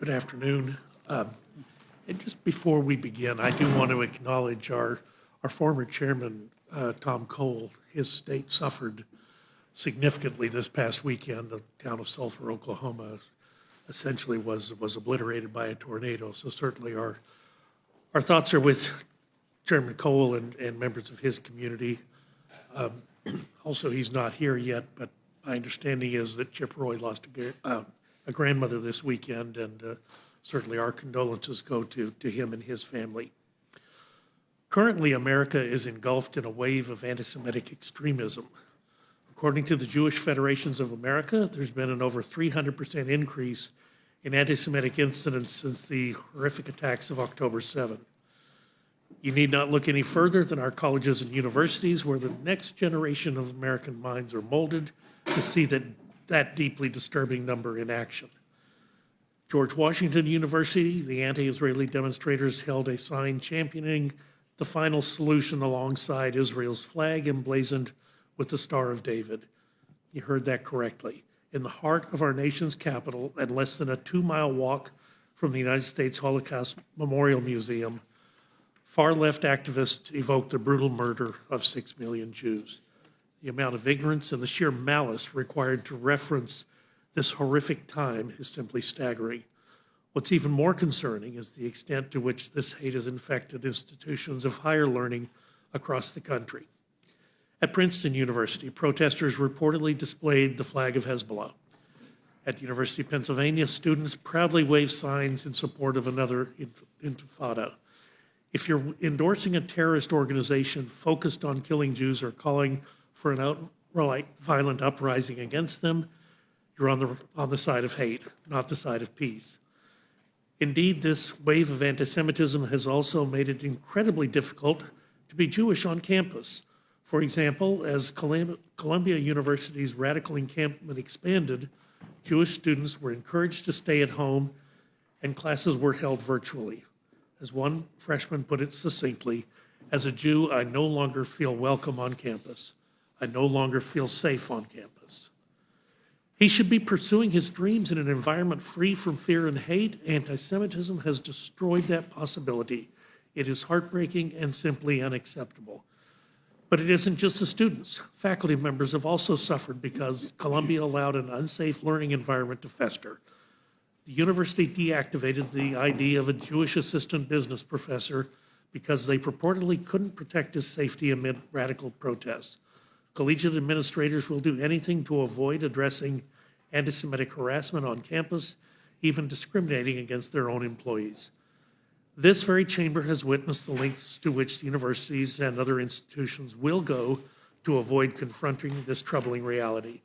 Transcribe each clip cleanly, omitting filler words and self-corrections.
Good afternoon. And just before we begin, I do want to acknowledge our former chairman, Tom Cole. His state suffered significantly this past weekend. The town of Sulphur, Oklahoma, essentially was obliterated by a tornado. So certainly our thoughts are with Chairman Cole and members of his community. Also, he's not here yet, but my understanding is that Chip Roy lost a grandmother this weekend, and certainly our condolences go to him and his family. Currently, America is engulfed in a wave of anti-Semitic extremism. According to the Jewish Federations of America, there's been an over 300% increase in anti-Semitic incidents since the horrific attacks of October 7. You need not look any further than our colleges and universities, where the next generation of American minds are molded, to see that deeply disturbing number in action. George Washington University, the anti-Israeli demonstrators held a sign championing the final solution alongside Israel's flag emblazoned with the Star of David. You heard that correctly. In the heart of our nation's capital, and less than a 2-mile walk from the United States Holocaust Memorial Museum, far-left activists evoked the brutal murder of 6 million Jews. The amount of ignorance and the sheer malice required to reference this horrific time is simply staggering. What's even more concerning is the extent to which this hate has infected institutions of higher learning across the country. At Princeton University, protesters reportedly displayed the flag of Hezbollah. At the University of Pennsylvania, students proudly waved signs in support of another intifada. If you're endorsing a terrorist organization focused on killing Jews or calling for an outright violent uprising against them, you're on the side of hate, not the side of peace. Indeed, this wave of anti-Semitism has also made it incredibly difficult to be Jewish on campus. For example, as Columbia University's radical encampment expanded, Jewish students were encouraged to stay at home and classes were held virtually. As one freshman put it succinctly, "As a Jew, I no longer feel welcome on campus. I no longer feel safe on campus." He should be pursuing his dreams in an environment free from fear and hate. Anti-Semitism has destroyed that possibility. It is heartbreaking and simply unacceptable. But it isn't just the students. Faculty members have also suffered because Columbia allowed an unsafe learning environment to fester. The university deactivated the ID of a Jewish assistant business professor because they purportedly couldn't protect his safety amid radical protests. Collegiate administrators will do anything to avoid addressing anti-Semitic harassment on campus, even discriminating against their own employees. This very chamber has witnessed the lengths to which the universities and other institutions will go to avoid confronting this troubling reality.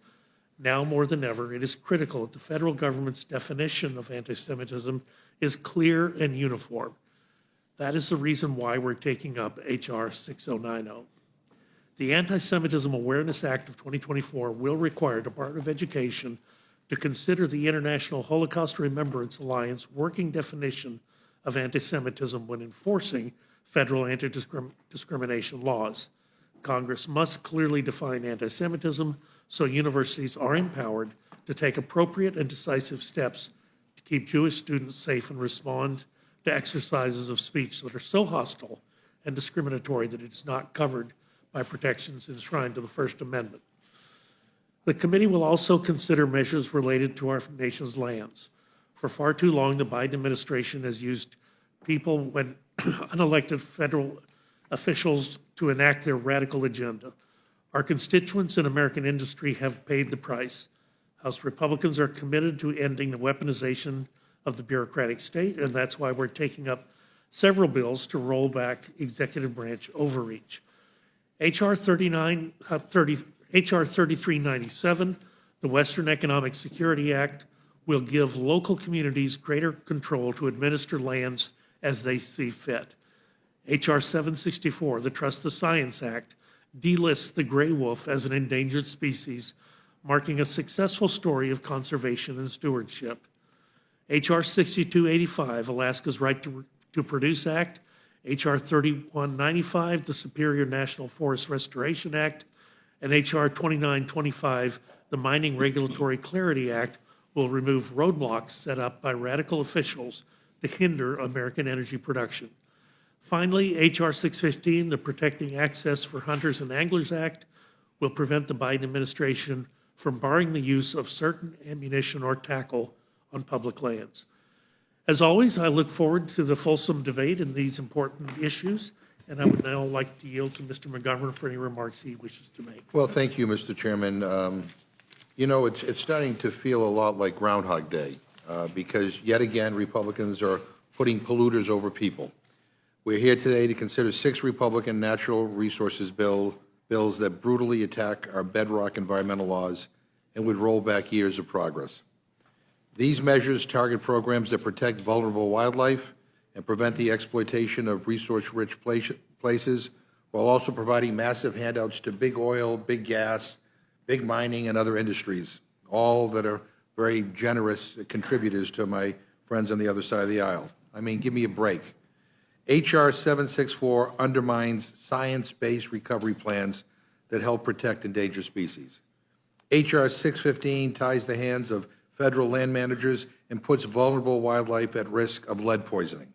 Now more than ever, it is critical that the federal government's definition of anti-Semitism is clear and uniform. That is the reason why we're taking up H.R. 6090. The Anti-Semitism Awareness Act of 2024 will require Department of Education to consider the International Holocaust Remembrance Alliance working definition of anti-Semitism when enforcing federal anti-discrimination laws. Congress must clearly define anti-Semitism so universities are empowered to take appropriate and decisive steps to keep Jewish students safe and respond to exercises of speech that are so hostile and discriminatory that it is not covered by protections enshrined to the First Amendment. The committee will also consider measures related to our nation's lands. For far too long, the Biden administration has used people when unelected federal officials to enact their radical agenda. Our constituents and American industry have paid the price. House Republicans are committed to ending the weaponization of the bureaucratic state, and that's why we're taking up several bills to roll back executive branch overreach. H.R. 3397, the Western Economic Security Act, will give local communities greater control to administer lands as they see fit. H.R. 764, the Trust the Science Act, delists the gray wolf as an endangered species, marking a successful story of conservation and stewardship. H.R. 6285, Alaska's Right to Produce Act, H.R. 3195, the Superior National Forest Restoration Act, and H.R. 2925, the Mining Regulatory Clarity Act, will remove roadblocks set up by radical officials to hinder American energy production. Finally, H.R. 615, the Protecting Access for Hunters and Anglers Act, will prevent the Biden administration from barring the use of certain ammunition or tackle on public lands. As always, I look forward to the fulsome debate in these important issues, and I would now like to yield to Mr. McGovern for any remarks he wishes to make. Well, thank you, Mr. Chairman. You know, it's starting to feel a lot like Groundhog Day because, yet again, Republicans are putting polluters over people. We're here today to consider 6 Republican natural resources bills that brutally attack our bedrock environmental laws and would roll back years of progress. These measures target programs that protect vulnerable wildlife and prevent the exploitation of resource-rich places, while also providing massive handouts to big oil, big gas, big mining, and other industries, all that are very generous contributors to my friends on the other side of the aisle. I mean, give me a break. H.R. 764 undermines science-based recovery plans that help protect endangered species. H.R. 615 ties the hands of federal land managers and puts vulnerable wildlife at risk of lead poisoning.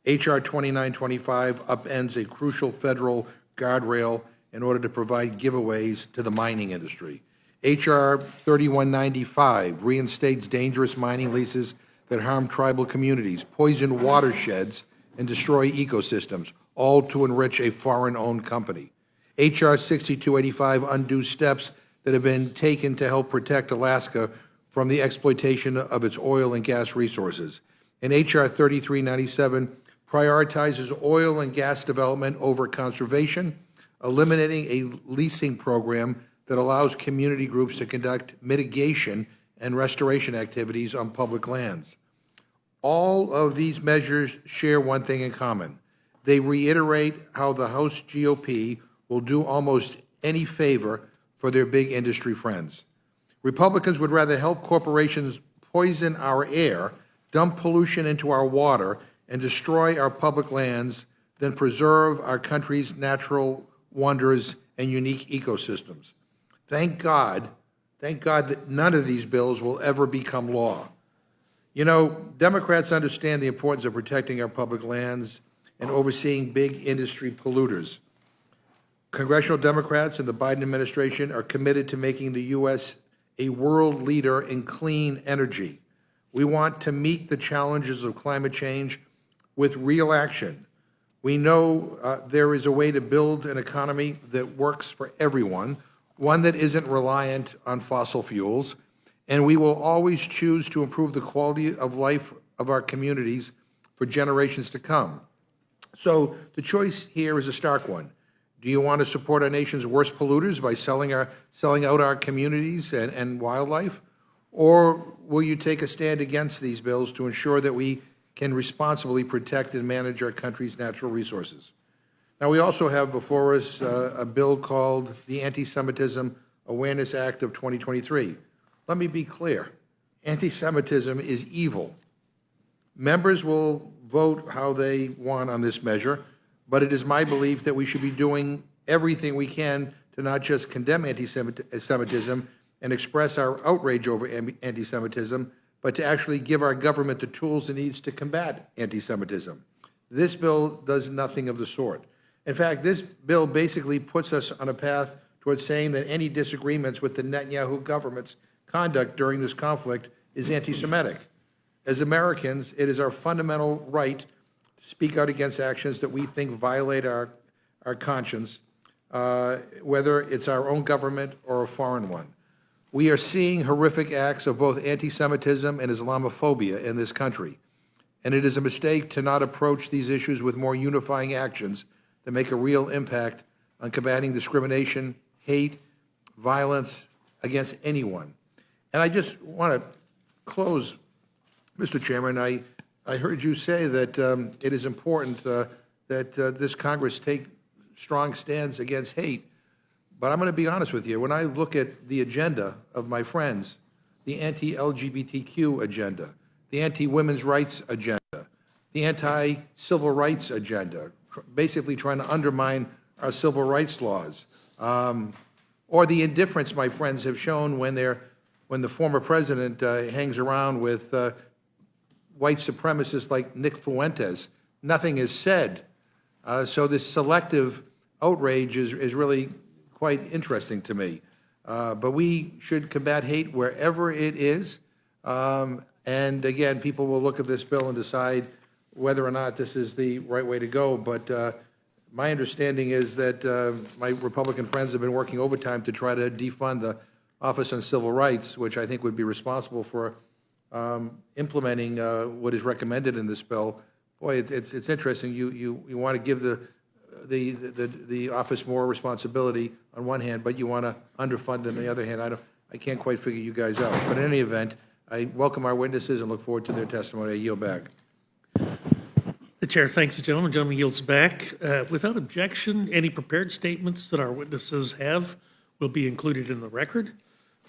H.R. 2925 upends a crucial federal guardrail in order to provide giveaways to the mining industry. H.R. 3195 reinstates dangerous mining leases that harm tribal communities, poison watersheds, and destroy ecosystems, all to enrich a foreign-owned company. H.R. 6285 undoes steps that have been taken to help protect Alaska from the exploitation of its oil and gas resources. And H.R. 3397 prioritizes oil and gas development over conservation, eliminating a leasing program that allows community groups to conduct mitigation and restoration activities on public lands. All of these measures share one thing in common. They reiterate how the House GOP will do almost any favor for their big industry friends. Republicans would rather help corporations poison our air, dump pollution into our water, and destroy our public lands than preserve our country's natural wonders and unique ecosystems. Thank God that none of these bills will ever become law. You know, Democrats understand the importance of protecting our public lands and overseeing big industry polluters. Congressional Democrats and the Biden administration are committed to making the U.S. a world leader in clean energy. We want to meet the challenges of climate change with real action. We know there is a way to build an economy that works for everyone, one that isn't reliant on fossil fuels, and we will always choose to improve the quality of life of our communities for generations to come. So the choice here is a stark one. Do you want to support our nation's worst polluters by selling out our communities and wildlife? Or will you take a stand against these bills to ensure that we can responsibly protect and manage our country's natural resources? Now, we also have before us a bill called the Anti-Semitism Awareness Act of 2023. Let me be clear. Anti-Semitism is evil. Members will vote how they want on this measure, but it is my belief that we should be doing everything we can to not just condemn anti-Semitism and express our outrage over anti-Semitism, but to actually give our government the tools it needs to combat anti-Semitism. This bill does nothing of the sort. In fact, this bill basically puts us on a path towards saying that any disagreements with the Netanyahu government's conduct during this conflict is anti-Semitic. As Americans, it is our fundamental right to speak out against actions that we think violate our conscience, whether it's our own government or a foreign one. We are seeing horrific acts of both anti-Semitism and Islamophobia in this country, and it is a mistake to not approach these issues with more unifying actions that make a real impact on combating discrimination, hate, violence against anyone. And I just want to close, Mr. Chairman. I heard you say that it is important that this Congress take strong stands against hate. But I'm going to be honest with you. When I look at the agenda of my friends, the anti-LGBTQ agenda, the anti-women's rights agenda, the anti-civil rights agenda, basically trying to undermine our civil rights laws, or the indifference my friends have shown when they're when the former president hangs around with white supremacists like Nick Fuentes. Nothing is said. So this selective outrage is really quite interesting to me. But we should combat hate wherever it is. And again, people will look at this bill and decide whether or not this is the right way to go. But my understanding is that my Republican friends have been working overtime to try to defund the Office on Civil Rights, which I think would be responsible for implementing what is recommended in this bill. Boy, it's interesting. You want to give the office more responsibility on one hand, but you want to underfund on the other hand. I can't quite figure you guys out. But in any event, I welcome our witnesses and look forward to their testimony. I yield back. The chair thanks the gentleman. The gentleman yields back. Without objection, any prepared statements that our witnesses have will be included in the record.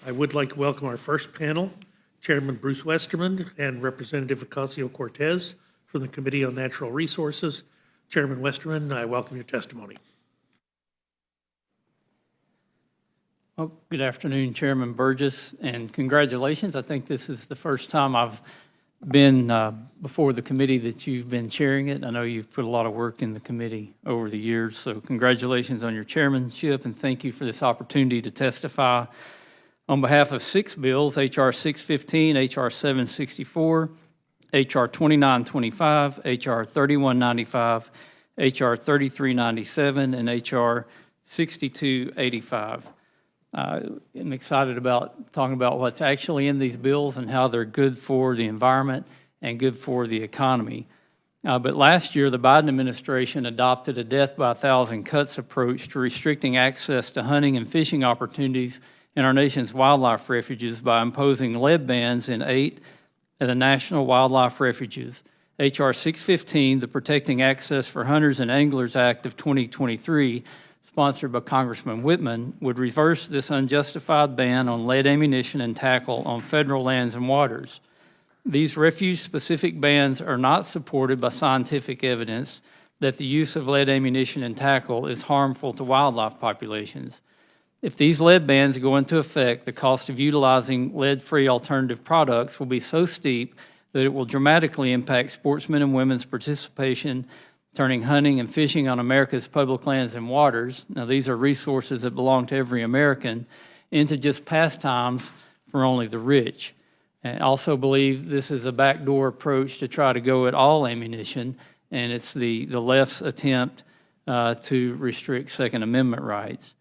I would like to welcome our first panel, Chairman Bruce Westerman and Representative Ocasio-Cortez from the Committee on Natural Resources. Chairman Westerman, I welcome your testimony. Well, good afternoon, Chairman Burgess, and congratulations. I think this is the first time I've been before the committee that you've been chairing it. I know you've put a lot of work in the committee over the years, so congratulations on your chairmanship, and thank you for this opportunity to testify on behalf of 6 bills: H.R. 615, H.R. 764, H.R. 2925, H.R. 3195, H.R. 3397, and H.R. 6285. I'm excited about talking about what's actually in these bills and how they're good for the environment and good for the economy. But last year, the Biden administration adopted a death by 1,000 cuts approach to restricting access to hunting and fishing opportunities in our nation's wildlife refuges by imposing lead bans in 8 of the national wildlife refuges. H.R. 615, the Protecting Access for Hunters and Anglers Act of 2023, sponsored by Congressman Whitman, would reverse this unjustified ban on lead ammunition and tackle on federal lands and waters. These refuge-specific bans are not supported by scientific evidence that the use of lead ammunition and tackle is harmful to wildlife populations. If these lead bans go into effect, the cost of utilizing lead-free alternative products will be so steep that it will dramatically impact sportsmen and women's participation, turning hunting and fishing on America's public lands and waters — now these are resources that belong to every American — into just pastimes for only the rich. And I also believe this is a backdoor approach to try to go at all ammunition, and it's the left's attempt to restrict Second Amendment rights.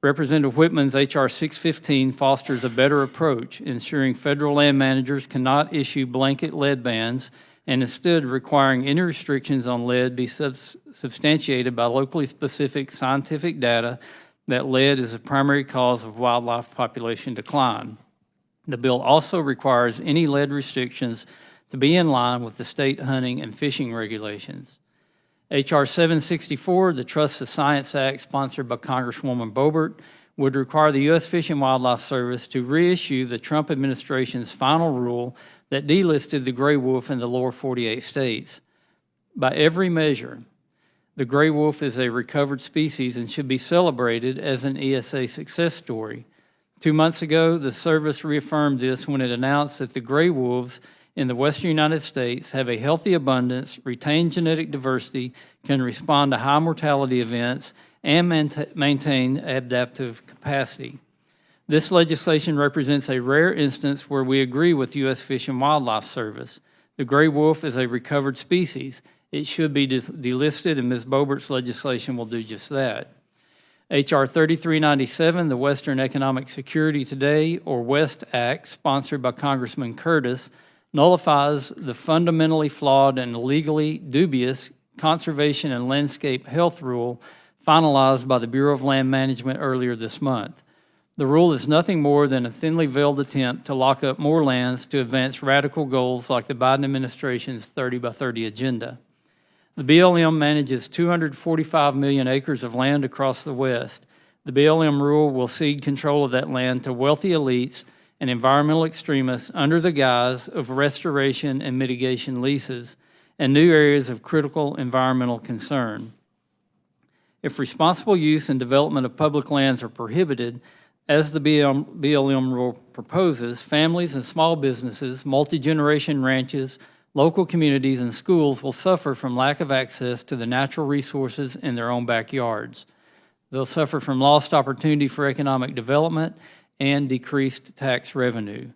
Representative Whitman's H.R. 615 fosters a better approach, ensuring federal land managers cannot issue blanket lead bans and instead requiring any restrictions on lead be substantiated by locally specific scientific data that lead is the primary cause of wildlife population decline. The bill also requires any lead restrictions to be in line with the state hunting and fishing regulations. H.R. 764, the Trust the Science Act, sponsored by Congresswoman Boebert, would require the U.S. Fish and Wildlife Service to reissue the Trump administration's final rule that delisted the gray wolf in the lower 48 states. By every measure, the gray wolf is a recovered species and should be celebrated as an ESA success story. 2 months ago, the service reaffirmed this when it announced that the gray wolves in the western United States have a healthy abundance, retain genetic diversity, can respond to high mortality events, and maintain adaptive capacity. This legislation represents a rare instance where we agree with the U.S. Fish and Wildlife Service. The gray wolf is a recovered species. It should be delisted, and Ms. Boebert's legislation will do just that. H.R. 3397, the Western Economic Security Today, or WEST Act, sponsored by Congressman Curtis, nullifies the fundamentally flawed and legally dubious Conservation and Landscape Health Rule finalized by the Bureau of Land Management earlier this month. The rule is nothing more than a thinly veiled attempt to lock up more lands to advance radical goals like the Biden administration's 30 by 30 agenda. The BLM manages 245 million acres of land across the West. The BLM rule will cede control of that land to wealthy elites and environmental extremists under the guise of restoration and mitigation leases and new areas of critical environmental concern. If responsible use and development of public lands are prohibited, As the BLM rule proposes, families and small businesses, multi-generation ranches, local communities, and schools will suffer from lack of access to the natural resources in their own backyards. They'll suffer from lost opportunity for economic development and decreased tax revenue.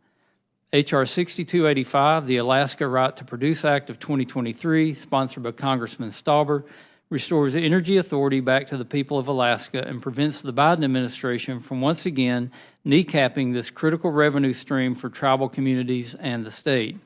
H.R. 6285, the Alaska Right to Produce Act of 2023, sponsored by Congressman Stauber, restores energy authority back to the people of Alaska and prevents the Biden administration from once again kneecapping this critical revenue stream for tribal communities and the state.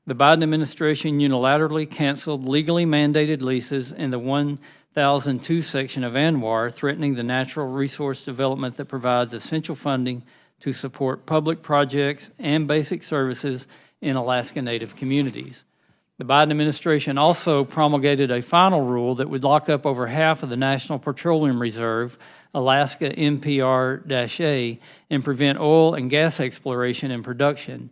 The Biden administration unilaterally canceled legally mandated leases in the 1002 section of ANWR, threatening the natural resource development that provides essential funding to support public projects and basic services in Alaska Native communities. The Biden administration also promulgated a final rule that would lock up over half of the National Petroleum Reserve, Alaska NPR-A, and prevent oil and gas exploration and production.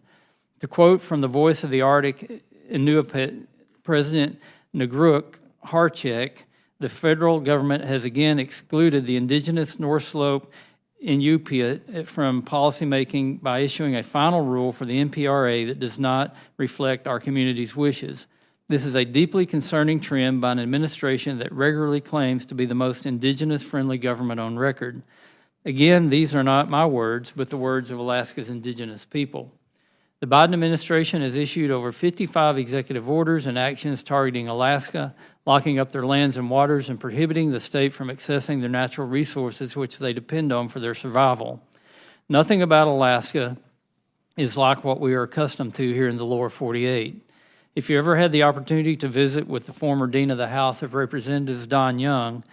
To quote from the voice of the Arctic Inuit President Ngruk Harchek, the federal government has again excluded the indigenous North Slope Inupiat from policymaking by issuing a final rule for the NPRA that does not reflect our community's wishes. This is a deeply concerning trend by an administration that regularly claims to be the most indigenous-friendly government on record. Again, these are not my words, but the words of Alaska's indigenous people. The Biden administration has issued over 55 executive orders and actions targeting Alaska, locking up their lands and waters and prohibiting the state from accessing their natural resources which they depend on for their survival. Nothing about Alaska is like what we are accustomed to here in the lower 48. If you ever had the opportunity to visit with the former Dean of the House of Representatives, Don Young,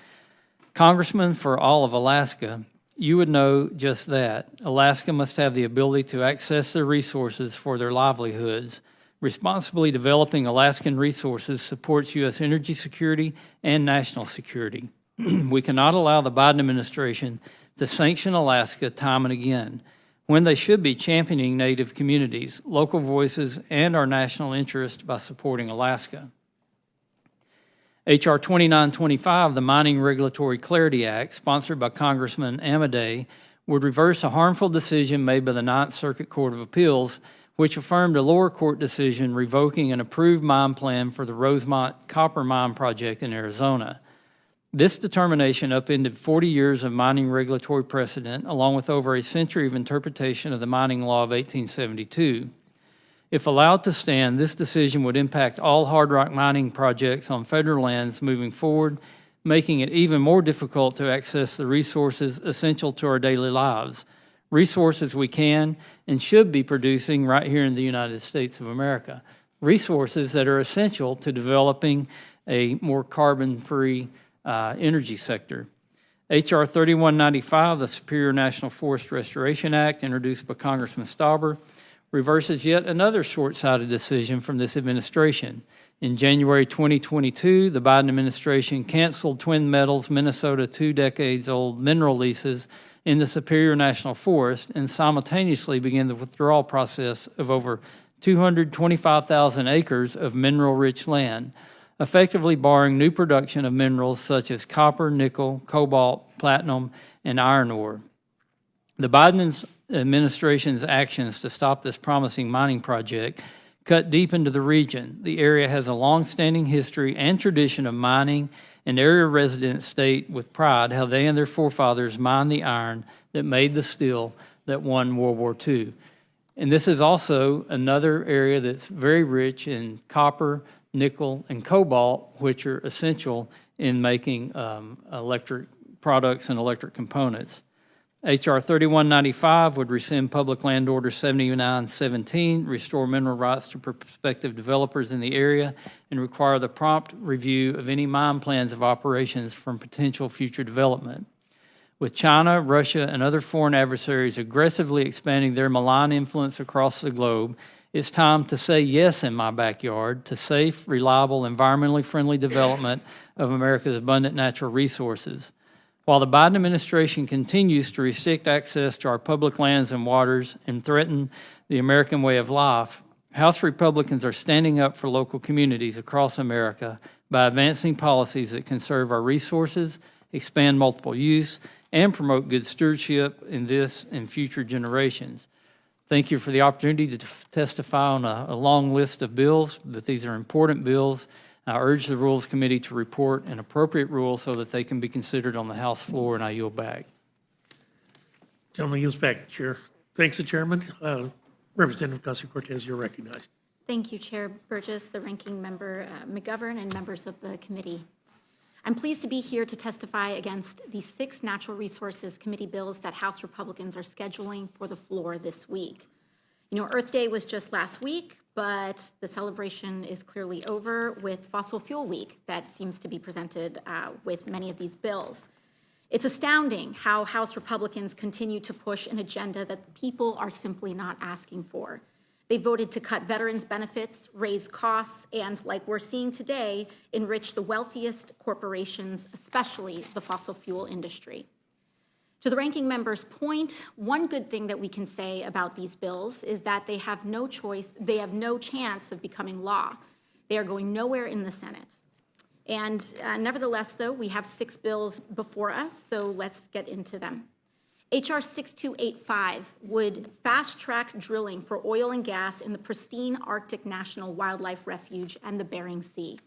Congressman for all of Alaska, you would know just that. Alaska must have the ability to access their resources for their livelihoods. Responsibly developing Alaskan resources supports U.S. energy security and national security. We cannot allow the Biden administration to sanction Alaska time and again, when they should be championing Native communities, local voices, and our national interest by supporting Alaska. H.R. 2925, the Mining Regulatory Clarity Act, sponsored by Congressman Amadei, would reverse a harmful decision made by the Ninth Circuit Court of Appeals, which affirmed a lower court decision revoking an approved mine plan for the Rosemont Copper Mine project in Arizona. This determination upended 40 years of mining regulatory precedent, along with over a century of interpretation of the mining law of 1872. If allowed to stand, this decision would impact all hard rock mining projects on federal lands moving forward, making it even more difficult to access the resources essential to our daily lives, resources we can and should be producing right here in the United States of America, resources that are essential to developing a more carbon-free energy sector. H.R. 3195, the Superior National Forest Restoration Act, introduced by Congressman Stauber, reverses yet another short-sighted decision from this administration. In January 2022, the Biden administration canceled Twin Metals' Minnesota 2 decades-old mineral leases in the Superior National Forest and simultaneously began the withdrawal process of over 225,000 acres of mineral-rich land, effectively barring new production of minerals such as copper, nickel, cobalt, platinum, and iron ore. The Biden administration's actions to stop this promising mining project cut deep into the region. The area has a long-standing history and tradition of mining, and area residents state with pride how they and their forefathers mined the iron that made the steel that won World War II. And this is also another area that's very rich in copper, nickel, and cobalt, which are essential in making electric products and electric components. H.R. 3195 would rescind Public Land Order 7917, restore mineral rights to prospective developers in the area, and require the prompt review of any mine plans of operations from potential future development. With China, Russia, and other foreign adversaries aggressively expanding their malign influence across the globe, it's time to say yes in my backyard to safe, reliable, environmentally friendly development of America's abundant natural resources. While the Biden administration continues to restrict access to our public lands and waters and threaten the American way of life, House Republicans are standing up for local communities across America by advancing policies that conserve our resources expand multiple use, and promote good stewardship in this and future generations. Thank you for the opportunity to testify on a long list of bills, but these are important bills. I urge the Rules Committee to report an appropriate rule so that they can be considered on the House floor, and I yield back. Gentleman yields back the chair. Thanks, the chairman. Representative Ocasio-Cortez, you're recognized. Thank you, Chair Burgess, the Ranking Member McGovern, and members of the committee. I'm pleased to be here to testify against the 6 Natural Resources Committee bills that House Republicans are scheduling for the floor this week. You know, Earth Day was just last week, but the celebration is clearly over with Fossil Fuel Week that seems to be presented with many of these bills. It's astounding how House Republicans continue to push an agenda that people are simply not asking for. They voted to cut veterans' benefits, raise costs, and, like we're seeing today, enrich the wealthiest corporations, especially the fossil fuel industry. To the ranking member's point, one good thing that we can say about these bills is that they have no chance of becoming law. They are going nowhere in the Senate. And nevertheless, though, we have 6 bills before us, so let's get into them. H.R. 6285 would fast-track drilling for oil and gas in the pristine Arctic National Wildlife Refuge and the Bering Sea.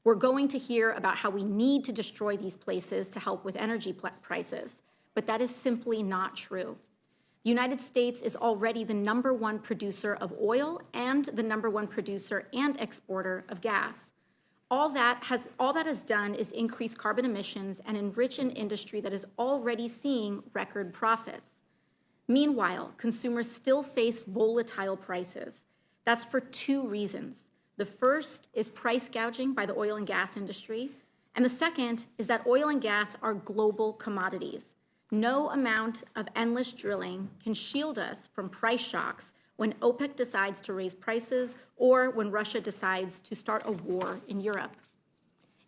We're going to hear about how we need to destroy these places to help with energy prices, but that is simply not true. The United States is already the #1 producer of oil and the #1 producer and exporter of gas. All that has done is increase carbon emissions and enrich an industry that is already seeing record profits. Meanwhile, consumers still face volatile prices. That's for 2 reasons. The first is price gouging by the oil and gas industry, and the second is that oil and gas are global commodities. No amount of endless drilling can shield us from price shocks when OPEC decides to raise prices or when Russia decides to start a war in Europe.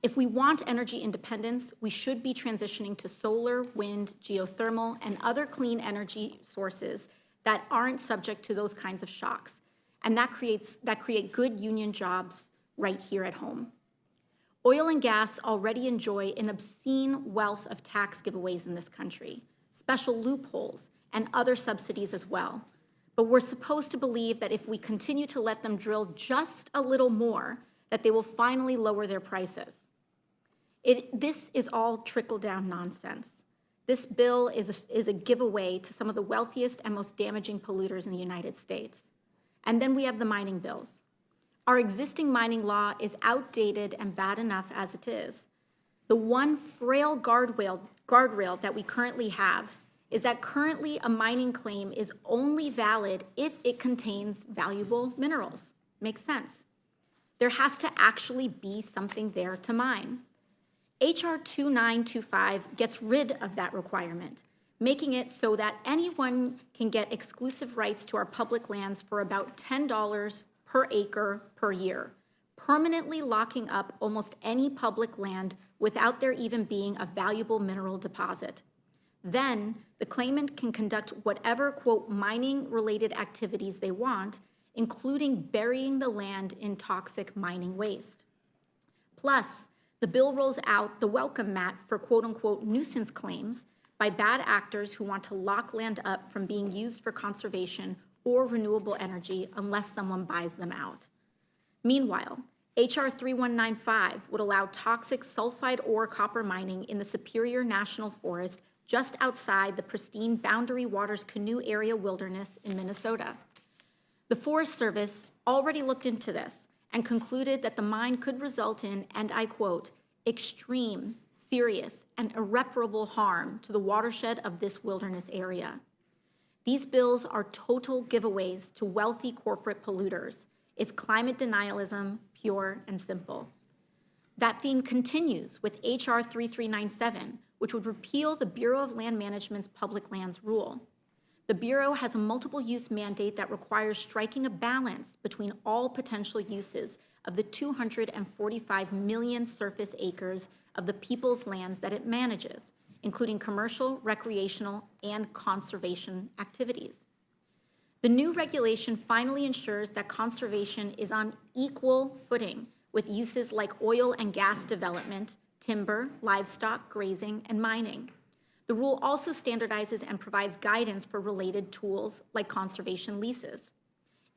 If we want energy independence, we should be transitioning to solar, wind, geothermal, and other clean energy sources that aren't subject to those kinds of shocks, and that create good union jobs right here at home. Oil and gas already enjoy an obscene wealth of tax giveaways in this country, special loopholes, and other subsidies as well. But we're supposed to believe that if we continue to let them drill just a little more, that they will finally lower their prices. This is all trickle-down nonsense. This bill is a giveaway to some of the wealthiest and most damaging polluters in the United States. And then we have the mining bills. Our existing mining law is outdated and bad enough as it is. The one frail guardrail that we currently have is that currently a mining claim is only valid if it contains valuable minerals. Makes sense. There has to actually be something there to mine. H.R. 2925 gets rid of that requirement, making it so that anyone can get exclusive rights to our public lands for about $10 per acre per year, permanently locking up almost any public land without there even being a valuable mineral deposit. Then, the claimant can conduct whatever, quote, mining-related activities they want, including burying the land in toxic mining waste. Plus, the bill rolls out the welcome mat for, quote, unquote, nuisance claims by bad actors who want to lock land up from being used for conservation or renewable energy unless someone buys them out. Meanwhile, H.R. 3195 would allow toxic sulfide ore copper mining in the Superior National Forest just outside the pristine Boundary Waters Canoe Area Wilderness in Minnesota. The Forest Service already looked into this and concluded that the mine could result in, and I quote, extreme, serious, and irreparable harm to the watershed of this wilderness area. These bills are total giveaways to wealthy corporate polluters. It's climate denialism, pure and simple. That theme continues with H.R. 3397, which would repeal the Bureau of Land Management's public lands rule. The Bureau has a multiple-use mandate that requires striking a balance between all potential uses of the 245 million surface acres of the people's lands that it manages, including commercial, recreational, and conservation activities. The new regulation finally ensures that conservation is on equal footing with uses like oil and gas development, timber, livestock, grazing, and mining. The rule also standardizes and provides guidance for related tools like conservation leases.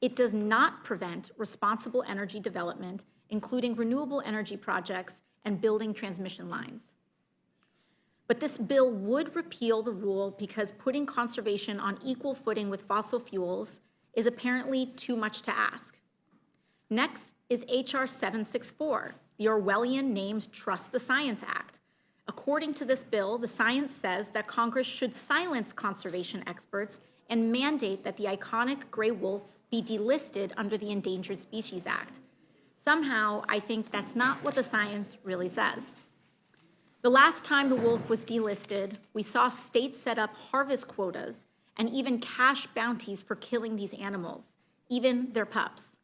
It does not prevent responsible energy development, including renewable energy projects and building transmission lines. But this bill would repeal the rule because putting conservation on equal footing with fossil fuels is apparently too much to ask. Next is H.R. 764, the Orwellian-named Trust the Science Act. According to this bill, the science says that Congress should silence conservation experts and mandate that the iconic gray wolf be delisted under the Endangered Species Act. Somehow, I think that's not what the science really says. The last time the wolf was delisted, we saw states set up harvest quotas and even cash bounties for killing these animals, even their pups.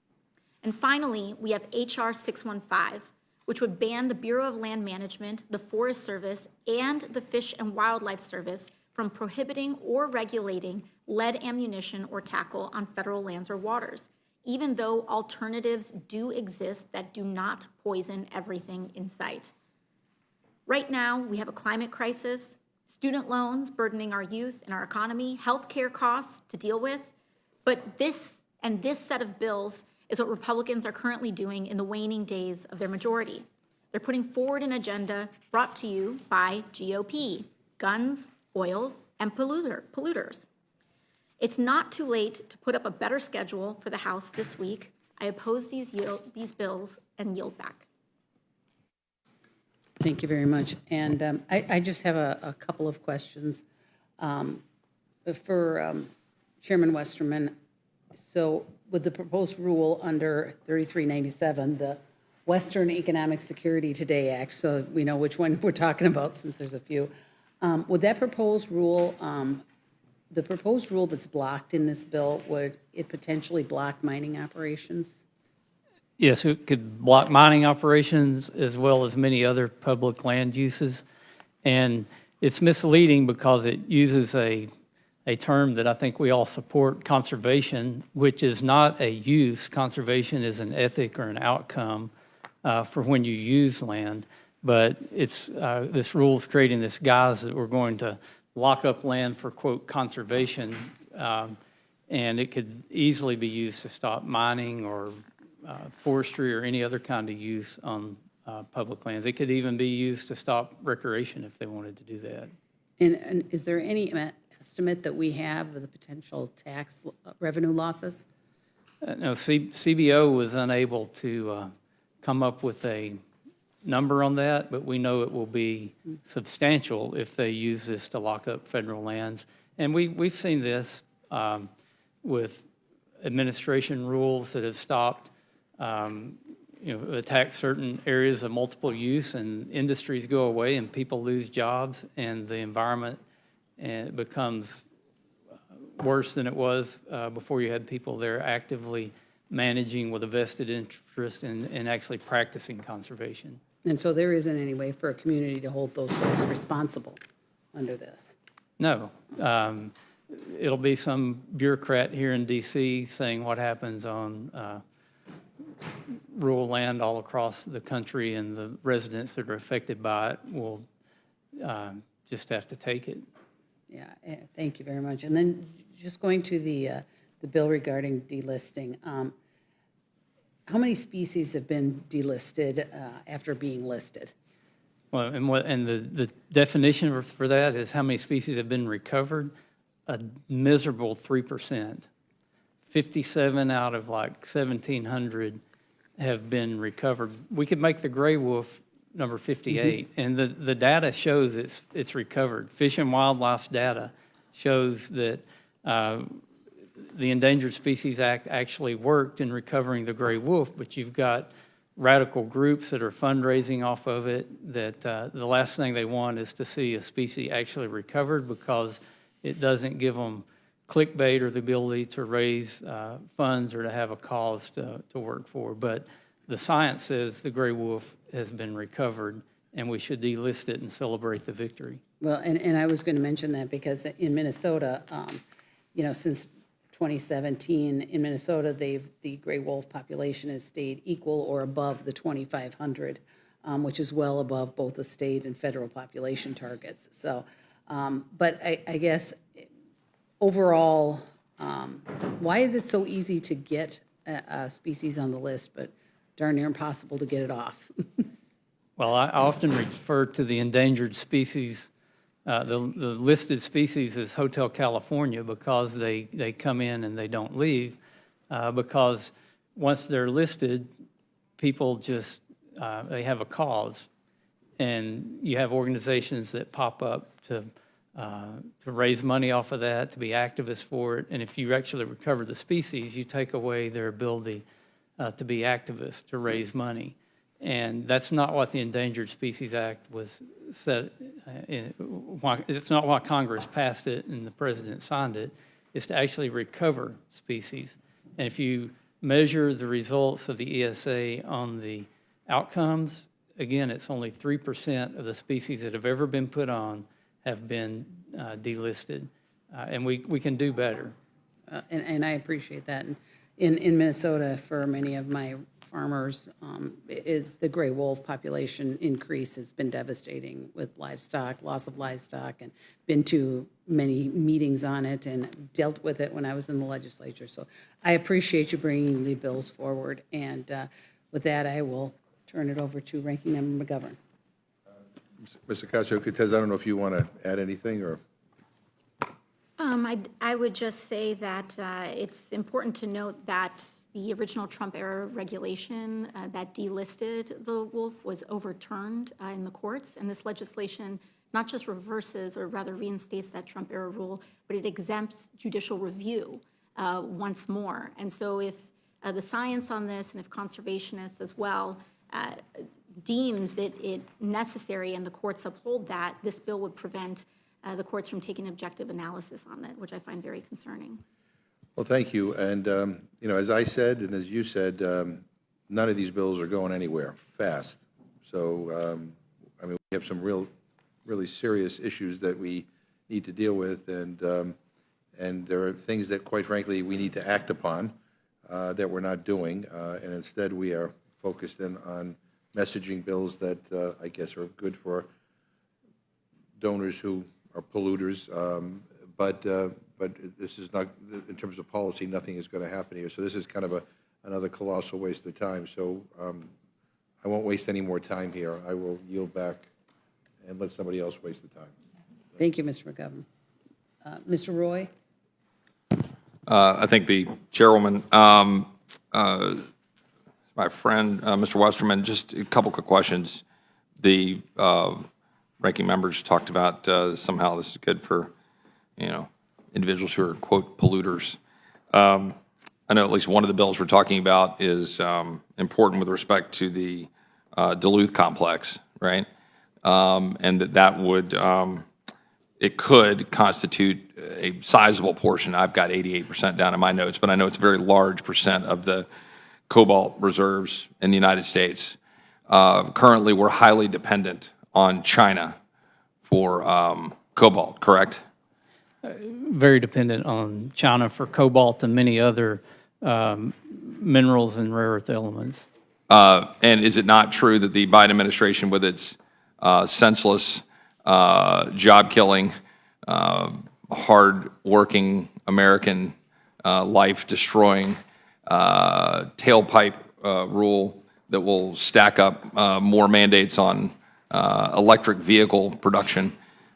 And finally, we have H.R. 615, which would ban the Bureau of Land Management, the Forest Service, and the Fish and Wildlife Service from prohibiting or regulating lead ammunition or tackle on federal lands or waters, even though alternatives do exist that do not poison everything in sight. Right now, we have a climate crisis, student loans burdening our youth and our economy, healthcare costs to deal with, but this set of bills is what Republicans are currently doing in the waning days of their majority. They're putting forward an agenda brought to you by GOP, guns, oil, and polluters. It's not too late to put up a better schedule for the House this week. I oppose these bills and yield back. Thank you very much. And I just have a couple of questions for Chairman Westerman. So with the proposed rule under 3397, the Western Economic Security Today Act, so we know which one we're talking about since there's a few, would that proposed rule, the proposed rule that's blocked in this bill, would it potentially block mining operations? Yes, it could block mining operations as well as many other public land uses. And it's misleading because it uses a term that I think we all support, conservation, which is not a use. Conservation is an ethic or an outcome for when you use land. But it's this rule is creating this guise that we're going to lock up land for, quote, conservation, and it could easily be used to stop mining or forestry or any other kind of use on public lands. It could even be used to stop recreation if they wanted to do that. And is there any estimate that we have of the potential tax revenue losses? No, CBO was unable to come up with a number on that, but we know it will be substantial if they use this to lock up federal lands. And we've seen this with administration rules that have stopped, attack certain areas of multiple use, and industries go away and people lose jobs, and the environment becomes worse than it was before you had people there actively managing with a vested interest in actually practicing conservation. And so there isn't any way for a community to hold those folks responsible under this? No. It'll be some bureaucrat here in D.C. saying what happens on rural land all across the country, and the residents that are affected by it will just have to take it. Yeah, thank you very much. And then just going to the bill regarding delisting, how many species have been delisted after being listed? Well, and the definition for that is how many species have been recovered. A miserable 3%. 57 out of like 1,700 have been recovered. We could make the gray wolf number 58, and the data shows it's recovered. Fish and Wildlife data shows that the Endangered Species Act actually worked in recovering the gray wolf, but you've got radical groups that are fundraising off of it that the last thing they want is to see a species actually recovered, because it doesn't give them clickbait or the ability to raise funds or to have a cause to work for. But the science says the gray wolf has been recovered, and we should delist it and celebrate the victory. Well, and I was going to mention that because in Minnesota, since 2017, in Minnesota, the gray wolf population has stayed equal or above the 2,500 which is well above both the state and federal population targets. So, but I guess overall, why is it so easy to get a species on the list, but darn near impossible to get it off? Well, I often refer to the endangered species, the listed species as Hotel California, because they come in and they don't leave, because once they're listed, people just, they have a cause. And you have organizations that pop up to raise money off of that, to be activists for it. And if you actually recover the species, you take away their ability to be activists, to raise money. And that's not what the Endangered Species Act was set. It's not why Congress passed it and the president signed it. It's to actually recover species. And if you measure the results of the ESA on the outcomes, again, it's only 3% of the species that have ever been put on have been delisted. And we can do better. And I appreciate that. And in Minnesota, for many of my farmers, the gray wolf population increase has been devastating with livestock, loss of livestock, and been to many meetings on it and dealt with it when I was in the legislature. So I appreciate you bringing the bills forward. And with that, I will turn it over to Ranking Member McGovern. Mr. Ocasio-Cortez, I don't know if you want to add anything, or? I would just say that it's important to note that the original Trump-era regulation that delisted the wolf was overturned in the courts, and this legislation not just reverses, or rather reinstates that Trump-era rule, but it exempts judicial review once more. And so if the science on this, and if conservationists as well, deems it necessary and the courts uphold that, this bill would prevent the courts from taking objective analysis on it, which I find very concerning. Well, thank you. And, as I said, and as you said, none of these bills are going anywhere fast. So, we have some really serious issues that we need to deal with, and there are things that, quite frankly, we need to act upon that we're not doing, and instead we are focused in on messaging bills that I guess are good for donors who are polluters, but this is not, in terms of policy, nothing is going to happen here. So this is kind of another colossal waste of time. So I won't waste any more time here. I will yield back and let somebody else waste the time. Thank you, Mr. McGovern. Mr. Roy? I think the chairwoman, my friend, Mr. Westerman, just a couple quick questions. The ranking members talked about somehow this is good for, individuals who are, quote, polluters. I know at least one of the bills we're talking about is important with respect to the Duluth complex, right? And that would, it could constitute a sizable portion. I've got 88% down in my notes, but I know it's a very large percent of the cobalt reserves in the United States. Currently, we're highly dependent on China for cobalt, correct? Very dependent on China for cobalt and many other minerals and rare earth elements. And is it not true that the Biden administration, with its senseless, job-killing, hard-working, American, life-destroying tailpipe rule that will stack up more mandates on electric vehicle production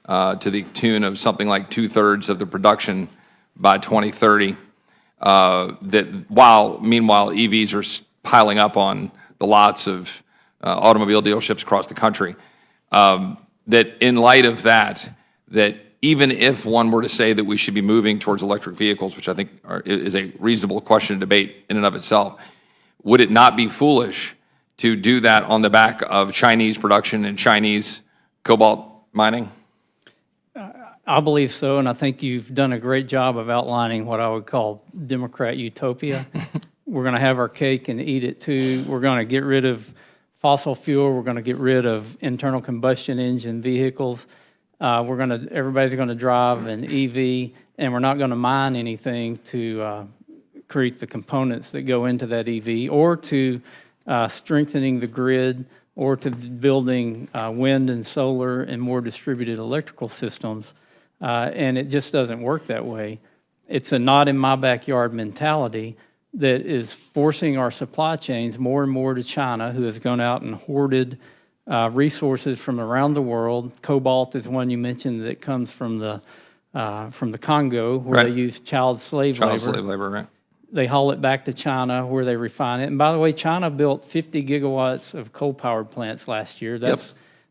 to the tune of something like 2/3 of the production by 2030, meanwhile EVs are piling up on the lots of automobile dealerships across the country, that in light of that even if one were to say that we should be moving towards electric vehicles, which I think is a reasonable question to debate in and of itself, would it not be foolish to do that on the back of Chinese production and Chinese cobalt mining? I believe so, and I think you've done a great job of outlining what I would call Democrat utopia. We're going to have our cake and eat it too. We're going to get rid of fossil fuel. We're going to get rid of internal combustion engine vehicles. Everybody's going to drive an EV, and we're not going to mine anything to create the components that go into that EV, or to strengthening the grid, or to building wind and solar and more distributed electrical systems. And it just doesn't work that way. It's a not in my backyard mentality that is forcing our supply chains more and more to China, who has gone out and hoarded resources from around the world. Cobalt is one you mentioned that comes from the Congo, where Right. they use child slave labor. Child slave labor, right? They haul it back to China, where they refine it. And by the way, China built 50 gigawatts of coal-powered plants last year.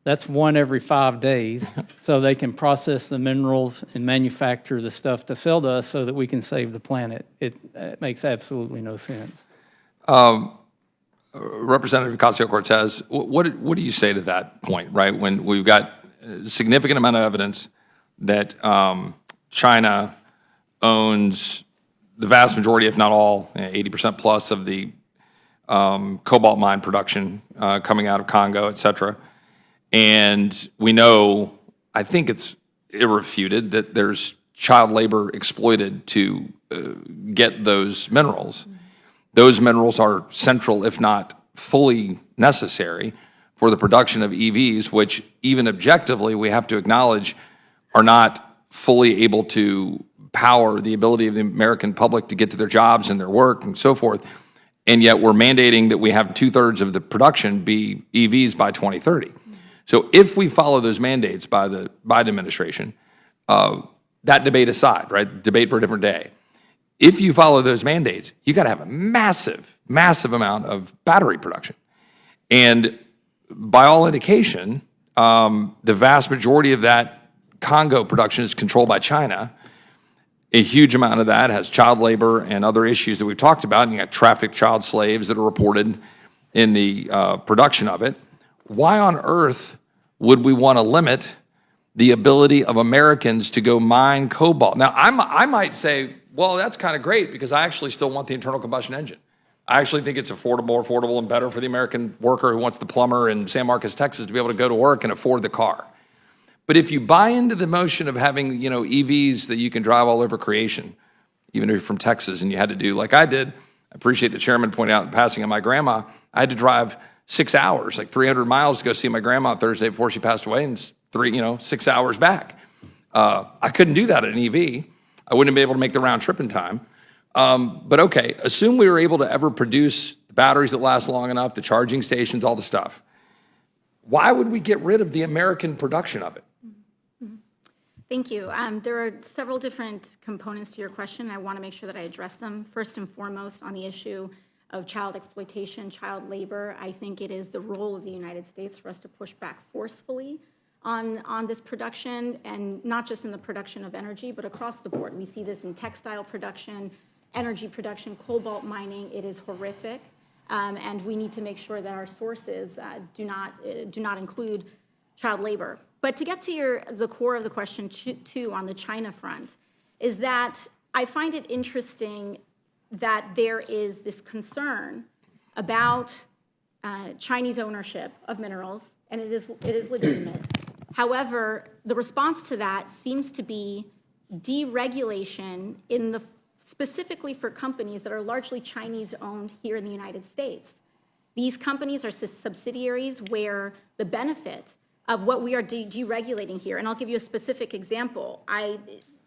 That's one every 5 days, so they can process the minerals and manufacture the stuff to sell to us so that we can save the planet. It makes absolutely no sense. Representative Ocasio-Cortez, what do you say to that point, right? When we've got a significant amount of evidence that China owns the vast majority, if not all, 80% plus of the cobalt mine production coming out of Congo, et cetera. And we know, I think it's irrefuted, that there's child labor exploited to get those minerals. Those minerals are central, if not fully necessary, for the production of EVs, which even objectively we have to acknowledge are not fully able to power the ability of the American public to get to their jobs and their work and so forth. And yet we're mandating that we have 2/3 of the production be EVs by 2030. So if we follow those mandates by the Biden administration, that debate aside, right? Debate for a different day. If you follow those mandates, you got to have a massive, massive amount of battery production. And by all indication, the vast majority of that Congo production is controlled by China. A huge amount of that has child labor and other issues that we've talked about. And you got trafficked child slaves that are reported in the production of it. Why on earth would we want to limit the ability of Americans to go mine cobalt? Now, I might say, well, that's kind of great because I actually still want the internal combustion engine. I actually think it's more affordable and better for the American worker who wants the plumber in San Marcos, Texas, to be able to go to work and afford the car. But if you buy into the motion of having, EVs that you can drive all over creation, even if you're from Texas and you had to do like I did, I appreciate the chairman pointing out in passing on my grandma, I had to drive 6 hours, like 300 miles to go see my grandma Thursday before she passed away, and 6 hours back. I couldn't do that in an EV. I wouldn't be able to make the round trip in time. But okay, assume we were able to ever produce batteries that last long enough, the charging stations, all the stuff. Why would we get rid of the American production of it? Thank you. There are several different components to your question. I want to make sure that I address them. First and foremost, on the issue of child exploitation, child labor, I think it is the role of the United States for us to push back forcefully on this production, and not just in the production of energy, but across the board. We see this in textile production, energy production, cobalt mining. It is horrific, and we need to make sure that our sources do not include child labor. But to get to the core of the question, too, on the China front, is that I find it interesting that there is this concern about Chinese ownership of minerals, and it is legitimate. However, the response to that seems to be deregulation specifically for companies that are largely Chinese-owned here in the United States. These companies are subsidiaries where the benefit of what we are deregulating here, and I'll give you a specific example. I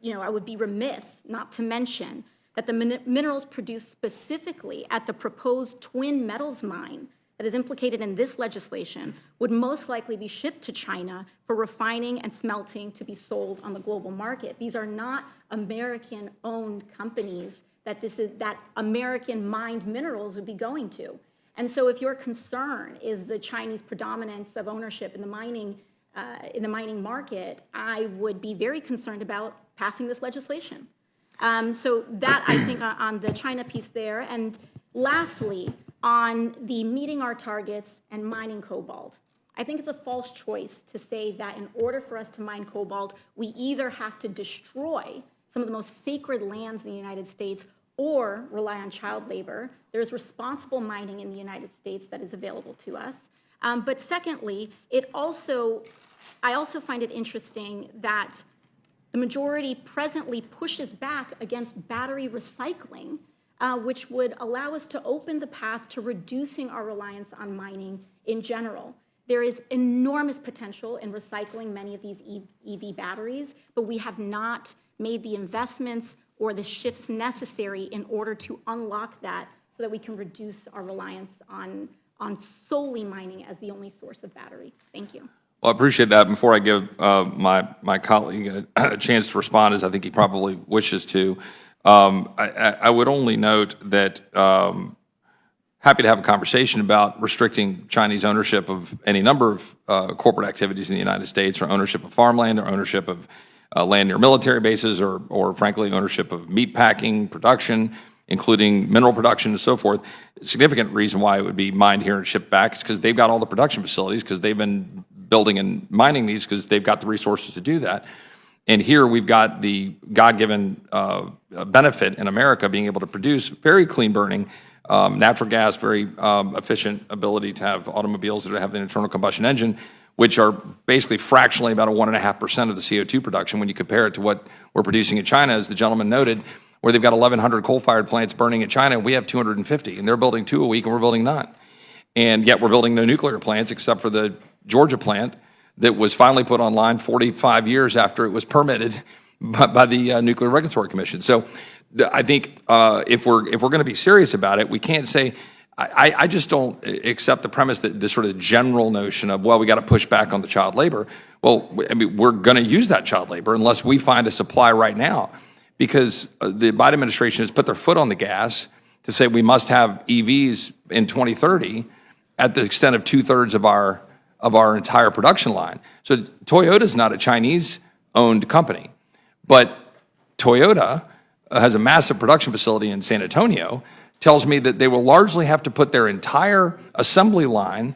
would be remiss not to mention that the minerals produced specifically at the proposed Twin Metals mine that is implicated in this legislation would most likely be shipped to China for refining and smelting to be sold on the global market. These are not American-owned companies that American mined minerals would be going to. And so if your concern is the Chinese predominance of ownership in the mining market, I would be very concerned about passing this legislation. So that, I think, on the China piece there. And lastly, on the meeting our targets and mining cobalt, I think it's a false choice to say that in order for us to mine cobalt, we either have to destroy some of the most sacred lands in the United States or rely on child labor. There's responsible mining in the United States that is available to us. But secondly, I also find it interesting that the majority presently pushes back against battery recycling, which would allow us to open the path to reducing our reliance on mining in general. There is enormous potential in recycling many of these EV batteries, but we have not made the investments or the shifts necessary in order to unlock that so that we can reduce our reliance on solely mining as the only source of battery. Thank you. Well, I appreciate that. Before I give my colleague a chance to respond, as I think he probably wishes to, I would only note that happy to have a conversation about restricting Chinese ownership of any number of corporate activities in the United States, or ownership of farmland, or ownership of land near military bases, or frankly, ownership of meat packing, production, including mineral production and so forth. A significant reason why it would be mined here and shipped back is because they've got all the production facilities, because they've been building and mining these, because they've got the resources to do that. And here we've got the God-given benefit in America being able to produce very clean burning natural gas, very efficient ability to have automobiles that have an internal combustion engine, which are basically fractionally about a 1.5% of the CO2 production when you compare it to what we're producing in China, as the gentleman noted, where they've got 1,100 coal-fired plants burning in China, and we have 250, and they're building 2 a week, and we're building none. And yet we're building no nuclear plants except for the Georgia plant that was finally put online 45 years after it was permitted by the Nuclear Regulatory Commission. So I think if we're going to be serious about it, we can't say, I just don't accept the premise that this sort of general notion of, well, we got to push back on the child labor. Well, I mean, we're going to use that child labor unless we find a supply right now, because the Biden administration has put their foot on the gas to say we must have EVs in 2030 at the extent of 2/3 of our entire production line. So Toyota is not a Chinese-owned company, but Toyota has a massive production facility in San Antonio, tells me that they will largely have to put their entire assembly line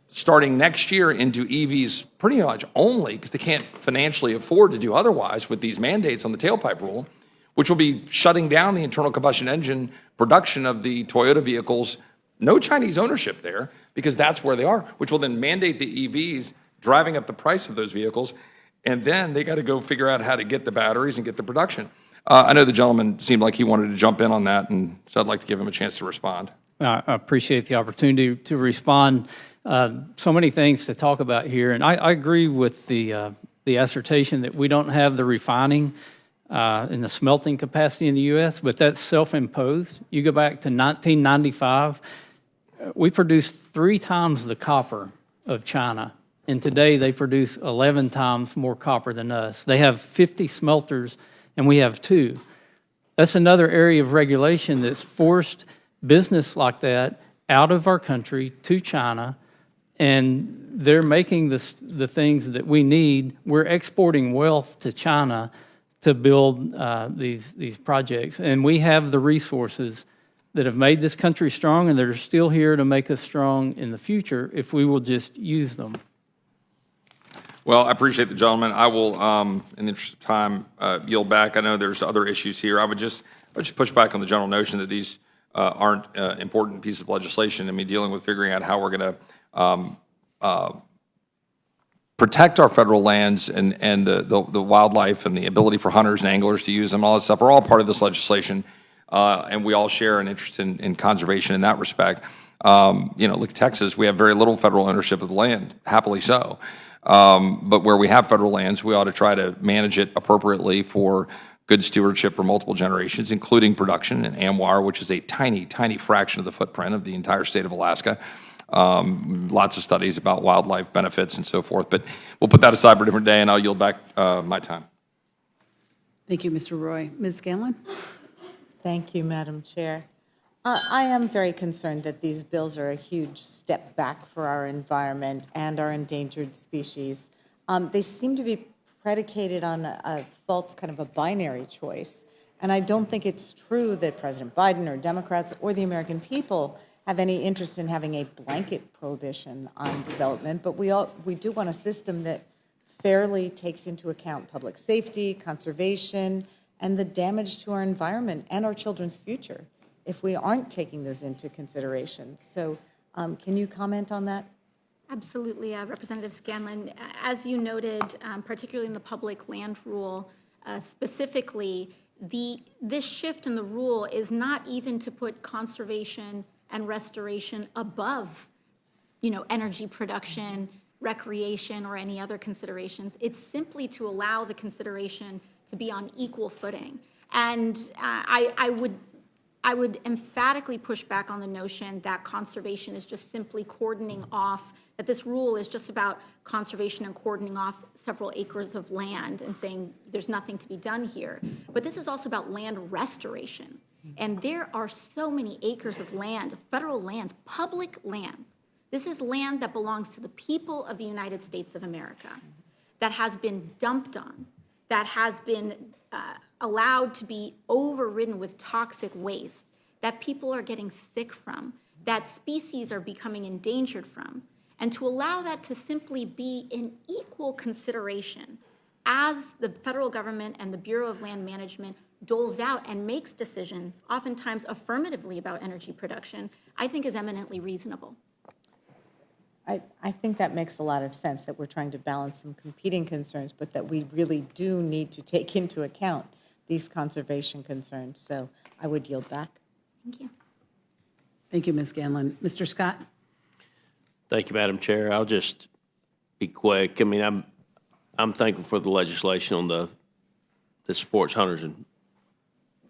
starting next year into EVs pretty much only, because they can't financially afford to do otherwise with these mandates on the tailpipe rule, which will be shutting down the internal combustion engine production of the Toyota vehicles. No Chinese ownership there, because that's where they are, which will then mandate the EVs, driving up the price of those vehicles, and then they got to go figure out how to get the batteries and get the production. I know the gentleman seemed like he wanted to jump in on that, and so I'd like to give him a chance to respond. I appreciate the opportunity to respond. So many things to talk about here, and I agree with the assertion that we don't have the refining and the smelting capacity in the U.S., but that's self-imposed. You go back to 1995, we produced 3 times the copper of China, and today they produce 11 times more copper than us. They have 50 smelters, and we have 2. That's another area of regulation that's forced business like that out of our country to China, and they're making the things that we need. We're exporting wealth to China to build these projects, and we have the resources that have made this country strong and that are still here to make us strong in the future if we will just use them. Well, I appreciate the gentleman. I will, in the interest of time, yield back. I know there's other issues here. I would just push back on the general notion that these aren't important pieces of legislation. I mean, dealing with figuring out how we're going to protect our federal lands and the wildlife and the ability for hunters and anglers to use them, all that stuff are all part of this legislation, and we all share an interest in conservation in that respect. Look at Texas. We have very little federal ownership of the land, happily so. But where we have federal lands, we ought to try to manage it appropriately for good stewardship for multiple generations, including production and AMWR, which is a tiny, tiny fraction of the footprint of the entire state of Alaska. Lots of studies about wildlife benefits and so forth. But we'll put that aside for a different day, and I'll yield back my time. Thank you, Mr. Roy. Ms. Scanlon? Thank you, Madam Chair. I am very concerned that these bills are a huge step back for our environment and our endangered species. They seem to be predicated on a false kind of a binary choice. And I don't think it's true that President Biden or Democrats or the American people have any interest in having a blanket prohibition on development, but we do want a system that fairly takes into account public safety, conservation, and the damage to our environment and our children's future if we aren't taking those into consideration. So can you comment on that? Absolutely, Representative Scanlon. As you noted, particularly in the public land rule, specifically, this shift in the rule is not even to put conservation and restoration above, energy production, recreation, or any other considerations. It's simply to allow the consideration to be on equal footing. And I would emphatically push back on the notion that conservation is just simply cordoning off, that this rule is just about conservation and cordoning off several acres of land and saying there's nothing to be done here. But this is also about land restoration. And there are so many acres of land, federal lands, public lands. This is land that belongs to the people of the United States of America, that has been dumped on, that has been allowed to be overridden with toxic waste, that people are getting sick from, that species are becoming endangered from. And to allow that to simply be in equal consideration as the federal government and the Bureau of Land Management doles out and makes decisions, oftentimes affirmatively about energy production, I think is eminently reasonable. I think that makes a lot of sense, that we're trying to balance some competing concerns, but that we really do need to take into account these conservation concerns. So I would yield back. Thank you. Thank you, Ms. Ganlon. Mr. Scott? Thank you, Madam Chair. I'll just be quick. I mean, I'm thankful for the legislation on that supports hunters and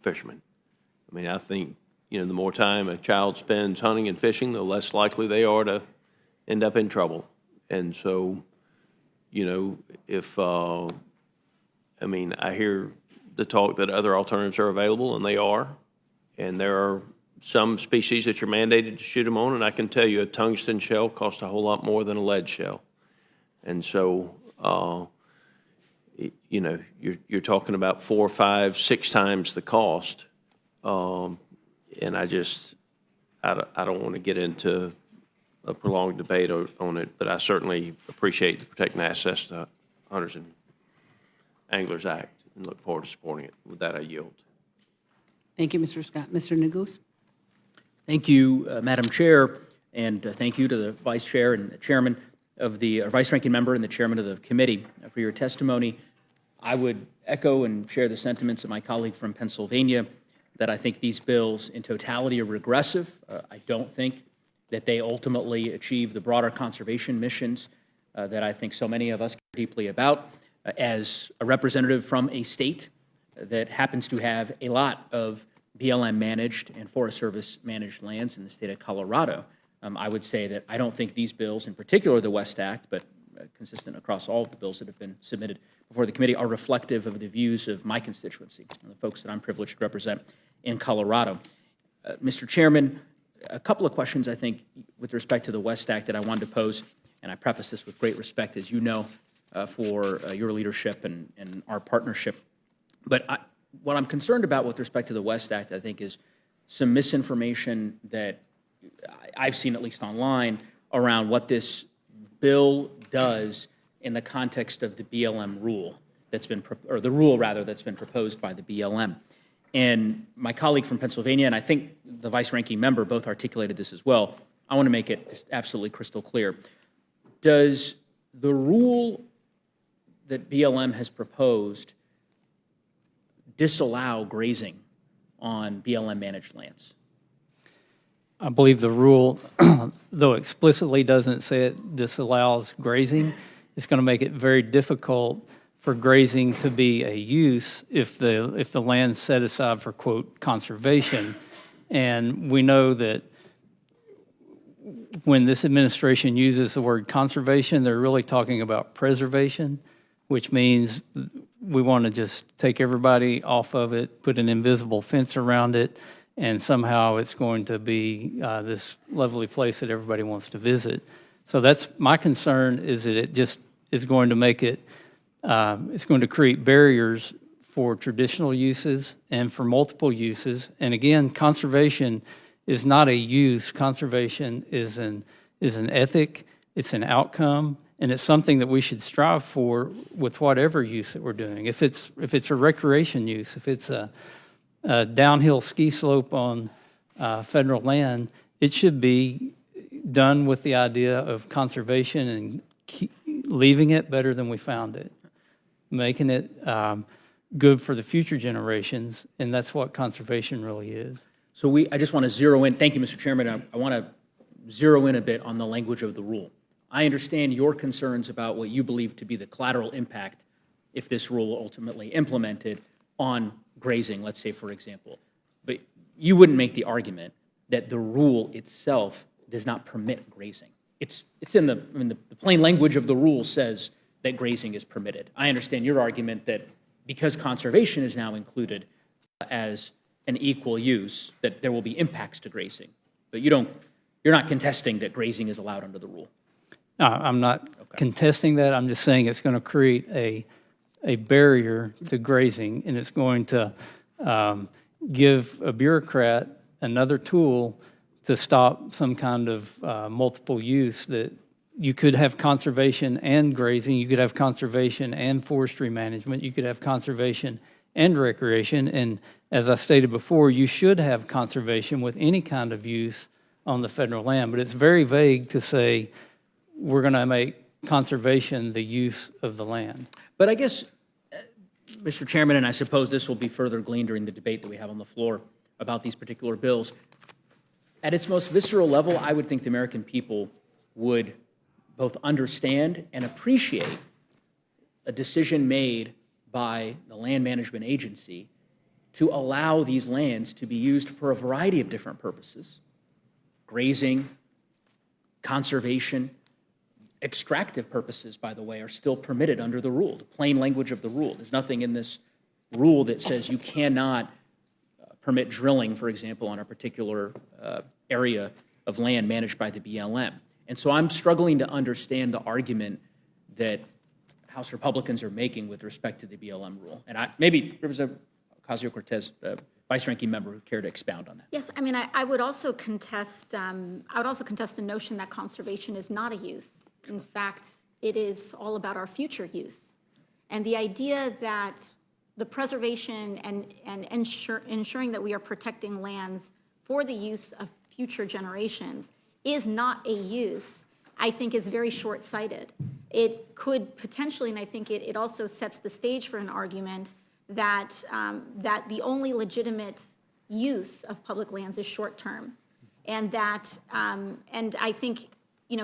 fishermen. I mean, I think, the more time a child spends hunting and fishing, the less likely they are to end up in trouble. And so, if, I hear the talk that other alternatives are available, and they are, and there are some species that you're mandated to shoot them on, and I can tell you a tungsten shell costs a whole lot more than a lead shell. And so, you're talking about 4, 5, 6 times the cost. And I don't want to get into a prolonged debate on it, but I certainly appreciate the Protecting Access to Hunters and Anglers Act and look forward to supporting it. With that, I yield. Thank you, Mr. Scott. Mr. Neguse? Thank you, Madam Chair, and thank you to the Vice Chair and the Chairman of the, or Vice Ranking Member and the Chairman of the Committee for your testimony. I would echo and share the sentiments of my colleague from Pennsylvania that I think these bills in totality are regressive. I don't think that they ultimately achieve the broader conservation missions that I think so many of us care deeply about. As a representative from a state that happens to have a lot of BLM managed and Forest Service managed lands in the state of Colorado, I would say that I don't think these bills, in particular the West Act, but consistent across all of the bills that have been submitted before the committee, are reflective of the views of my constituency and the folks that I'm privileged to represent in Colorado. Mr. Chairman, a couple of questions, I think, with respect to the West Act that I wanted to pose, and I preface this with great respect, as you know, for your leadership and our partnership. But what I'm concerned about with respect to the West Act, I think, is some misinformation that I've seen, at least online, around what this bill does in the context of the BLM rule that's been, or the rule rather, that's been proposed by the BLM. And my colleague from Pennsylvania, and I think the vice-ranking member, both articulated this as well. I want to make it absolutely crystal clear. Does the rule that BLM has proposed disallow grazing on BLM-managed lands? I believe the rule, though explicitly doesn't say it disallows grazing, it's going to make it very difficult for grazing to be a use if the land's set aside for, quote, conservation. And we know that when this administration uses the word conservation, they're really talking about preservation, which means we want to just take everybody off of it, put an invisible fence around it, and somehow it's going to be this lovely place that everybody wants to visit. So that's my concern, is that it just is going to make it, it's going to create barriers for traditional uses and for multiple uses. And again, conservation is not a use. Conservation is an ethic, it's an outcome, and it's something that we should strive for with whatever use that we're doing. If it's a recreation use, if it's a downhill ski slope on federal land, it should be done with the idea of conservation and leaving it better than we found it, making it good for the future generations, and that's what conservation really is. So I just want to zero in. Thank you, Mr. Chairman. I want to zero in a bit on the language of the rule. I understand your concerns about what you believe to be the collateral impact if this rule ultimately implemented on grazing, let's say, for example. But you wouldn't make the argument that the rule itself does not permit grazing. It's in the plain language of the rule says that grazing is permitted. I understand your argument that because conservation is now included as an equal use, that there will be impacts to grazing. But you're not contesting that grazing is allowed under the rule. No, I'm not contesting that. I'm just saying it's going to create a barrier to grazing, and it's going to give a bureaucrat another tool to stop some kind of multiple use. That you could have conservation and grazing, you could have conservation and forestry management, you could have conservation and recreation, and as I stated before, you should have conservation with any kind of use on the federal land, but it's very vague to say we're going to make conservation the use of the land. But I guess, Mr. Chairman, and I suppose this will be further gleaned during the debate that we have on the floor about these particular bills, at its most visceral level, I would think the American people would both understand and appreciate a decision made by the Land Management Agency to allow these lands to be used for a variety of different purposes: grazing, conservation, extractive purposes, by the way, are still permitted under the rule, the plain language of the rule. There's nothing in this rule that says you cannot permit drilling, for example, on a particular area of land managed by the BLM. And so I'm struggling to understand the argument that House Republicans are making with respect to the BLM rule. And maybe Representative Ocasio-Cortez, Vice-Ranking Member, who care to expound on that. Yes, I mean, I would also contest. The notion that conservation is not a use. In fact, it is all about our future use, and the idea that the preservation and ensuring that we are protecting lands for the use of future generations is not a use, I think is very short-sighted. It could potentially, and I think it also sets the stage for an argument that that the only legitimate use of public lands is short-term, and that and I think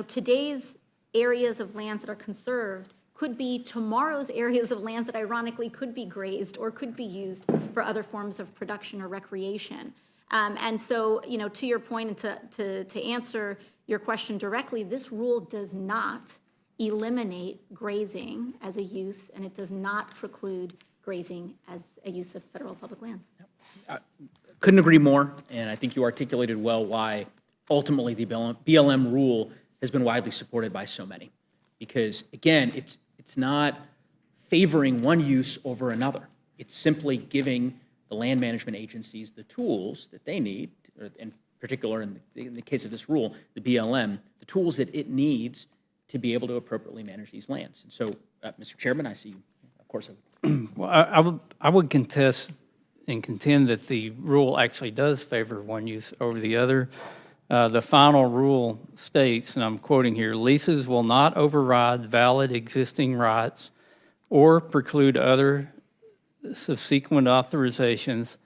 today's areas of lands that are conserved could be tomorrow's areas of lands that ironically could be grazed or could be used for other forms of production or recreation. And so, to your point, and to answer your question directly, this rule does not eliminate grazing as a use, and it does not preclude grazing as a use of federal public lands. Couldn't agree more, and I think you articulated well why ultimately the BLM rule has been widely supported by so many. Because, again, it's not favoring one use over another. It's simply giving the land management agencies the tools that they need, in particular in the case of this rule, the BLM, the tools that it needs to be able to appropriately manage these lands. And so, Mr. Chairman, I see you, of course. Well, I would contest and contend that the rule actually does favor one use over the other. The final rule states, and I'm quoting here, leases will not override valid existing rights or preclude other subsequent authorizations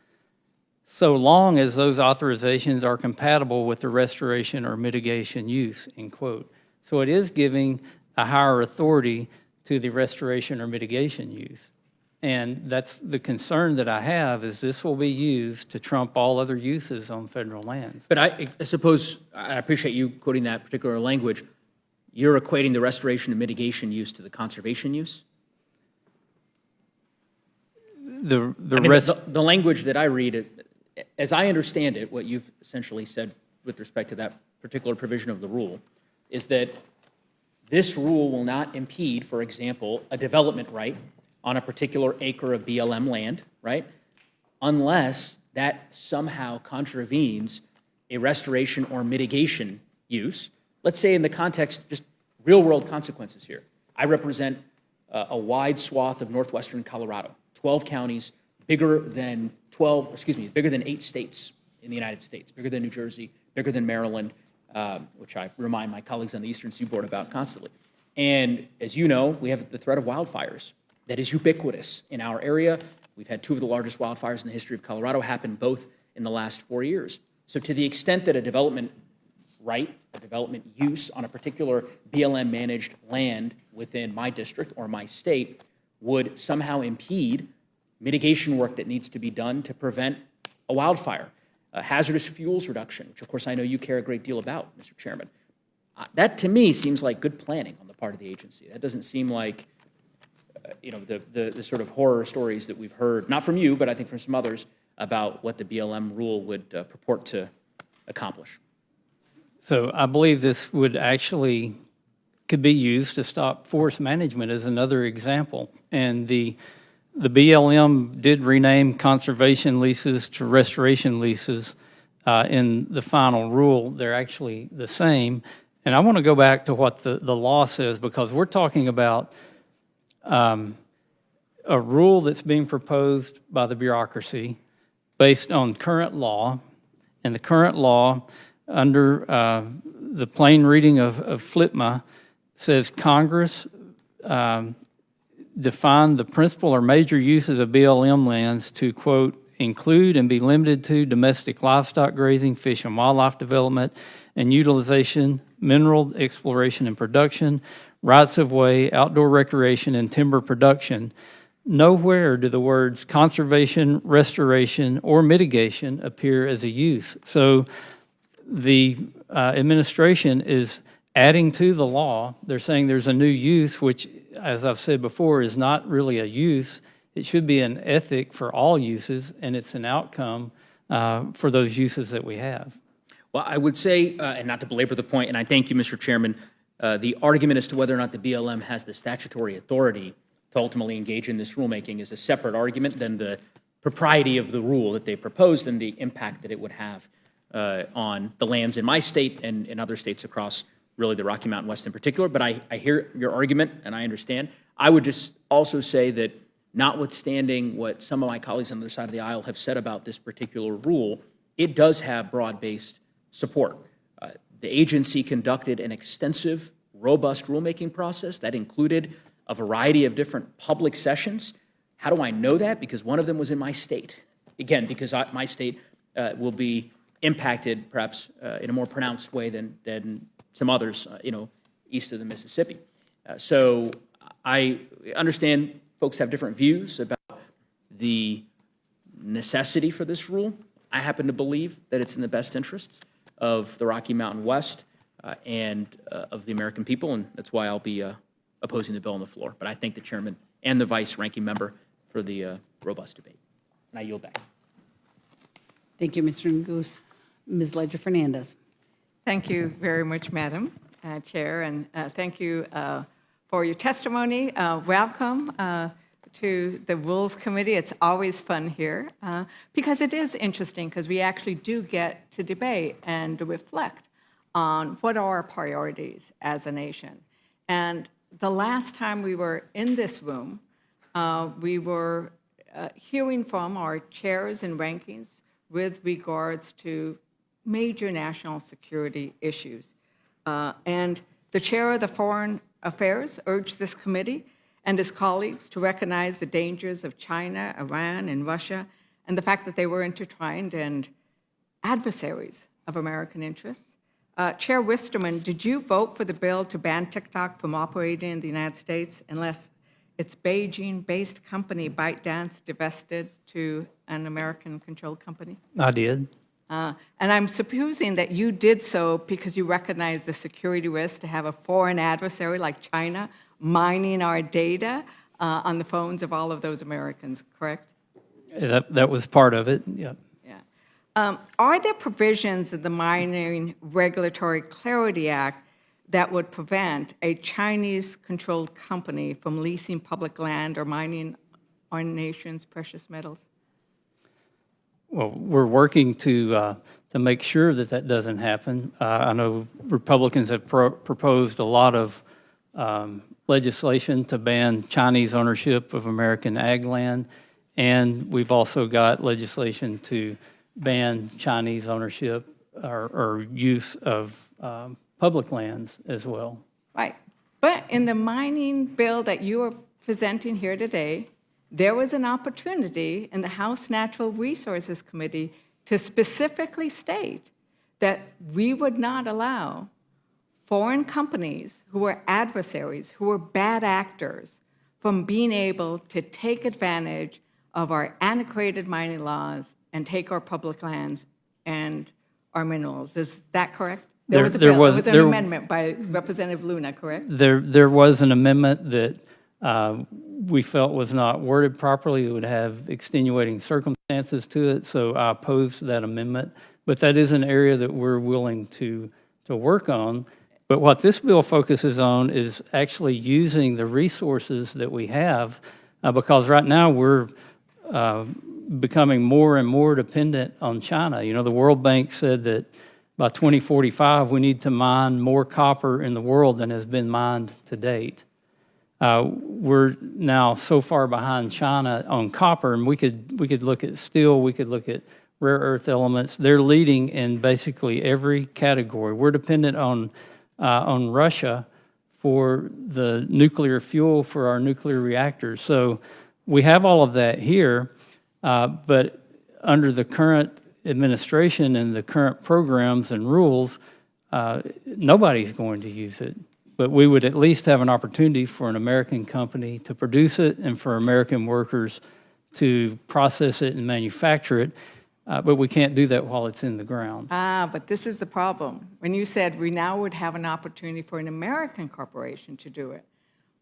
so long as those authorizations are compatible with the restoration or mitigation use, end quote. So it is giving a higher authority to the restoration or mitigation use. And that's the concern that I have, is this will be used to trump all other uses on federal lands. But I suppose, I appreciate you quoting that particular language. You're equating the restoration and mitigation use to the conservation use? The language that I read, as I understand it, what you've essentially said with respect to that particular provision of the rule, is that this rule will not impede, for example, a development right on a particular acre of BLM land, right? Unless that somehow contravenes a restoration or mitigation use. Let's say in the context, just real-world consequences here. I represent a wide swath of northwestern Colorado, 12 counties, bigger than 8 states in the United States, bigger than New Jersey, bigger than Maryland, which I remind my colleagues on the Eastern Seaboard about constantly. And as you know, we have the threat of wildfires that is ubiquitous in our area. We've had two of the largest wildfires in the history of Colorado happen both in the last 4 years. So to the extent that a development right, a development use on a particular BLM-managed land within my district or my state would somehow impede mitigation work that needs to be done to prevent a wildfire, hazardous fuels reduction, which of course I know you care a great deal about, Mr. Chairman. That to me seems like good planning on the part of the agency. That doesn't seem like the sort of horror stories that we've heard, not from you, but I think from some others, about what the BLM rule would purport to accomplish. So I believe this would actually could be used to stop forest management as another example. And the BLM did rename conservation leases to restoration leases in the final rule. They're actually the same. And I want to go back to what the law says, because we're talking about a rule that's being proposed by the bureaucracy based on current law, and the current law under the plain reading of FLTMA says Congress defined the principal or major uses of BLM lands to, quote, include and be limited to domestic livestock grazing, fish and wildlife development and utilization, mineral exploration and production, rights of way, outdoor recreation, and timber production. Nowhere do the words conservation, restoration, or mitigation appear as a use. So the administration is adding to the law. They're saying there's a new use, which, as I've said before, is not really a use. It should be an ethic for all uses, and it's an outcome for those uses that we have. Well, I would say, and not to belabor the point, and I thank you, Mr. Chairman, the argument as to whether or not the BLM has the statutory authority to ultimately engage in this rulemaking is a separate argument than the propriety of the rule that they proposed and the impact that it would have on the lands in my state and in other states across really the Rocky Mountain West in particular. But I hear your argument, and I understand. I would just also say that notwithstanding what some of my colleagues on the other side of the aisle have said about this particular rule, it does have broad-based support. The agency conducted an extensive, robust rulemaking process that included a variety of different public sessions. How do I know that? Because one of them was in my state. Again, because my state will be impacted perhaps in a more pronounced way than some others, east of the Mississippi. So I understand folks have different views about the necessity for this rule. I happen to believe that it's in the best interests of the Rocky Mountain West and of the American people, and that's why I'll be opposing the bill on the floor. But I thank the chairman and the vice-ranking member for the robust debate. And I yield back. Thank you, Mr. Goose. Ms. Ledger-Fernandez. Thank you very much, Madam Chair, and thank you for your testimony. Welcome to the Rules Committee. It's always fun here because it is interesting because we actually do get to debate and reflect on what are our priorities as a nation. And the last time we were in this room, we were hearing from our chairs and rankings with regards to major national security issues. And the chair of the Foreign Affairs urged this committee and his colleagues to recognize the dangers of China, Iran, and Russia, and the fact that they were intertwined and adversaries of American interests. Chair Wisterman, did you vote for the bill to ban TikTok from operating in the United States unless its Beijing-based company ByteDance divested to an American-controlled company? I did. And I'm supposing that you did so because you recognize the security risk to have a foreign adversary like China mining our data on the phones of all of those Americans, correct? That was part of it, yeah. Yeah. Are there provisions of the Mining Regulatory Clarity Act that would prevent a Chinese-controlled company from leasing public land or mining our nation's precious metals? Well, we're working to make sure that doesn't happen. I know Republicans have proposed a lot of legislation to ban Chinese ownership of American ag land, and we've also got legislation to ban Chinese ownership or use of public lands as well. Right. But in the mining bill that you are presenting here today, there was an opportunity in the House Natural Resources Committee to specifically state that we would not allow foreign companies who are adversaries, who are bad actors, from being able to take advantage of our antiquated mining laws and take our public lands and our minerals. Is that correct? There was a bill. There was an amendment by Representative Luna, correct? There was an amendment that we felt was not worded properly. It would have extenuating circumstances to it, so I opposed that amendment. But that is an area that we're willing to work on. But what this bill focuses on is actually using the resources that we have, because right now we're becoming more and more dependent on China. You know, the World Bank said that by 2045 we need to mine more copper in the world than has been mined to date. We're now so far behind China on copper, and we could look at steel, we could look at rare earth elements. They're leading in basically every category. We're dependent on Russia for the nuclear fuel for our nuclear reactors. So we have all of that here, but under the current administration and the current programs and rules, nobody's going to use it. But we would at least have an opportunity for an American company to produce it and for American workers to process it and manufacture it. But we can't do that while it's in the ground. But this is the problem. When you said we now would have an opportunity for an American corporation to do it,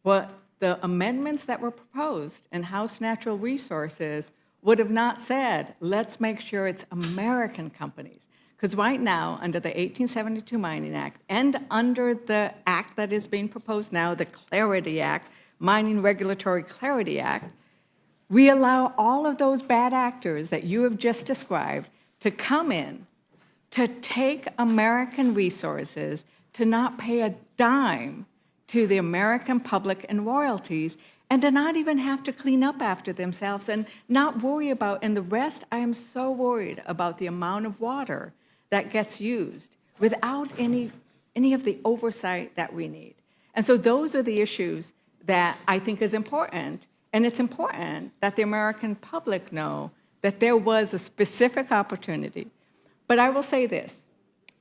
well, the amendments that were proposed in House Natural Resources would have not said, let's make sure it's American companies. Because right now, under the 1872 Mining Act and under the act that is being proposed now, the Clarity Act, Mining Regulatory Clarity Act, we allow all of those bad actors that you have just described to come in, to take American resources, to not pay a dime to the American public in royalties, and to not even have to clean up after themselves and not worry about, and the rest, I am so worried about the amount of water that gets used without any of the oversight that we need. And so those are the issues that I think is important. And it's important that the American public know that there was a specific opportunity. But I will say this,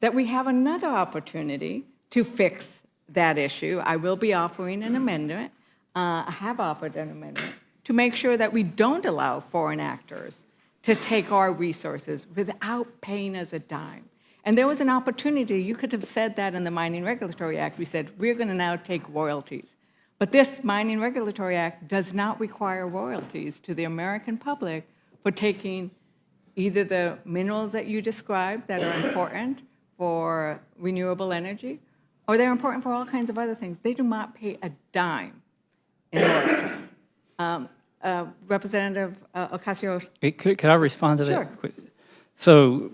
that we have another opportunity to fix that issue. I will be offering an amendment. I have offered an amendment to make sure that we don't allow foreign actors to take our resources without paying us a dime. And there was an opportunity, you could have said that in the Mining Regulatory Act. We said, we're going to now take royalties. But this Mining Regulatory Act does not require royalties to the American public for taking either the minerals that you described that are important for renewable energy, or they're important for all kinds of other things. They do not pay a dime in royalties. Representative Ocasio. Could I respond to that? Sure. Quick? So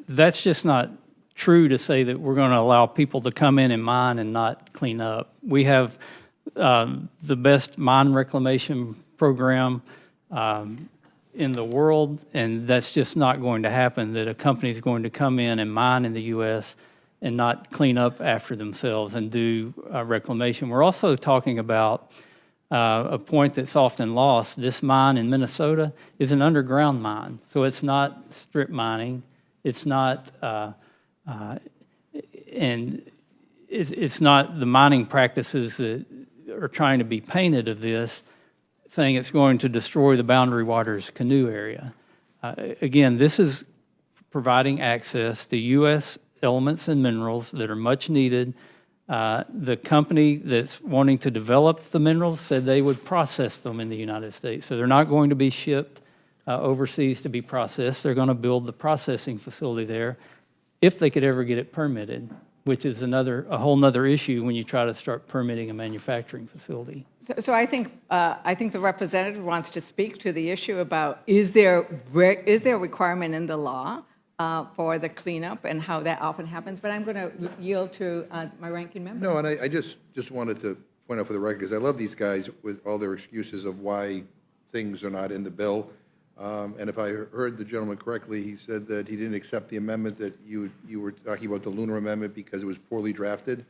that's just not true to say that we're going to allow people to come in and mine and not clean up. We have the best mine reclamation program in the world, and that's just not going to happen, that a company is going to come in and mine in the U.S. and not clean up after themselves and do reclamation. We're also talking about a point that's often lost. This mine in Minnesota is an underground mine, so it's not strip mining. It's not, and it's not the mining practices that are trying to be painted of this, saying it's going to destroy the Boundary Waters canoe area. Again, this is providing access to U.S. elements and minerals that are much needed. The company that's wanting to develop the minerals said they would process them in the United States. So they're not going to be shipped overseas to be processed. They're going to build the processing facility there if they could ever get it permitted, which is a whole nother issue when you try to start permitting a manufacturing facility. So I think the representative wants to speak to the issue about is there a requirement in the law for the cleanup and how that often happens, but I'm going to yield to my ranking member. No, and I just wanted to point out for the record, because I love these guys with all their excuses of why things are not in the bill. And if I heard the gentleman correctly, he said that he didn't accept the amendment that you were talking about, the Lunar Amendment, because it was poorly drafted.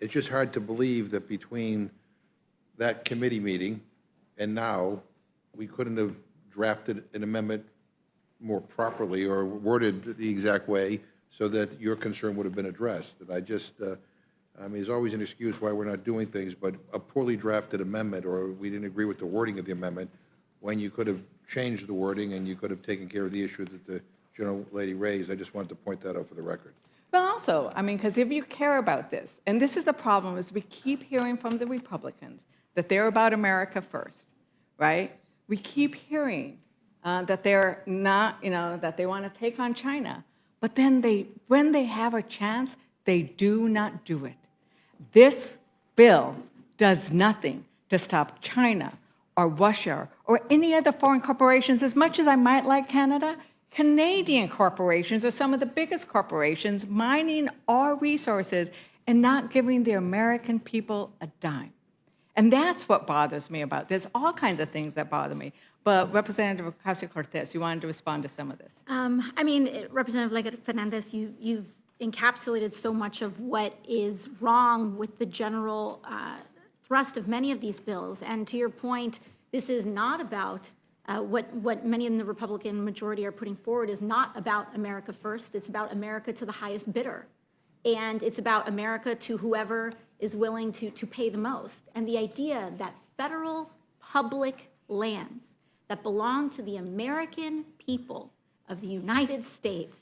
It's just hard to believe that between that committee meeting and now, we couldn't have drafted an amendment more properly or worded the exact way so that your concern would have been addressed. And I just, I mean, there's always an excuse why we're not doing things, but a poorly drafted amendment, or we didn't agree with the wording of the amendment, when you could have changed the wording and you could have taken care of the issue that the general lady raised. I just wanted to point that out for the record. But also, I mean, because if you care about this, and this is the problem, is we keep hearing from the Republicans that they're about America first, right? We keep hearing that they're not, that they want to take on China. But then when they have a chance, they do not do it. This bill does nothing to stop China or Russia or any other foreign corporations. As much as I might like Canada, Canadian corporations are some of the biggest corporations mining our resources and not giving the American people a dime. And that's what bothers me about this. All kinds of things that bother me. But Representative Ocasio-Cortez, you wanted to respond to some of this. I mean, Representative Fernandez, you've encapsulated so much of what is wrong with the general thrust of many of these bills. And to your point, this is not about what many in the Republican majority are putting forward is not about America first. It's about America to the highest bidder. And it's about America to whoever is willing to pay the most. And the idea that federal public lands that belong to the American people of the United States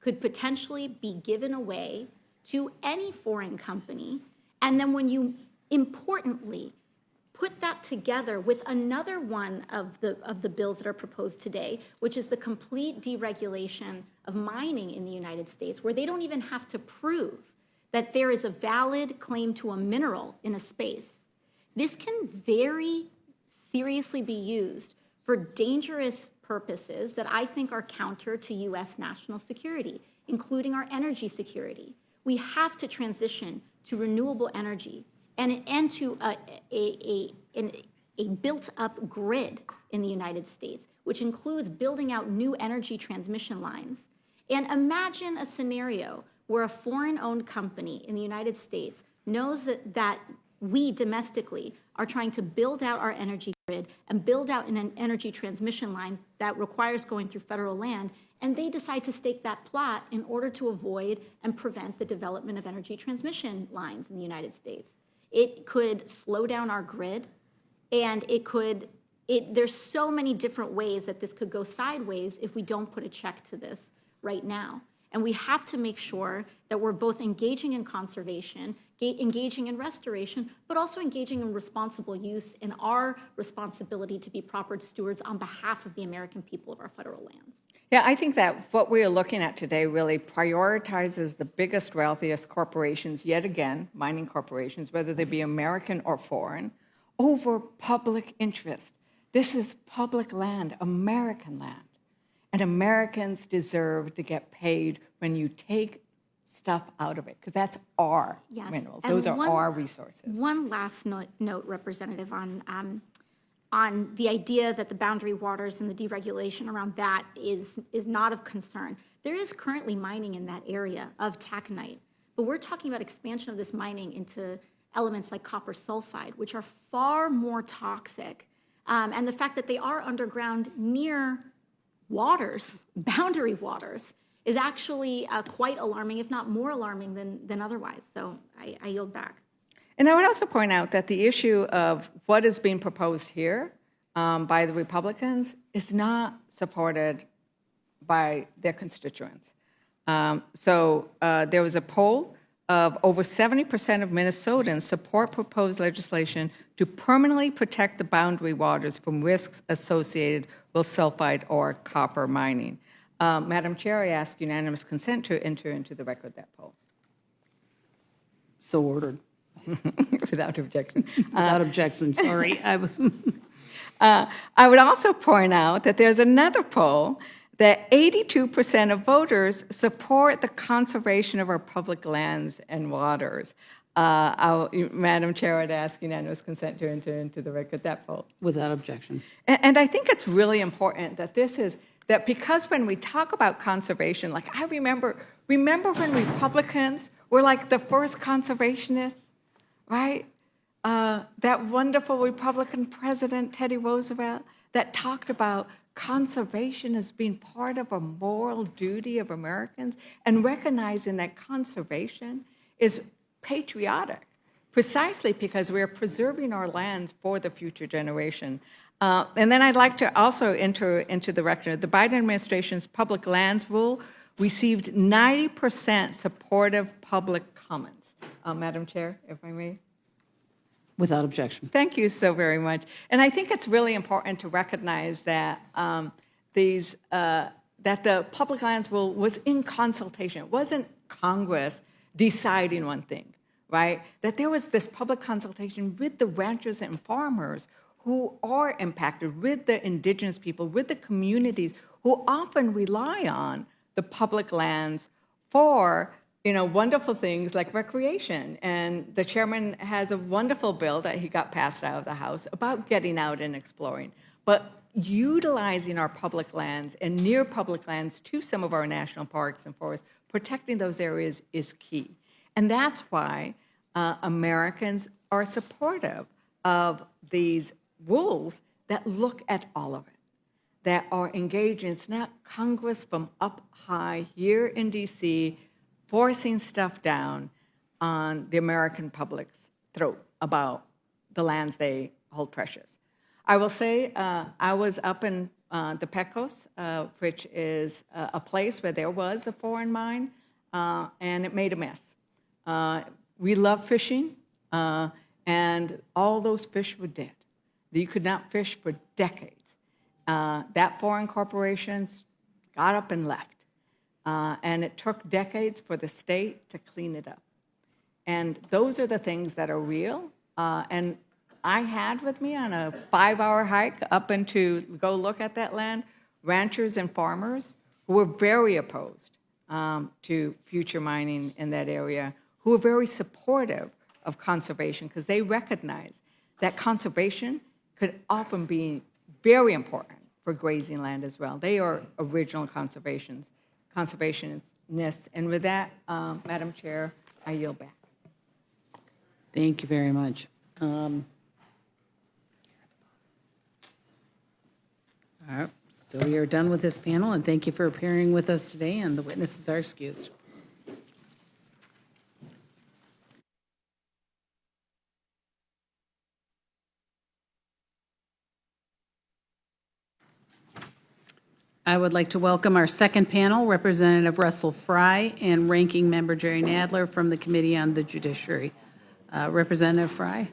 could potentially be given away to any foreign company. And then when you importantly put that together with another one of the bills that are proposed today, which is the complete deregulation of mining in the United States, where they don't even have to prove that there is a valid claim to a mineral in a space. This can very seriously be used for dangerous purposes that I think are counter to U.S. national security, including our energy security. We have to transition to renewable energy and to a built-up grid in the United States, which includes building out new energy transmission lines. And imagine a scenario where a foreign-owned company in the United States knows that we domestically are trying to build out our energy grid and build out an energy transmission line that requires going through federal land, and they decide to stake that plot in order to avoid and prevent the development of energy transmission lines in the United States. It could slow down our grid, and there's so many different ways that this could go sideways if we don't put a check to this right now. And we have to make sure that we're both engaging in conservation, engaging in restoration, but also engaging in responsible use and our responsibility to be proper stewards on behalf of the American people of our federal lands. Yeah, I think that what we are looking at today really prioritizes the biggest, wealthiest corporations, yet again, mining corporations, whether they be American or foreign, over public interest. This is public land, American land. And Americans deserve to get paid when you take stuff out of it, because that's our minerals. And those are our resources. One last note, Representative, on the idea that the boundary waters and the deregulation around that is not of concern. There is currently mining in that area of taconite, but we're talking about expansion of this mining into elements like copper sulfide, which are far more toxic. And the fact that they are underground near waters, boundary waters, is actually quite alarming, if not more alarming than otherwise. So I yield back. And I would also point out that the issue of what is being proposed here by the Republicans is not supported by their constituents. So there was a poll of over 70% of Minnesotans support proposed legislation to permanently protect the boundary waters from risks associated with sulfide or copper mining. Madam Chair, I ask unanimous consent to enter into the record that poll. So ordered. Without objection. Without objection, sorry. I would also point out that there's another poll that 82% of voters support the conservation of our public lands and waters. Madam Chair, I'd ask unanimous consent to enter into the record that poll. Without objection. And I think it's really important that that because when we talk about conservation, like I remember when Republicans were like the first conservationists, right? That wonderful Republican president, Teddy Roosevelt, that talked about conservation as being part of a moral duty of Americans and recognizing that conservation is patriotic, precisely because we're preserving our lands for the future generation. And then I'd like to also enter into the record, the Biden administration's public lands rule received 90% supportive public comments. Madam Chair, if I may. Without objection. Thank you so very much. And I think it's really important to recognize that that the public lands rule was in consultation. It wasn't Congress deciding one thing, right? That there was this public consultation with the ranchers and farmers who are impacted, with the indigenous people, with the communities who often rely on the public lands for wonderful things like recreation. And the chairman has a wonderful bill that he got passed out of the House about getting out and exploring. But utilizing our public lands and near public lands to some of our national parks and forests, protecting those areas is key. And that's why Americans are supportive of these rules that look at all of it, that are engaging. It's not Congress from up high here in D.C. forcing stuff down on the American public's throat about the lands they hold precious. I will say I was up in the Pecos, which is a place where there was a foreign mine, and it made a mess. We love fishing, and all those fish were dead. You could not fish for decades. That foreign corporation got up and left. And it took decades for the state to clean it up. And those are the things that are real. And I had with me on a 5-hour hike up into go look at that land, ranchers and farmers who were very opposed to future mining in that area, who were very supportive of conservation because they recognize that conservation could often be very important for grazing land as well. They are original conservationists. And with that, Madam Chair, I yield back. Thank you very much. All right, so we are done with this panel, and thank you for appearing with us today, and the witnesses are excused. I would like to welcome our second panel, Representative Russell Fry and Ranking Member Jerry Nadler from the Committee on the Judiciary. Representative Fry.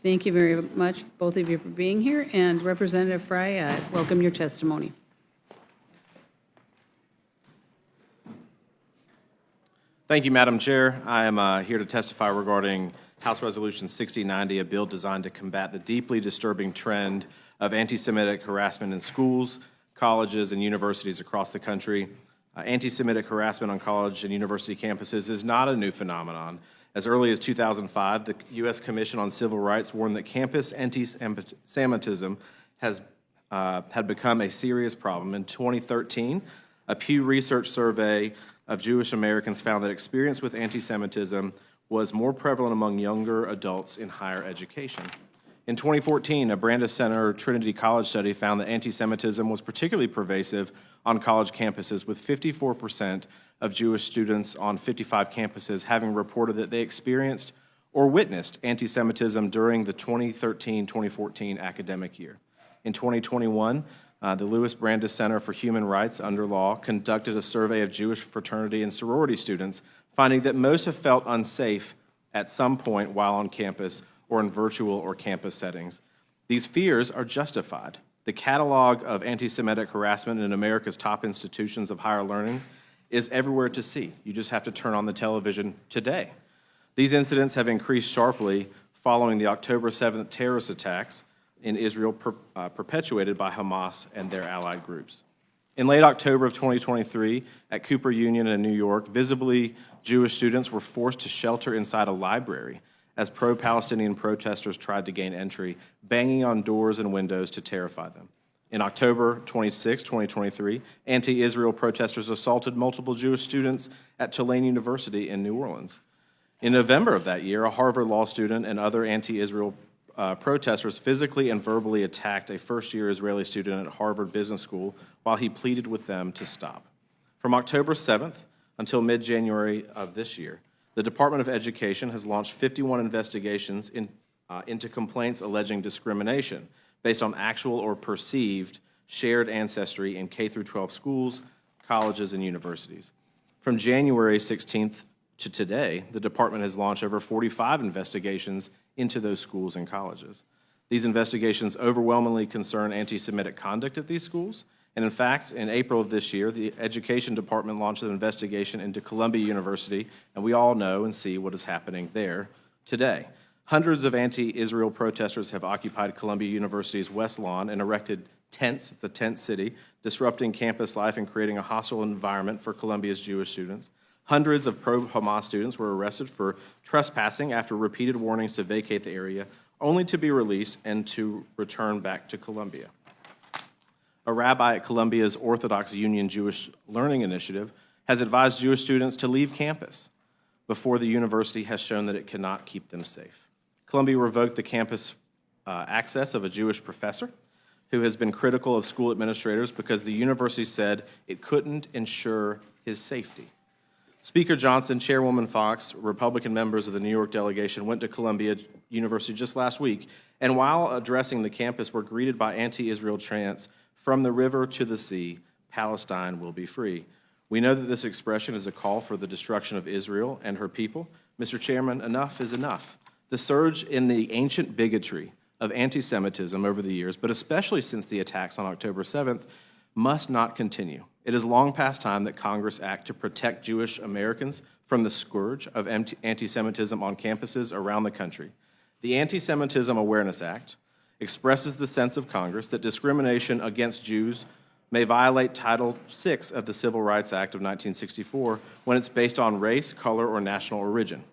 Thank you very much, both of you, for being here. And Representative Fry, welcome your testimony. Thank you, Madam Chair. I am here to testify regarding House Resolution 6090, a bill designed to combat the deeply disturbing trend of anti-Semitic harassment in schools, colleges, and universities across the country. Anti-Semitic harassment on college and university campuses is not a new phenomenon. As early as 2005, the U.S. Commission on Civil Rights warned that campus anti-Semitism had become a serious problem. In 2013, a Pew Research survey of Jewish Americans found that experience with anti-Semitism was more prevalent among younger adults in higher education. In 2014, a Brandeis Center Trinity College study found that anti-Semitism was particularly pervasive on college campuses, with 54% of Jewish students on 55 campuses having reported that they experienced or witnessed anti-Semitism during the 2013-2014 academic year. In 2021, The Louis Brandeis Center for Human Rights under Law conducted a survey of Jewish fraternity and sorority students, finding that most have felt unsafe at some point while on campus or in virtual or campus settings. These fears are justified. The catalog of anti-Semitic harassment in America's top institutions of higher learning is everywhere to see. You just have to turn on the television today. These incidents have increased sharply following the October 7th terrorist attacks in Israel perpetuated by Hamas and their allied groups. In late October of 2023, at Cooper Union in New York, visibly Jewish students were forced to shelter inside a library as pro-Palestinian protesters tried to gain entry, banging on doors and windows to terrify them. In October 26, 2023, anti-Israel protesters assaulted multiple Jewish students at Tulane University in New Orleans. In November of that year, a Harvard law student and other anti-Israel protesters physically and verbally attacked a first-year Israeli student at Harvard Business School while he pleaded with them to stop. From October 7th until mid-January of this year, the Department of Education has launched 51 investigations into complaints alleging discrimination based on actual or perceived shared ancestry in K-12 schools, colleges, and universities. From January 16th to today, the department has launched over 45 investigations into those schools and colleges. These investigations overwhelmingly concern anti-Semitic conduct at these schools, and in fact, in April of this year, the Education Department launched an investigation into Columbia University, and we all know and see what is happening there today. Hundreds of anti-Israel protesters have occupied Columbia University's West Lawn and erected tents, it's a tent city, disrupting campus life and creating a hostile environment for Columbia's Jewish students. Hundreds of pro-Hamas students were arrested for trespassing after repeated warnings to vacate the area, only to be released and to return back to Columbia. A rabbi at Columbia's Orthodox Union Jewish Learning Initiative has advised Jewish students to leave campus before the university has shown that it cannot keep them safe. Columbia revoked the campus access of a Jewish professor who has been critical of school administrators because the university said it couldn't ensure his safety. Speaker Johnson, Chairwoman Fox, Republican members of the New York delegation went to Columbia University just last week, and while addressing the campus were greeted by anti-Israel chants, "From the river to the sea, Palestine will be free." We know that this expression is a call for the destruction of Israel and her people. Mr. Chairman, enough is enough. The surge in the ancient bigotry of anti-Semitism over the years, but especially since the attacks on October 7th, must not continue. It is long past time that Congress act to protect Jewish Americans from the scourge of anti-Semitism on campuses around the country. The Antisemitism Awareness Act expresses the sense of Congress that discrimination against Jews may violate Title VI of the Civil Rights Act of 1964 when it's based on race, color, or national origin,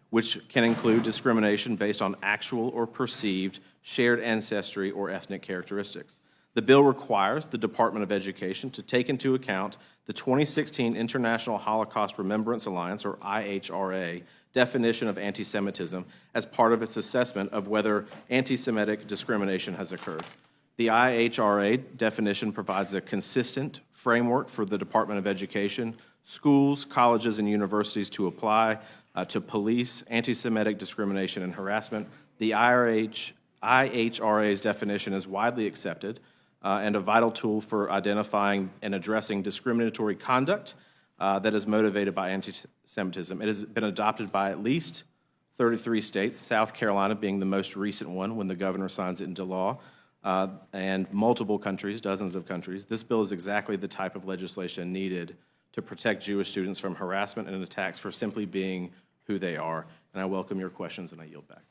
which can include discrimination based on actual or perceived shared ancestry or ethnic characteristics. The bill requires the Department of Education to take into account the 2016 International Holocaust Remembrance Alliance, or IHRA, definition of anti-Semitism as part of its assessment of whether anti-Semitic discrimination has occurred. The IHRA definition provides a consistent framework for the Department of Education, schools, colleges, and universities to apply to police anti-Semitic discrimination and harassment. The IHRA's definition is widely accepted and a vital tool for identifying and addressing discriminatory conduct that is motivated by anti-Semitism. It has been adopted by at least 33 states, South Carolina being the most recent one when the governor signs it into law, and multiple countries, dozens of countries. This bill is exactly the type of legislation needed to protect Jewish students from harassment and attacks for simply being who they are. And I welcome your questions, and I yield back.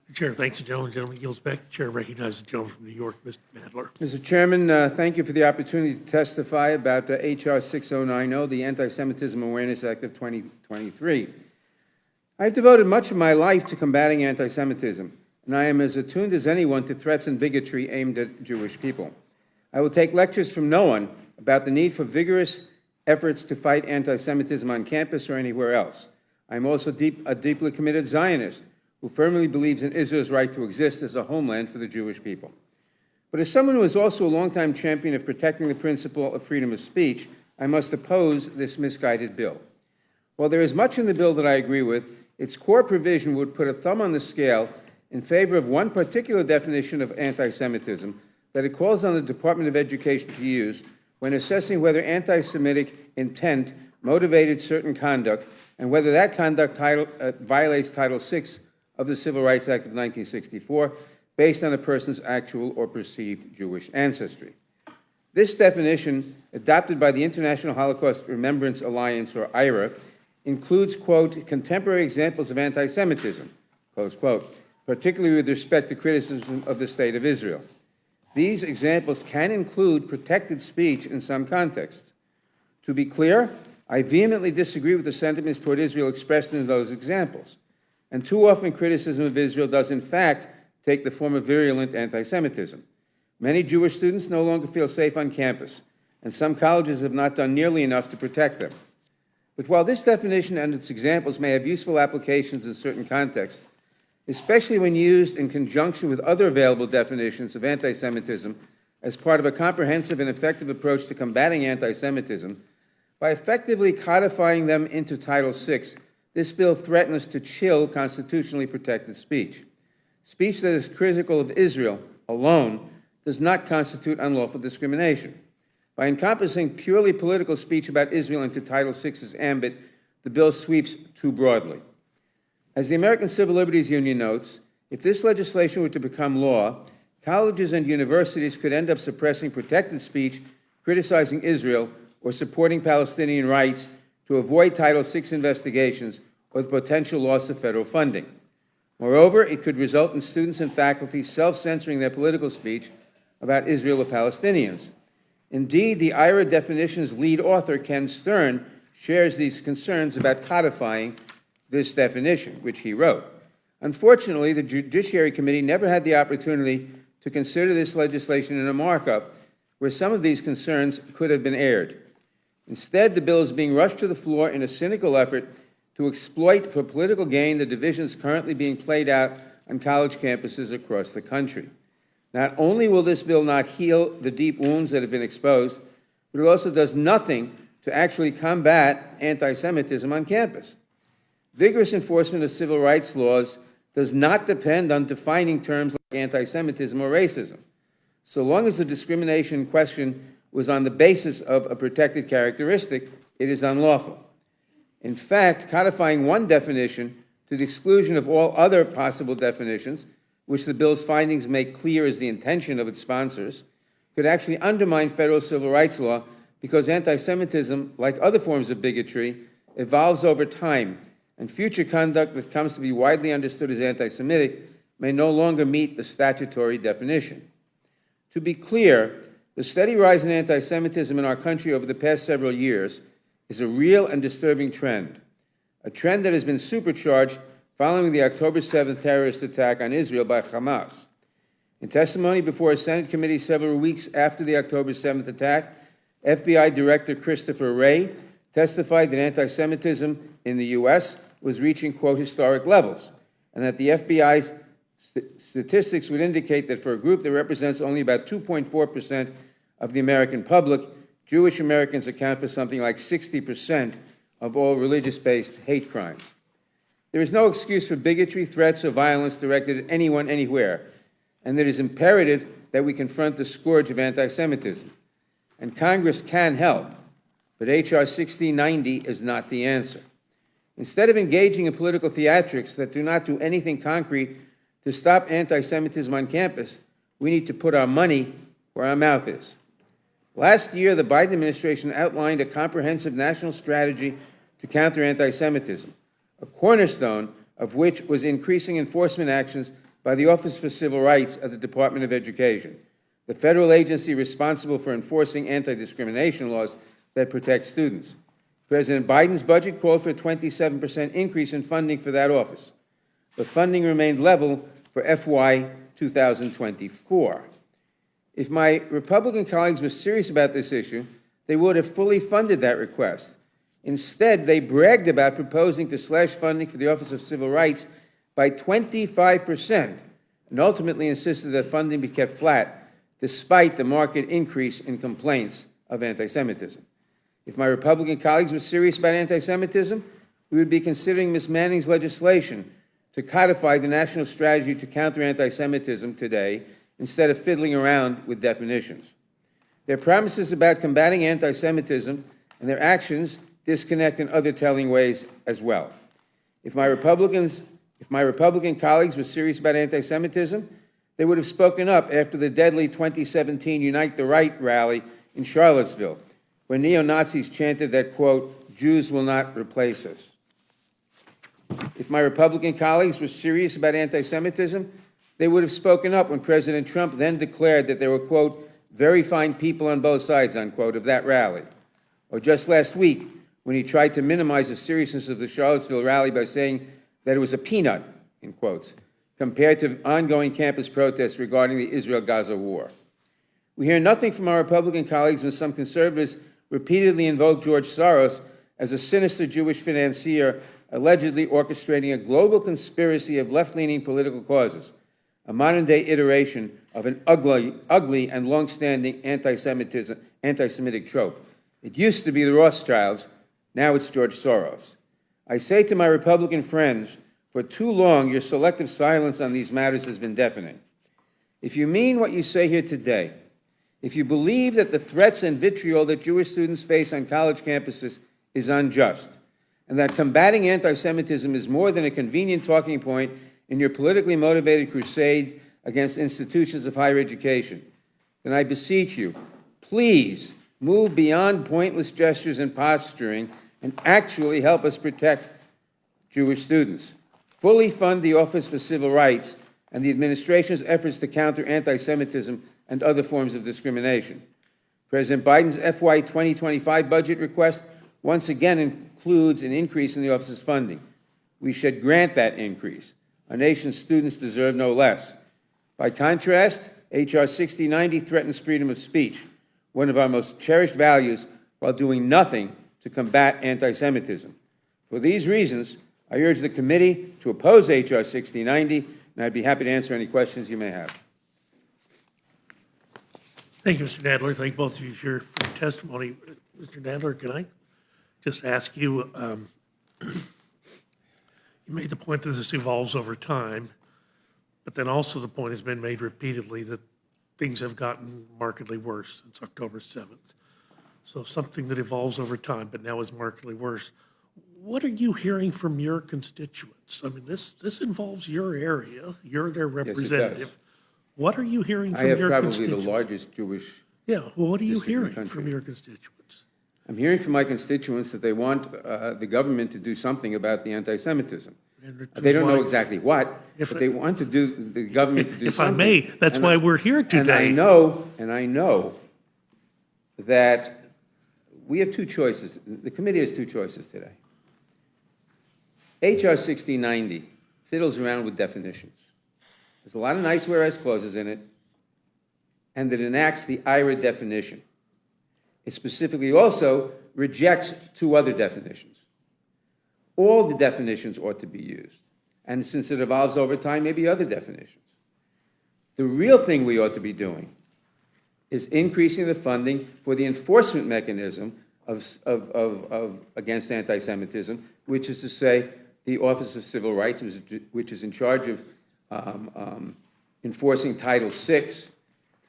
The chair thanks the gentleman. The gentleman yields back. The chair recognizes the gentleman from New York, Mr. Mandler. Mr. Chairman, thank you for the opportunity to testify about H.R. 6090, the Anti-Semitism Awareness Act of 2023. I've devoted much of my life to combating anti-Semitism, and I am as attuned as anyone to threats and bigotry aimed at Jewish people. I will take lectures from no one about the need for vigorous efforts to fight anti-Semitism on campus or anywhere else. I'm also a deeply committed Zionist who firmly believes in Israel's right to exist as a homeland for the Jewish people. But as someone who is also a longtime champion of protecting the principle of freedom of speech, I must oppose this misguided bill. While there is much in the bill that I agree with, its core provision would put a thumb on the scale in favor of one particular definition of anti-Semitism, that it calls on the Department of Education to use when assessing whether anti-Semitic intent motivated certain conduct and whether that conduct violates Title VI of the Civil Rights Act of 1964 based on a person's actual or perceived Jewish ancestry. This definition, adopted by the International Holocaust Remembrance Alliance, or IRA, includes, quote, contemporary examples of anti-Semitism, close quote, particularly with respect to criticism of the State of Israel. These examples can include protected speech in some contexts. To be clear, I vehemently disagree with the sentiments toward Israel expressed in those examples, and too often criticism of Israel does in fact take the form of virulent anti-Semitism. Many Jewish students no longer feel safe on campus, and some colleges have not done nearly enough to protect them. But while this definition and its examples may have useful applications in certain contexts, especially when used in conjunction with other available definitions of anti-Semitism as part of a comprehensive and effective approach to combating anti-Semitism, by effectively codifying them into Title VI, this bill threatens to chill constitutionally protected speech. Speech that is critical of Israel alone does not constitute unlawful discrimination. By encompassing purely political speech about Israel into Title VI's ambit, the bill sweeps too broadly. As the American Civil Liberties Union notes, if this legislation were to become law, colleges and universities could end up suppressing protected speech, criticizing Israel, or supporting Palestinian rights to avoid Title VI investigations or the potential loss of federal funding. Moreover, it could result in students and faculty self-censoring their political speech about Israel or Palestinians. Indeed, the IRA definition's lead author, Ken Stern, shares these concerns about codifying this definition, which he wrote. Unfortunately, the Judiciary Committee never had the opportunity to consider this legislation in a markup where some of these concerns could have been aired. Instead, the bill is being rushed to the floor in a cynical effort to exploit for political gain the divisions currently being played out on college campuses across the country. Not only will this bill not heal the deep wounds that have been exposed, but it also does nothing to actually combat anti-Semitism on campus. Vigorous enforcement of civil rights laws does not depend on defining terms like anti-Semitism or racism. So long as the discrimination in question was on the basis of a protected characteristic, it is unlawful. In fact, codifying one definition to the exclusion of all other possible definitions, which the bill's findings make clear is the intention of its sponsors, could actually undermine federal civil rights law because anti-Semitism, like other forms of bigotry, evolves over time, and future conduct that comes to be widely understood as anti-Semitic may no longer meet the statutory definition. To be clear, the steady rise in anti-Semitism in our country over the past several years is a real and disturbing trend, a trend that has been supercharged following the October 7th terrorist attack on Israel by Hamas. In testimony before a Senate committee several weeks after the October 7th attack, FBI Director Christopher Wray testified that anti-Semitism in the U.S. was reaching, quote, historic levels, and that the FBI's statistics would indicate that for a group that represents only about 2.4% of the American public, Jewish Americans account for something like 60% of all religious-based hate crimes. There is no excuse for bigotry, threats, or violence directed at anyone, anywhere, and it is imperative that we confront the scourge of anti-Semitism. And Congress can help, but H.R. 1690 is not the answer. Instead of engaging in political theatrics that do not do anything concrete to stop anti-Semitism on campus, we need to put our money where our mouth is. Last year, the Biden administration outlined a comprehensive national strategy to counter anti-Semitism, a cornerstone of which was increasing enforcement actions by the Office for Civil Rights at the Department of Education, the federal agency responsible for enforcing anti-discrimination laws that protect students. President Biden's budget called for a 27% increase in funding for that office, but funding remained level for FY 2024. If my Republican colleagues were serious about this issue, they would have fully funded that request. Instead, they bragged about proposing to slash funding for the Office of Civil Rights by 25%, and ultimately insisted that funding be kept flat, despite the marked increase in complaints of anti-Semitism. If my Republican colleagues were serious about anti-Semitism, we would be considering Ms. Manning's legislation to codify the national strategy to counter anti-Semitism today instead of fiddling around with definitions. Their promises about combating anti-Semitism and their actions disconnect in other telling ways as well. If my Republican colleagues were serious about anti-Semitism, they would have spoken up after the deadly 2017 Unite the Right rally in Charlottesville, where neo-Nazis chanted that, quote, Jews will not replace us. If my Republican colleagues were serious about anti-Semitism, they would have spoken up when President Trump then declared that there were, quote, very fine people on both sides, unquote, of that rally. Or just last week, when he tried to minimize the seriousness of the Charlottesville rally by saying that it was a peanut, in quotes, compared to ongoing campus protests regarding the Israel-Gaza war. We hear nothing from our Republican colleagues when some conservatives repeatedly invoke George Soros as a sinister Jewish financier allegedly orchestrating a global conspiracy of left-leaning political causes, a modern-day iteration of an ugly and long-standing anti-Semitic trope. It used to be the Rothschilds, now it's George Soros. I say to my Republican friends, for too long, your selective silence on these matters has been deafening. If you mean what you say here today, if you believe that the threats and vitriol that Jewish students face on college campuses is unjust, and that combating anti-Semitism is more than a convenient talking point in your politically motivated crusade against institutions of higher education, then I beseech you, please move beyond pointless gestures and posturing and actually help us protect Jewish students. Fully fund the Office for Civil Rights and the administration's efforts to counter anti-Semitism and other forms of discrimination. President Biden's FY 2025 budget request once again includes an increase in the office's funding. We should grant that increase. Our nation's students deserve no less. By contrast, H.R. 6090 threatens freedom of speech, one of our most cherished values, while doing nothing to combat anti-Semitism. For these reasons, I urge the committee to oppose H.R. 6090, and I'd be happy to answer any questions you may have. Thank you, Mr. Nadler. Thank both of you for your testimony. Mr. Nadler, can I just ask you, you made the point that this evolves over time, but then also the point has been made repeatedly that things have gotten markedly worse since October 7th. So something that evolves over time, but now is markedly worse. What are you hearing from your constituents? I mean, this involves your area. You're their representative. What are you hearing from your constituents? I have probably the largest Jewish Yeah, well, what are you district in the hearing country. from your constituents? I'm hearing from my constituents that they want the government to do something about the anti-Semitism. They don't know exactly what, but they want the government to do something. If I may, that's why we're here today. And I know that we have two choices. The committee has two choices today. H.R. 6090 fiddles around with definitions. There's a lot of nice whereas clauses in it, and it enacts the IRA definition. It specifically also rejects two other definitions. All the definitions ought to be used, and since it evolves over time, maybe other definitions. The real thing we ought to be doing is increasing the funding for the enforcement mechanism against anti-Semitism, which is to say the Office of Civil Rights, which is in charge of enforcing Title VI,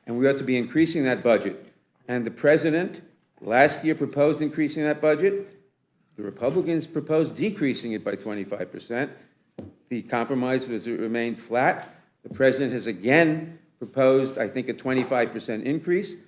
and we ought to be increasing that budget. And the president last year proposed increasing that budget. The Republicans proposed decreasing it by 25%. The compromise has remained flat. The president has again proposed, I think, a 25% increase. And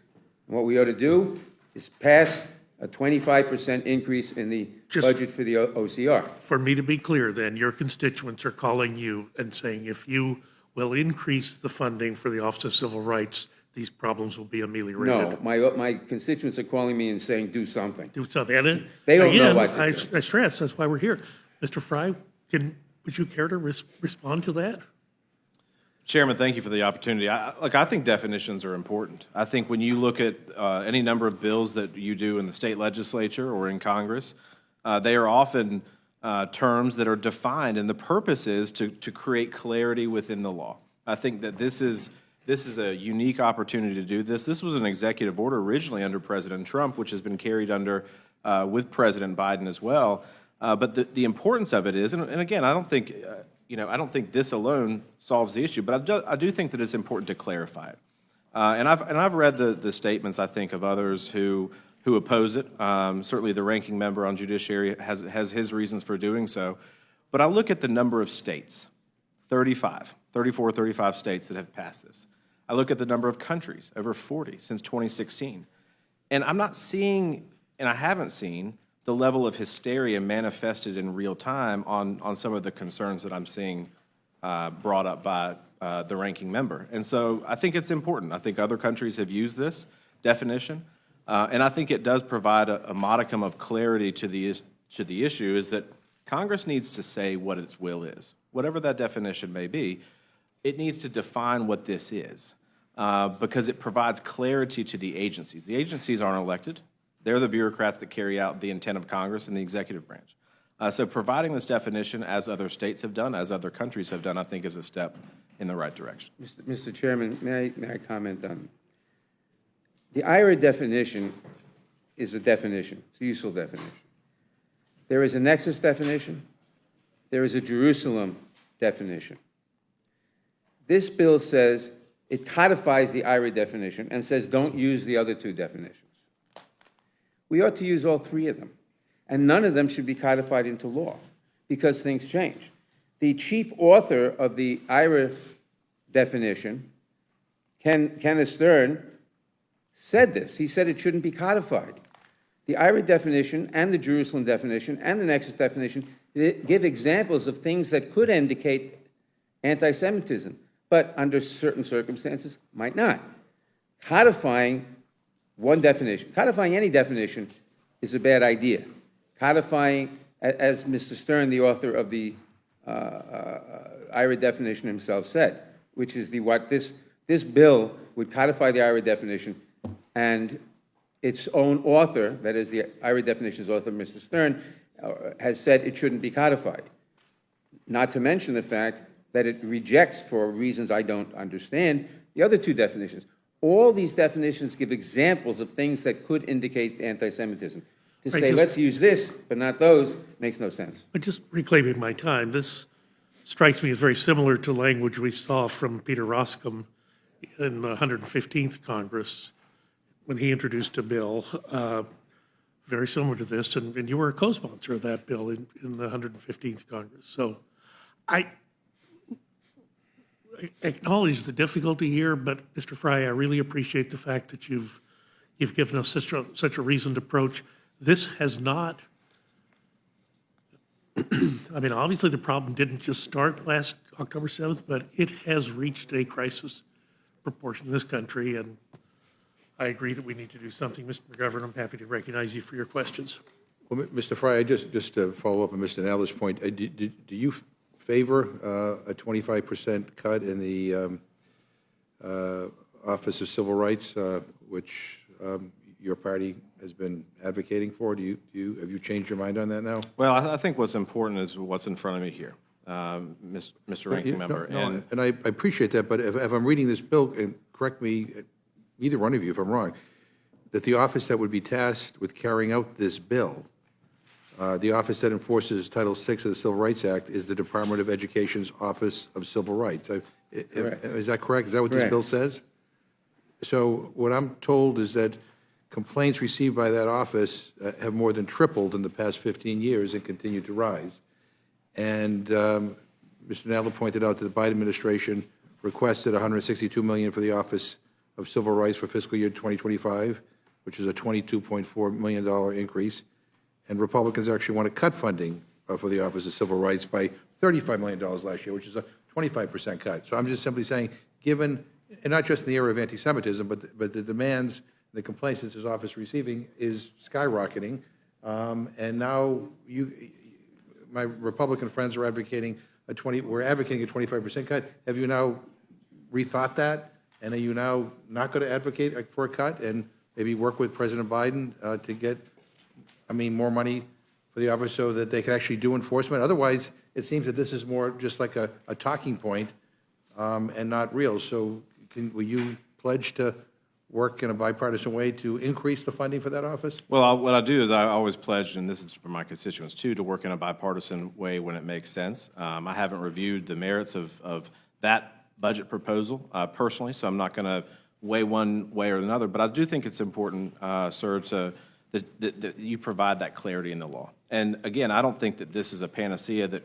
what we ought to do is pass a 25% increase in the budget for the OCR. For me to be clear then, your constituents are calling you and saying if you will increase the funding for the Office of Civil Rights, these problems will be ameliorated. No, my constituents are calling me and saying, do something. Do something. And They don't know again, what to do. I stress, that's why we're here. Mr. Fry, would you care to respond to that? Chairman, thank you for the opportunity. I think definitions are important. I think when you look at any number of bills that you do in the state legislature or in Congress, they are often terms that are defined, and the purpose is to create clarity within the law. I think that this is a unique opportunity to do this. This was an executive order originally under President Trump, which has been carried under with President Biden as well. But the importance of it is, and again, I don't think I don't think this alone solves the issue, but I do think that it's important to clarify it. And I've read the statements, I think, of others who oppose it. Certainly the ranking member on judiciary has his reasons for doing so. But I look at the number of states, 34, 35 states that have passed this. I look at the number of countries, over 40 since 2016. And I'm not seeing, and I haven't seen, the level of hysteria manifested in real time on some of the concerns that I'm seeing brought up by the ranking member. And so I think it's important. I think other countries have used this definition, and I think it does provide a modicum of clarity to the issue, is that Congress needs to say what its will is. Whatever that definition may be, it needs to define what this is, because it provides clarity to the agencies. The agencies aren't elected. They're the bureaucrats that carry out the intent of Congress and the executive branch. So providing this definition, as other states have done, as other countries have done, I think is a step in the right direction. Mr. Chairman, may I comment on? The IRA definition is a definition. It's a useful definition. There is a nexus definition. There is a Jerusalem definition. This bill says it codifies the IRA definition and says don't use the other two definitions. We ought to use all three of them, and none of them should be codified into law because things change. The chief author of the IRA definition, Kenneth Stern, said this. He said it shouldn't be codified. The IRA definition and the Jerusalem definition and the nexus definition give examples of things that could indicate anti-Semitism, but under certain circumstances might not. Codifying one definition, codifying any definition is a bad idea. Codifying, as Mr. Stern, the author of the IRA definition himself said, which is this bill would codify the IRA definition, and its own author, that is the IRA definition's author, Mr. Stern, has said it shouldn't be codified. Not to mention the fact that it rejects, for reasons I don't understand, the other two definitions. All these definitions give examples of things that could indicate anti-Semitism. To say, let's use this, but not those, makes no sense. But just reclaiming my time, this strikes me as very similar to language we saw from Peter Roskam in the 115th Congress when he introduced a bill very similar to this, and you were a co-sponsor of that bill in the 115th Congress. So I acknowledge the difficulty here, but Mr. Fry, I really appreciate the fact that you've given us such a reasoned approach. This has not, I mean, obviously the problem didn't just start last October 7th, but it has reached a crisis proportion in this country, and I agree that we need to do something. Mr. McGovern, I'm happy to recognize you for your questions. Well, Mr. Fry, just to follow up on Mr. Naller's point, do you favor a 25% cut in the Office of Civil Rights, which your party has been advocating for? Have you changed your mind on that now? Well, I think what's important is what's in front of me here, Mr. Ranking Member. And I appreciate that, but if I'm reading this bill, and correct me, either one of you if I'm wrong, that the office that would be tasked with carrying out this bill, the office that enforces Title VI of the Civil Rights Act, is the Department of Education's Office of Civil Rights. Is that correct? Is that what this bill says? So what I'm told is that complaints received by that office have more than tripled in the past 15 years and continue to rise. And Mr. Nadler pointed out that the Biden administration requested $162 million for the Office of Civil Rights for fiscal year 2025, which is a $22.4 million increase. And Republicans actually want to cut funding for the Office of Civil Rights by $35 million last year, which is a 25% cut. So I'm just simply saying, given, and not just in the era of anti-Semitism, but the demands, the complaints that this office is receiving is skyrocketing. And now my Republican friends are advocating we're advocating a 25% cut. Have you now rethought that? And are you now not going to advocate for a cut and maybe work with President Biden to get, more money for the office so that they can actually do enforcement? Otherwise, it seems that this is more just like a talking point and not real. So will you pledge to work in a bipartisan way to increase the funding for that office? Well, what I do is I always pledge, and this is for my constituents too, to work in a bipartisan way when it makes sense. I haven't reviewed the merits of that budget proposal personally, so I'm not going to weigh one way or another. But I do think it's important, sir, that you provide that clarity in the law. And again, I don't think that this is a panacea that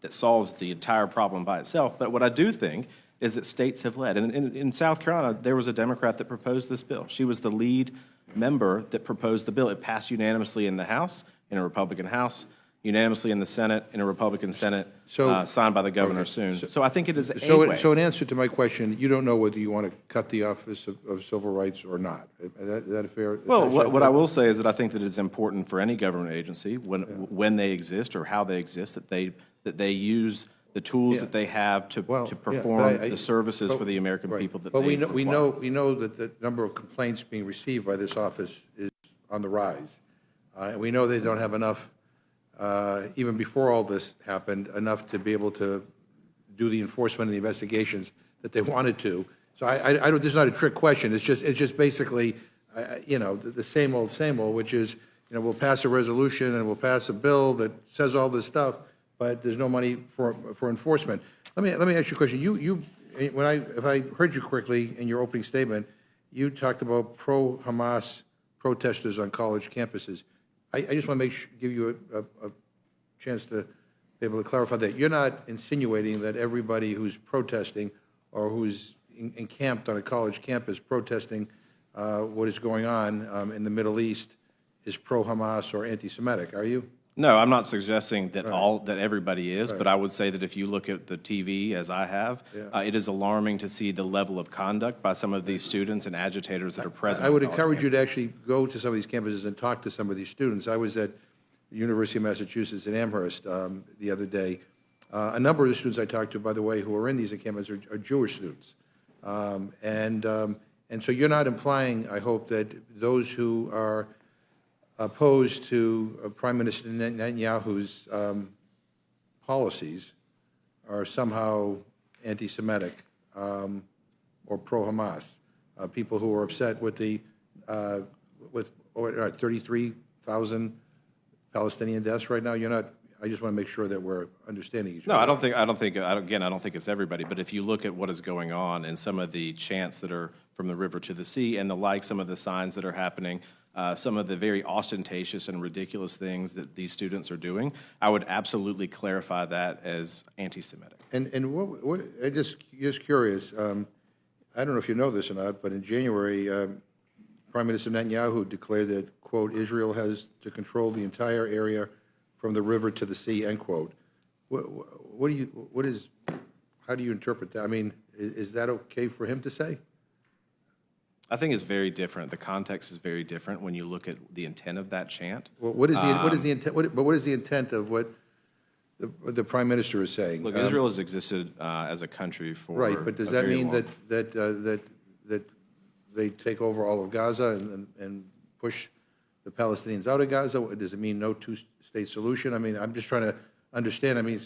solves the entire problem by itself. But what I do think is that states have led. And in South Carolina, there was a Democrat that proposed this bill. She was the lead member that proposed the bill. It passed unanimously in the House, in a Republican House, unanimously in the Senate, in a Republican Senate, signed by the governor soon. So I think it is a way. So in answer to my question, you don't know whether you want to cut the Office of Civil Rights or not. Is that a fair? Well, what I will say is that I think that it's important for any government agency, when they exist or how they exist, that they use the tools that they have to perform the services for the American people that they But we know that the number of complaints being received by this office is on the rise. And we know they don't have enough, even before all this happened, enough to be able to do the enforcement and the investigations that they wanted to. So I don't, this is not a trick question. It's just basically, the same old, which is, we'll pass a resolution and we'll pass a bill that says all this stuff, but there's no money for enforcement. Let me ask you a question. If I heard you correctly in your opening statement, you talked about pro-Hamas protesters on college campuses. I just want to give you a chance to be able to clarify that. You're not insinuating that everybody who's protesting or who's encamped on a college campus protesting what is going on in the Middle East is pro-Hamas or anti-Semitic, are you? No, I'm not suggesting that that everybody is, but I would say that if you look at the TV, as I have, it is alarming to see the level of conduct by some of these students and agitators that are present. I would encourage you to actually go to some of these campuses and talk to some of these students. I was at the University of Massachusetts in Amherst the other day. A number of the students I talked to, by the way, who are in these campuses are Jewish students. And so you're not implying, I hope, that those who are opposed to Prime Minister Netanyahu's policies are somehow anti-Semitic or pro-Hamas. People who are upset with the 33,000 Palestinian deaths right now. You're not. I just want to make sure that we're understanding each other. No, I don't think it's everybody. But if you look at what is going on and some of the chants that are from the river to the sea and some of the signs that are happening, some of the very ostentatious and ridiculous things that these students are doing, I would absolutely clarify that as anti-Semitic. And what I just curious. I don't know if you know this or not, but in January, Prime Minister Netanyahu declared that, quote, Israel has to control the entire area from the river to the sea, end quote. How do you interpret that? I mean, is that okay for him to say? I think it's very different. The context is very different when you look at the intent of that chant. Well, what is the intent? What is the intent of what the Prime Minister is saying? Look, Israel has existed as a country for right, but does that mean that that they take over all of Gaza and push the Palestinians out of Gaza? Does it mean no two-state solution? I mean, I'm just trying to understand. I mean,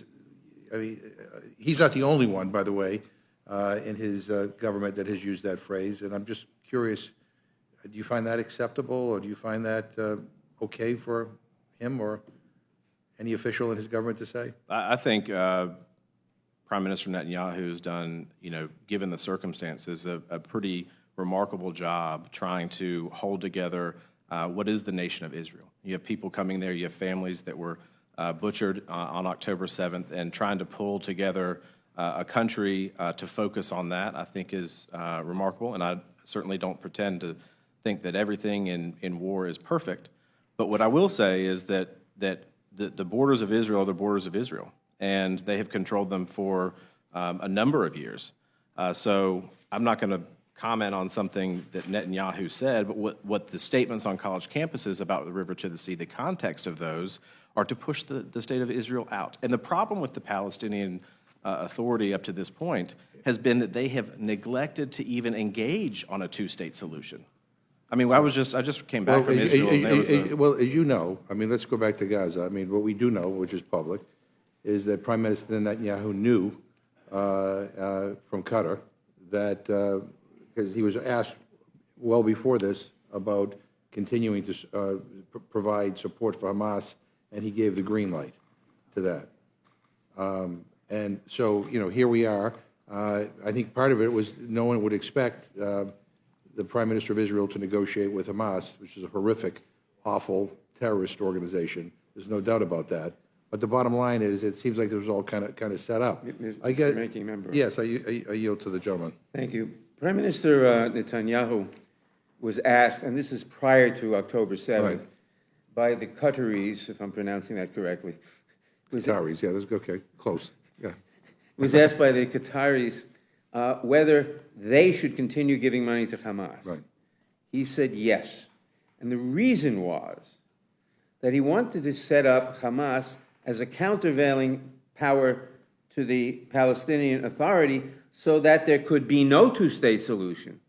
he's not the only one, by the way, in his government that has used that phrase, and I'm just curious, do you find that acceptable, or do you find that okay for him or any official in his government to say? I think Prime Minister Netanyahu has done, given the circumstances, a pretty remarkable job trying to hold together what is the nation of Israel. You have people coming there, you have families that were butchered on October 7th, and trying to pull together a country to focus on that, I think, is remarkable, and I certainly don't pretend to think that everything in war is perfect. But what I will say is that the borders of Israel are the borders of Israel, and they have controlled them for a number of years. So I'm not going to comment on something that Netanyahu said, but what the statements on college campuses about the river to the sea, the context of those are to push the state of Israel out. And the problem with the Palestinian Authority up to this point has been that they have neglected to even engage on a two-state solution. I mean, I just came back from Israel. Well, as you know, I mean, let's go back to Gaza. I mean, what we do know, which is public, is that Prime Minister Netanyahu knew from Qatar that, because he was asked well before this about continuing to provide support for Hamas, and he gave the green light to that. And so, here we are. I think part of it was no one would expect the Prime Minister of Israel to negotiate with Hamas, which is a horrific, awful terrorist organization. There's no doubt about that. But the bottom line is, it seems like it was all kind of set up. Mr. Ranking Member. Yes, I yield to the gentleman. Thank you. Prime Minister Netanyahu was asked, and this is prior to October 7th, Right. by the Qataris, if I'm pronouncing that correctly. Qataris, yeah, that's okay, close, yeah. Was asked by the Qataris whether they should continue giving money to Hamas. Right. He said yes. And the reason was that he wanted to set up Hamas as a countervailing power to the Palestinian Authority so that there could be no two-state solution,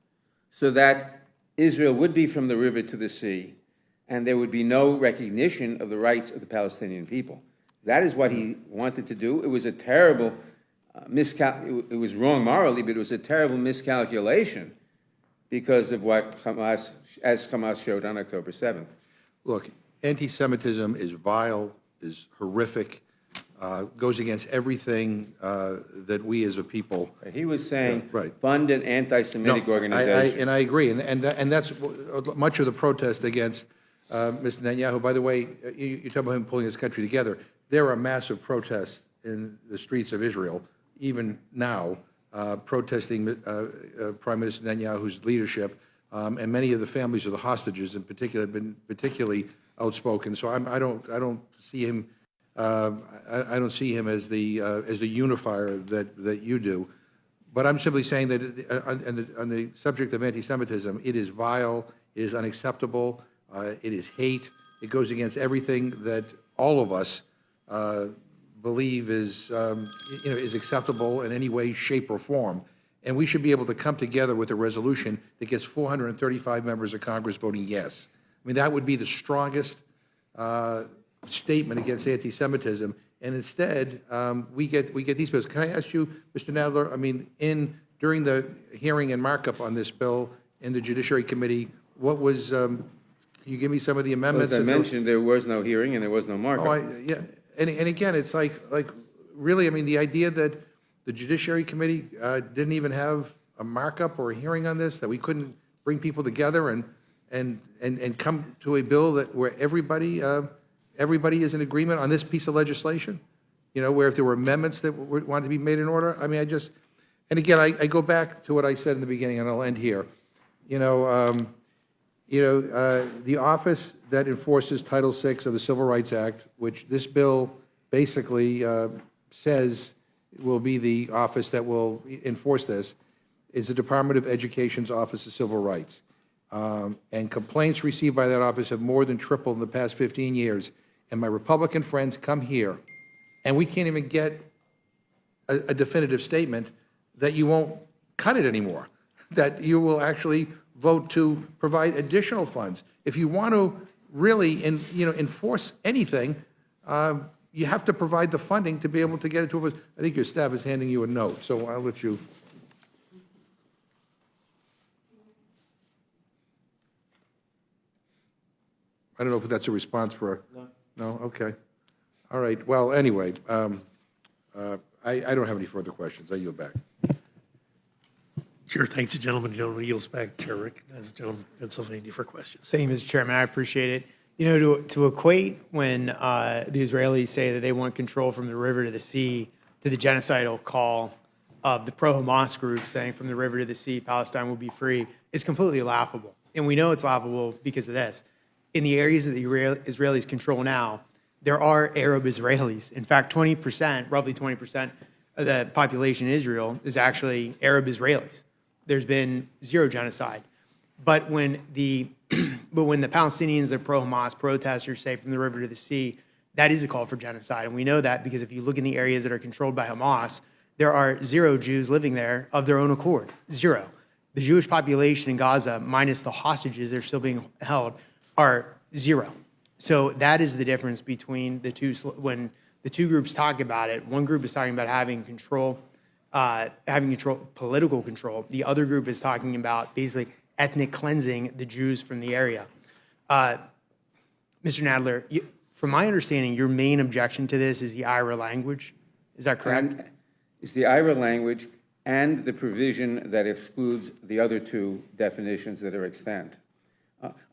so that Israel would be from the river to the sea, and there would be no recognition of the rights of the Palestinian people. That is what he wanted to do. It was a terrible it was wrong morally, but it was a terrible miscalculation because of what Hamas showed on October 7th. Look, anti-Semitism is vile, is horrific, goes against everything that we as a people. He was saying, Yeah, right. fund an anti-Semitic organization. And I agree, and that's much of the protest against Mr. Netanyahu. By the way, you talk about him pulling his country together. There are massive protests in the streets of Israel, even now, protesting Prime Minister Netanyahu's leadership, and many of the families of the hostages, in particular, have been particularly outspoken. So I don't see him. I don't see him as the unifier that you do. But I'm simply saying that on the subject of anti-Semitism, it is vile, it is unacceptable, it is hate. It goes against everything that all of us believe is acceptable in any way, shape, or form. And we should be able to come together with a resolution that gets 435 members of Congress voting yes. I mean, that would be the strongest statement against anti-Semitism. And instead, we get these bills. Can I ask you, Mr. Nadler? I mean, during the hearing and markup on this bill in the Judiciary Committee, what was? Can you give me some of the amendments? As I mentioned, there was no hearing and there was no markup. Yeah. And again, it's like really, I mean, the idea that the Judiciary Committee didn't even have a markup or a hearing on this, that we couldn't bring people together and come to a bill where everybody is in agreement on this piece of legislation, where if there were amendments that wanted to be made in order. I mean, and again, I go back to what I said in the beginning, and I'll end here. The office that enforces Title VI of the Civil Rights Act, which this bill basically says will be the office that will enforce this, is the Department of Education's Office of Civil Rights. And complaints received by that office have more than tripled in the past 15 years. And my Republican friends come here, and we can't even get a definitive statement that you won't cut it anymore, that you will actually vote to provide additional funds. If you want to really enforce anything, you have to provide the funding to be able to get it to us. I think your staff is handing you a note, so I'll let you. I don't know if that's a response for. No? Okay. All right. Well, anyway, I don't have any further questions. I yield back. Sure, thanks, the gentleman. Gentleman yields back. Chair recognizes the gentleman from Pennsylvania for questions. Thank you, Mr. Chairman. I appreciate it. To equate when the Israelis say that they want control from the river to the sea to the genocidal call of the pro-Hamas group saying from the river to the sea, Palestine will be free, is completely laughable. And we know it's laughable because of this. In the areas that the Israelis control now, there are Arab Israelis. In fact, 20%, roughly 20% of the population in Israel is actually Arab Israelis. There's been zero genocide. But when the Palestinians, the pro-Hamas protesters say from the river to the sea, that is a call for genocide. And we know that because if you look in the areas that are controlled by Hamas, there are zero Jews living there of their own accord, zero. The Jewish population in Gaza, minus the hostages that are still being held, are zero. So that is the difference between the two. When the two groups talk about it, one group is talking about having control, political control. The other group is talking about basically ethnic cleansing the Jews from the area. Mr. Nadler, from my understanding, your main objection to this is the IRA language. Is that correct? And it's the IRA language and the provision that excludes the other two definitions that are extant.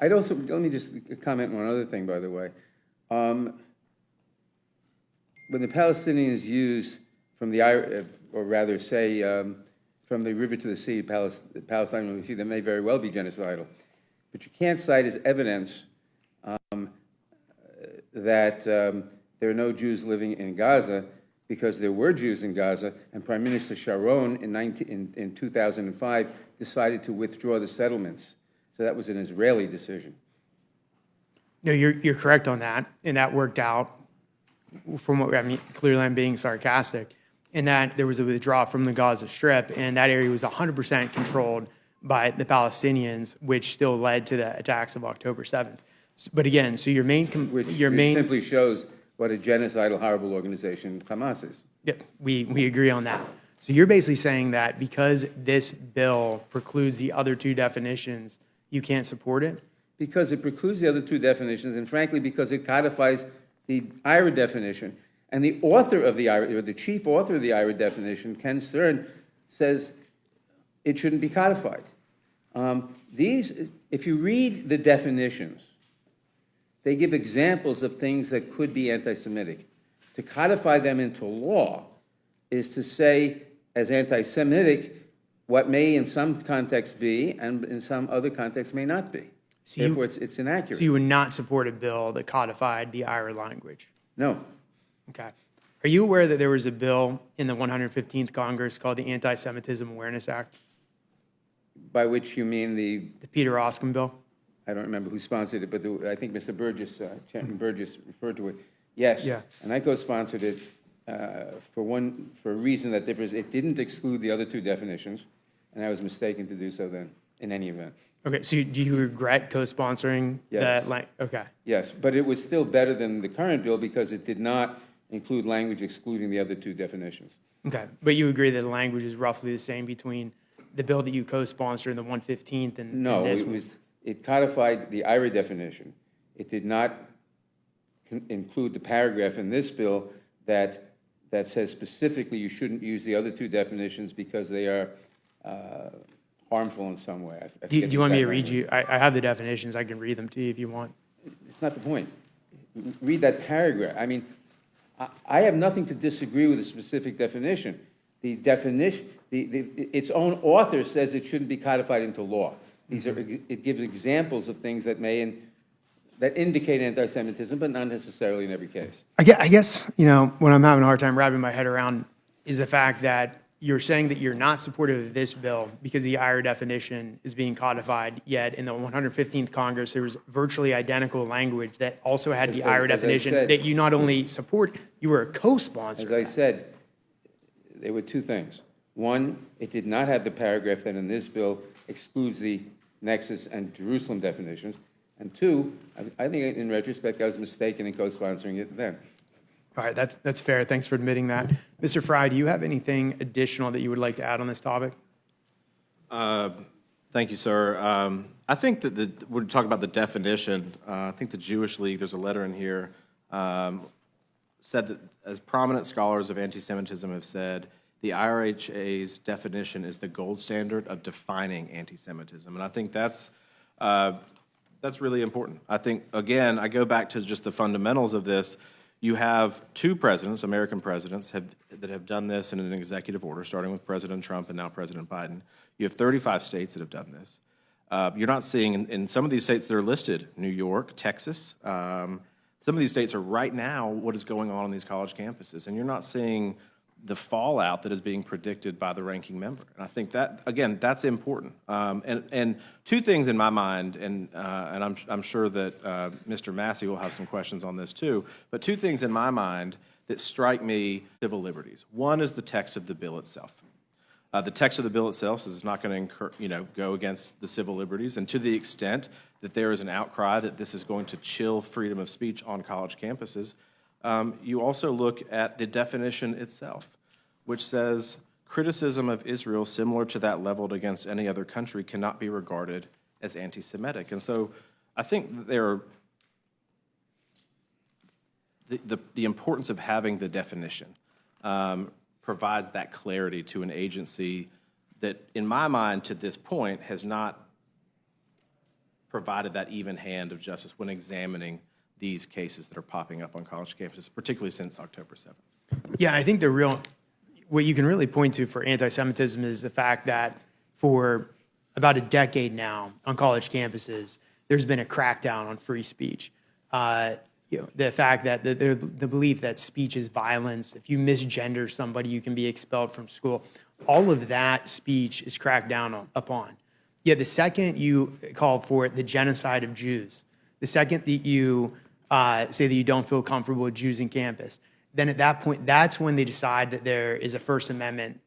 I'd also, let me just comment on one other thing, by the way. When the Palestinians use from the IRA, or rather say from the river to the sea, Palestine, that may very well be genocidal. But you can't cite as evidence that there are no Jews living in Gaza, because there were Jews in Gaza, and Prime Minister Sharon in 2005 decided to withdraw the settlements. So that was an Israeli decision. No, you're correct on that, and that worked out. From what I mean, clearly I'm being sarcastic, in that there was a withdrawal from the Gaza Strip, and that area was 100% controlled by the Palestinians, which still led to the attacks of October 7th. But again, so your Simply shows what a genocidal, horrible organization Hamas is. Yeah, we agree on that. So you're basically saying that because this bill precludes the other two definitions, you can't support it? Because it precludes the other two definitions, and frankly, because it codifies the IRA definition. And the author of the IRA, or the chief author of the IRA definition, Ken Stern, says it shouldn't be codified. If you read the definitions, they give examples of things that could be anti-Semitic. To codify them into law is to say, as anti-Semitic, what may in some contexts be, and in some other contexts may not be. So Therefore, it's inaccurate. So you would not support a bill that codified the IRA language? No. Okay. Are you aware that there was a bill in the 115th Congress called the Anti-Semitism Awareness Act? By which you mean the Peter Oskin bill? I don't remember who sponsored it, but I think Mr. Burgess, Chairman Burgess referred to it. Yes. Yeah. And I co-sponsored it for a reason that differs. It didn't exclude the other two definitions, and I was mistaken to do so then, in any event. Okay, so do you regret co-sponsoring Yes. that? Okay. Yes, but it was still better than the current bill because it did not include language excluding the other two definitions. Okay, but you agree that the language is roughly the same between the bill that you co-sponsored in the 115th and No, this it one? was. It codified the IRA definition. It did not include the paragraph in this bill that says specifically you shouldn't use the other two definitions because they are harmful in some way. Do you want me to read you? I have the definitions. I can read them to you if you want. It's not the point. Read that paragraph. I mean, I have nothing to disagree with the specific definition. The definition, its own author says it shouldn't be codified into law. It gives examples of things that that indicate anti-Semitism, but not necessarily in every case. I guess, what I'm having a hard time wrapping my head around is the fact that you're saying that you're not supportive of this bill because the IRA definition is being codified, yet in the 115th Congress, there was virtually identical language that also had the IRA definition that you not only support, you were a co-sponsor. As I said, there were two things. One, it did not have the paragraph that in this bill excludes the Nexus and Jerusalem definitions. And two, I think in retrospect, I was mistaken in co-sponsoring it then. All right, that's fair. Thanks for admitting that. Mr. Fry, do you have anything additional that you would like to add on this topic? Thank you, sir. I think that we're talking about the definition. I think the Jewish League, there's a letter in here, said that as prominent scholars of anti-Semitism have said, the IRHA's definition is the gold standard of defining anti-Semitism. And I think that's really important. I think, again, I go back to just the fundamentals of this. You have two presidents, American presidents, that have done this in an executive order, starting with President Trump and now President Biden. You have 35 states that have done this. You're not seeing, in some of these states that are listed, New York, Texas, some of these states are right now what is going on these college campuses, and you're not seeing the fallout that is being predicted by the ranking member. And I think that, again, that's important. And two things in my mind, and I'm sure that Mr. Massey will have some questions on this too, but two things in my mind that strike me civil liberties. One is the text of the bill itself. The text of the bill itself says it's not going to go against the civil liberties, and to the extent that there is an outcry that this is going to chill freedom of speech on college campuses, you also look at the definition itself, which says criticism of Israel similar to that leveled against any other country cannot be regarded as anti-Semitic. And so I think there are the importance of having the definition provides that clarity to an agency that, in my mind, to this point, has not provided that even hand of justice when examining these cases that are popping up on college campuses, particularly since October 7th. Yeah, I think what you can really point to for anti-Semitism is the fact that for about a decade now on college campuses, there's been a crackdown on free speech. The fact that the belief that speech is violence, if you misgender somebody, you can be expelled from school. All of that speech is cracked down upon. Yet the second you call for the genocide of Jews, the second that you say that you don't feel comfortable with Jews in campus, then at that point, that's when they decide that there is a First Amendment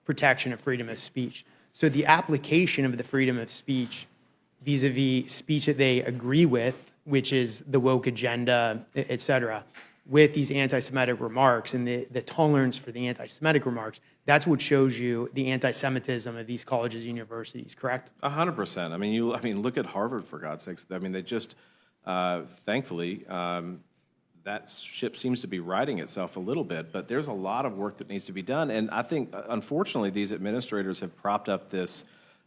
protection of freedom of speech. So the application of the freedom of speech vis-a-vis speech that they agree with, which is the woke agenda, et cetera, with these anti-Semitic remarks and the tolerance for the anti-Semitic remarks, that's what shows you the anti-Semitism of these colleges and universities, correct? 100%. I mean, look at Harvard, for God's sakes. I mean, they just, thankfully, that ship seems to be righting itself a little bit, but there's a lot of work that needs to be done. And I think, unfortunately, these administrators have propped up this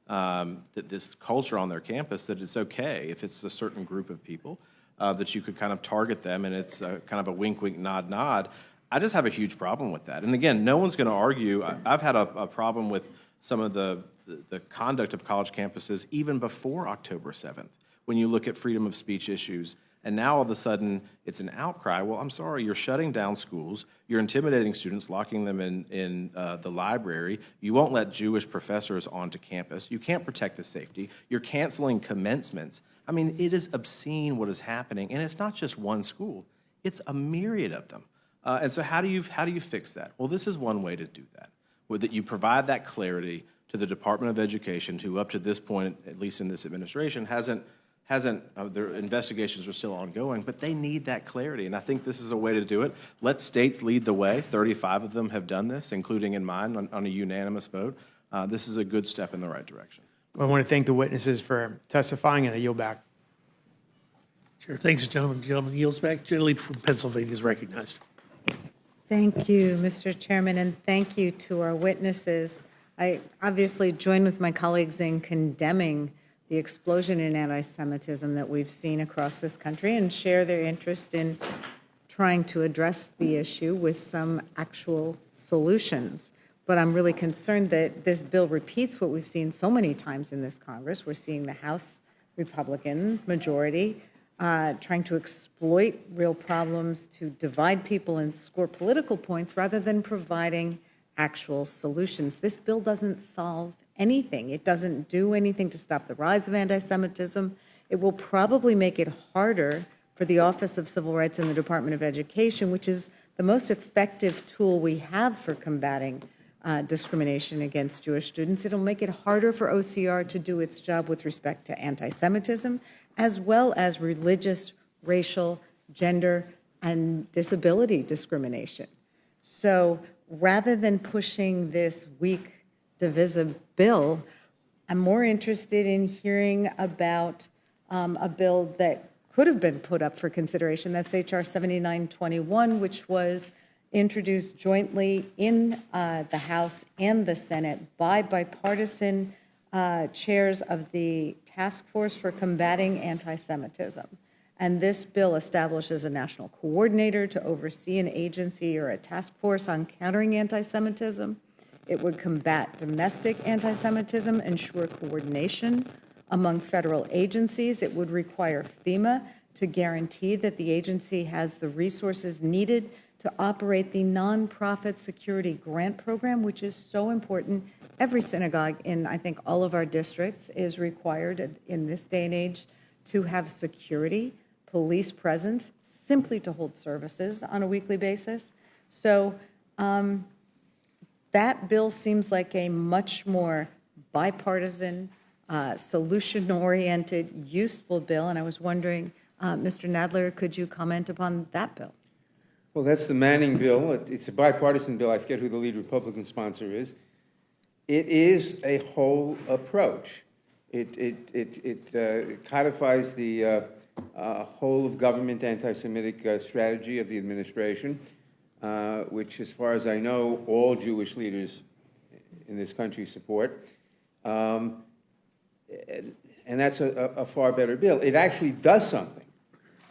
this culture on their campus that it's okay if it's a certain group of people, that you could kind of target them, and it's kind of a wink, wink, nod, nod. I just have a huge problem with that. And again, no one's going to argue. I've had a problem with some of the conduct of college campuses even before October 7th, when you look at freedom of speech issues. And now all of a sudden it's an outcry. Well, I'm sorry, you're shutting down schools, you're intimidating students, locking them in the library, you won't let Jewish professors onto campus, you can't protect the safety, you're canceling commencements. I mean, it is obscene what is happening, and it's not just one school, it's a myriad of them. And so how do you fix that? Well, this is one way to do that, that you provide that clarity to the Department of Education, who up to this point, at least in this administration, hasn't their investigations are still ongoing, but they need that clarity, and I think this is a way to do it. Let states lead the way. 35 of them have done this, including in mine, on a unanimous vote. This is a good step in the right direction. I want to thank the witnesses for testifying, and I yield back. Chair, thanks, gentlemen. Gentleman yields back. Gentleman from Pennsylvania is recognized. Thank you, Mr. Chairman, and thank you to our witnesses. I obviously join with my colleagues in condemning the explosion in anti-Semitism that we've seen across this country and share their interest in trying to address the issue with some actual solutions. But I'm really concerned that this bill repeats what we've seen so many times in this Congress. We're seeing the House Republican majority trying to exploit real problems to divide people and score political points rather than providing actual solutions. This bill doesn't solve anything. It doesn't do anything to stop the rise of anti-Semitism. It will probably make it harder for the Office of Civil Rights in the Department of Education, which is the most effective tool we have for combating discrimination against Jewish students. It'll make it harder for OCR to do its job with respect to anti-Semitism, as well as religious, racial, gender, and disability discrimination. So rather than pushing this weak, divisive bill, I'm more interested in hearing about a bill that could have been put up for consideration. That's H.R. 7921, which was introduced jointly in the House and the Senate by bipartisan chairs of the Task Force for Combating Anti-Semitism. And this bill establishes a national coordinator to oversee an agency or a task force on countering anti-Semitism. It would combat domestic anti-Semitism, ensure coordination among federal agencies. It would require FEMA to guarantee that the agency has the resources needed to operate the nonprofit security grant program, which is so important. Every synagogue in, I think, all of our districts is required in this day and age to have security, police presence, simply to hold services on a weekly basis. So that bill seems like a much more bipartisan, solution-oriented, useful bill, and I was wondering, Mr. Nadler, could you comment upon that bill? Well, that's the Manning bill. It's a bipartisan bill. I forget who the lead Republican sponsor is. It is a whole approach. It codifies the whole of government anti-Semitic strategy of the administration, which, as far as I know, all Jewish leaders in this country support. And that's a far better bill. It actually does something.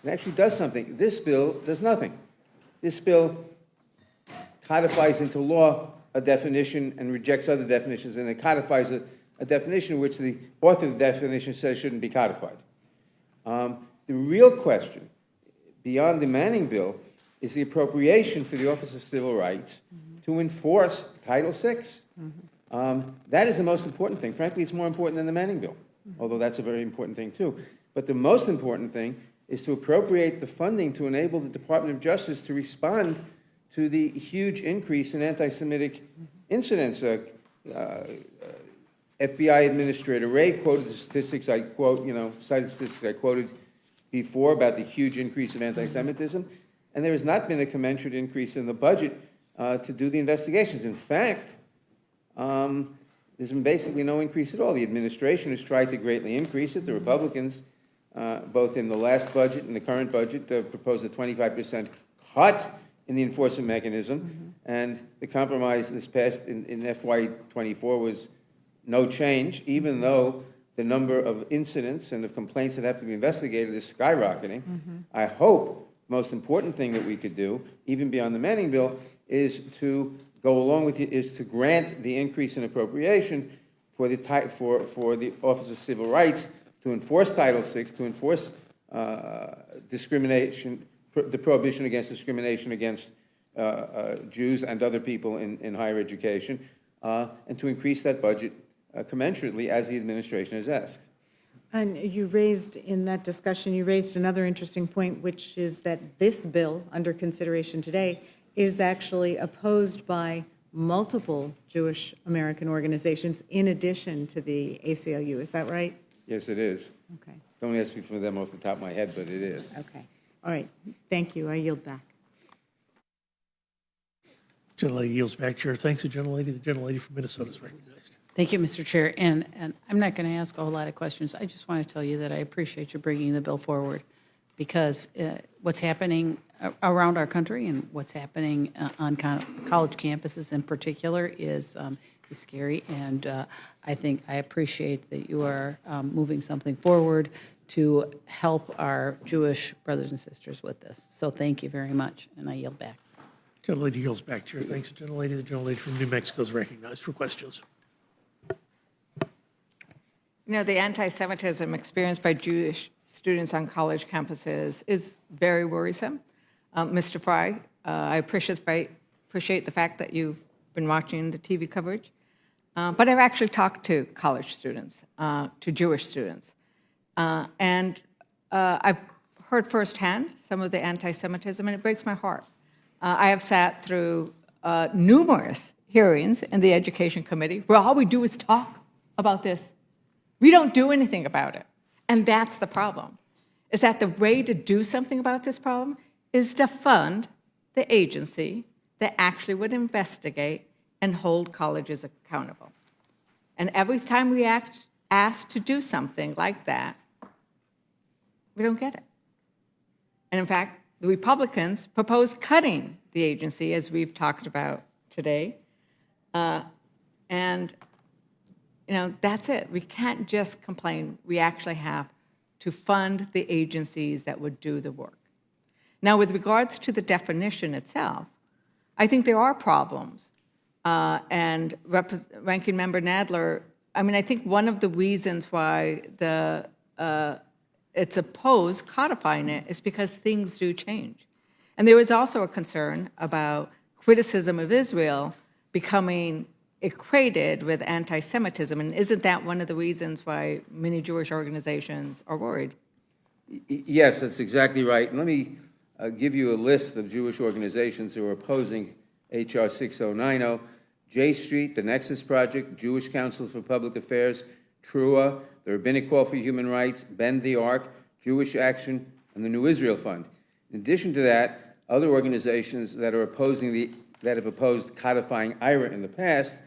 It actually does something. This bill does nothing. This bill codifies into law a definition and rejects other definitions, and it codifies a definition which the author of the definition says shouldn't be codified. The real question, beyond the Manning bill, is the appropriation for the Office of Civil Rights to enforce Title VI. That is the most important thing. Frankly, it's more important than the Manning bill, although that's a very important thing too. But the most important thing is to appropriate the funding to enable the Department of Justice to respond to the huge increase in anti-Semitic incidents. FBI Administrator Wray quoted the statistics I quote, cited statistics I quoted before about the huge increase of anti-Semitism, and there has not been a commensurate increase in the budget to do the investigations. In fact, there's been basically no increase at all. The administration has tried to greatly increase it. The Republicans, both in the last budget and the current budget, proposed a 25% cut in the enforcement mechanism, and the compromise this past in FY24 was no change, even though the number of incidents and of complaints that have to be investigated is skyrocketing. I hope the most important thing that we could do, even beyond the Manning bill, is to go along with it, is to grant the increase in appropriation for the Office of Civil Rights to enforce Title VI, to enforce discrimination, the prohibition against discrimination against Jews and other people in higher education, and to increase that budget commensurately as the administration has asked. And you raised, in that discussion, you raised another interesting point, which is that this bill, under consideration today, is actually opposed by multiple Jewish American organizations in addition to the ACLU. Is that right? Yes, it is. Okay. Don't ask me for them off the top of my head, but it is. Okay. All right. Thank you. I yield back. Gentlelady yields back, Chair. Thanks, the gentlelady. The gentlelady from Minnesota is recognized. Thank you, Mr. Chair. And I'm not going to ask a whole lot of questions. I just want to tell you that I appreciate you bringing the bill forward, because what's happening around our country and what's happening on college campuses in particular is scary. And I appreciate that you are moving something forward to help our Jewish brothers and sisters with this. So thank you very much, and I yield back. Gentlelady yields back, Chair. Thanks, the gentlelady. The gentlelady from New Mexico is recognized for questions. The anti-Semitism experienced by Jewish students on college campuses is very worrisome. Mr. Fry, I appreciate the fact that you've been watching the TV coverage, but I've actually talked to college students, to Jewish students, and I've heard firsthand some of the anti-Semitism, and it breaks my heart. I have sat through numerous hearings in the Education Committee where all we do is talk about this. We don't do anything about it. And that's the problem, is that the way to do something about this problem is to fund the agency that actually would investigate and hold colleges accountable. And every time we ask to do something like that, we don't get it. And in fact, the Republicans propose cutting the agency, as we've talked about today. That's it. We can't just complain. We actually have to fund the agencies that would do the work. Now, with regards to the definition itself, I think there are problems. And Ranking Member Nadler, I think one of the reasons why it's opposed codifying it is because things do change. And there is also a concern about criticism of Israel becoming equated with anti-Semitism. And isn't that one of the reasons why many Jewish organizations are worried? Yes, that's exactly right. And let me give you a list of Jewish organizations who are opposing H.R. 6090. J Street, the Nexus Project, Jewish Council for Public Affairs, TRUA, the Rabbinic Call for Human Rights, Bend the Arc, Jewish Action, and the New Israel Fund. In addition to that, other organizations that are that have opposed codifying IRA in the past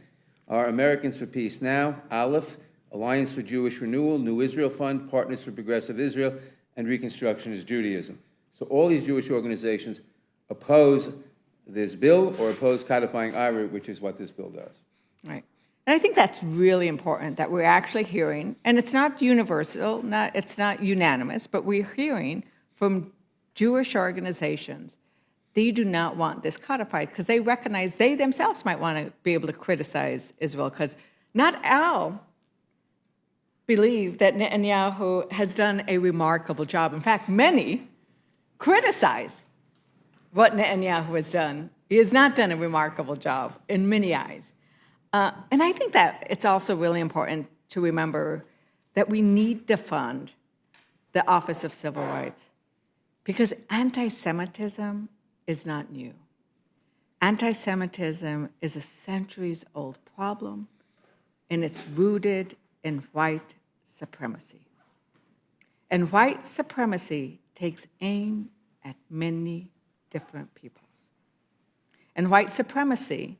are Americans for Peace Now, Aleph, Alliance for Jewish Renewal, New Israel Fund, Partners for Progressive Israel, and Reconstructionist Judaism. So all these Jewish organizations oppose this bill or oppose codifying IRA, which is what this bill does. Right. And I think that's really important that we're actually hearing, and it's not universal, it's not unanimous, but we're hearing from Jewish organizations, they do not want this codified because they recognize they themselves might want to be able to criticize Israel because not all believe that Netanyahu has done a remarkable job. In fact, many criticize what Netanyahu has done. He has not done a remarkable job in many eyes. And I think that it's also really important to remember that we need to fund the Office of Civil Rights because anti-Semitism is not new. Anti-Semitism is a centuries-old problem, and it's rooted in white supremacy. And white supremacy takes aim at many different peoples. And white supremacy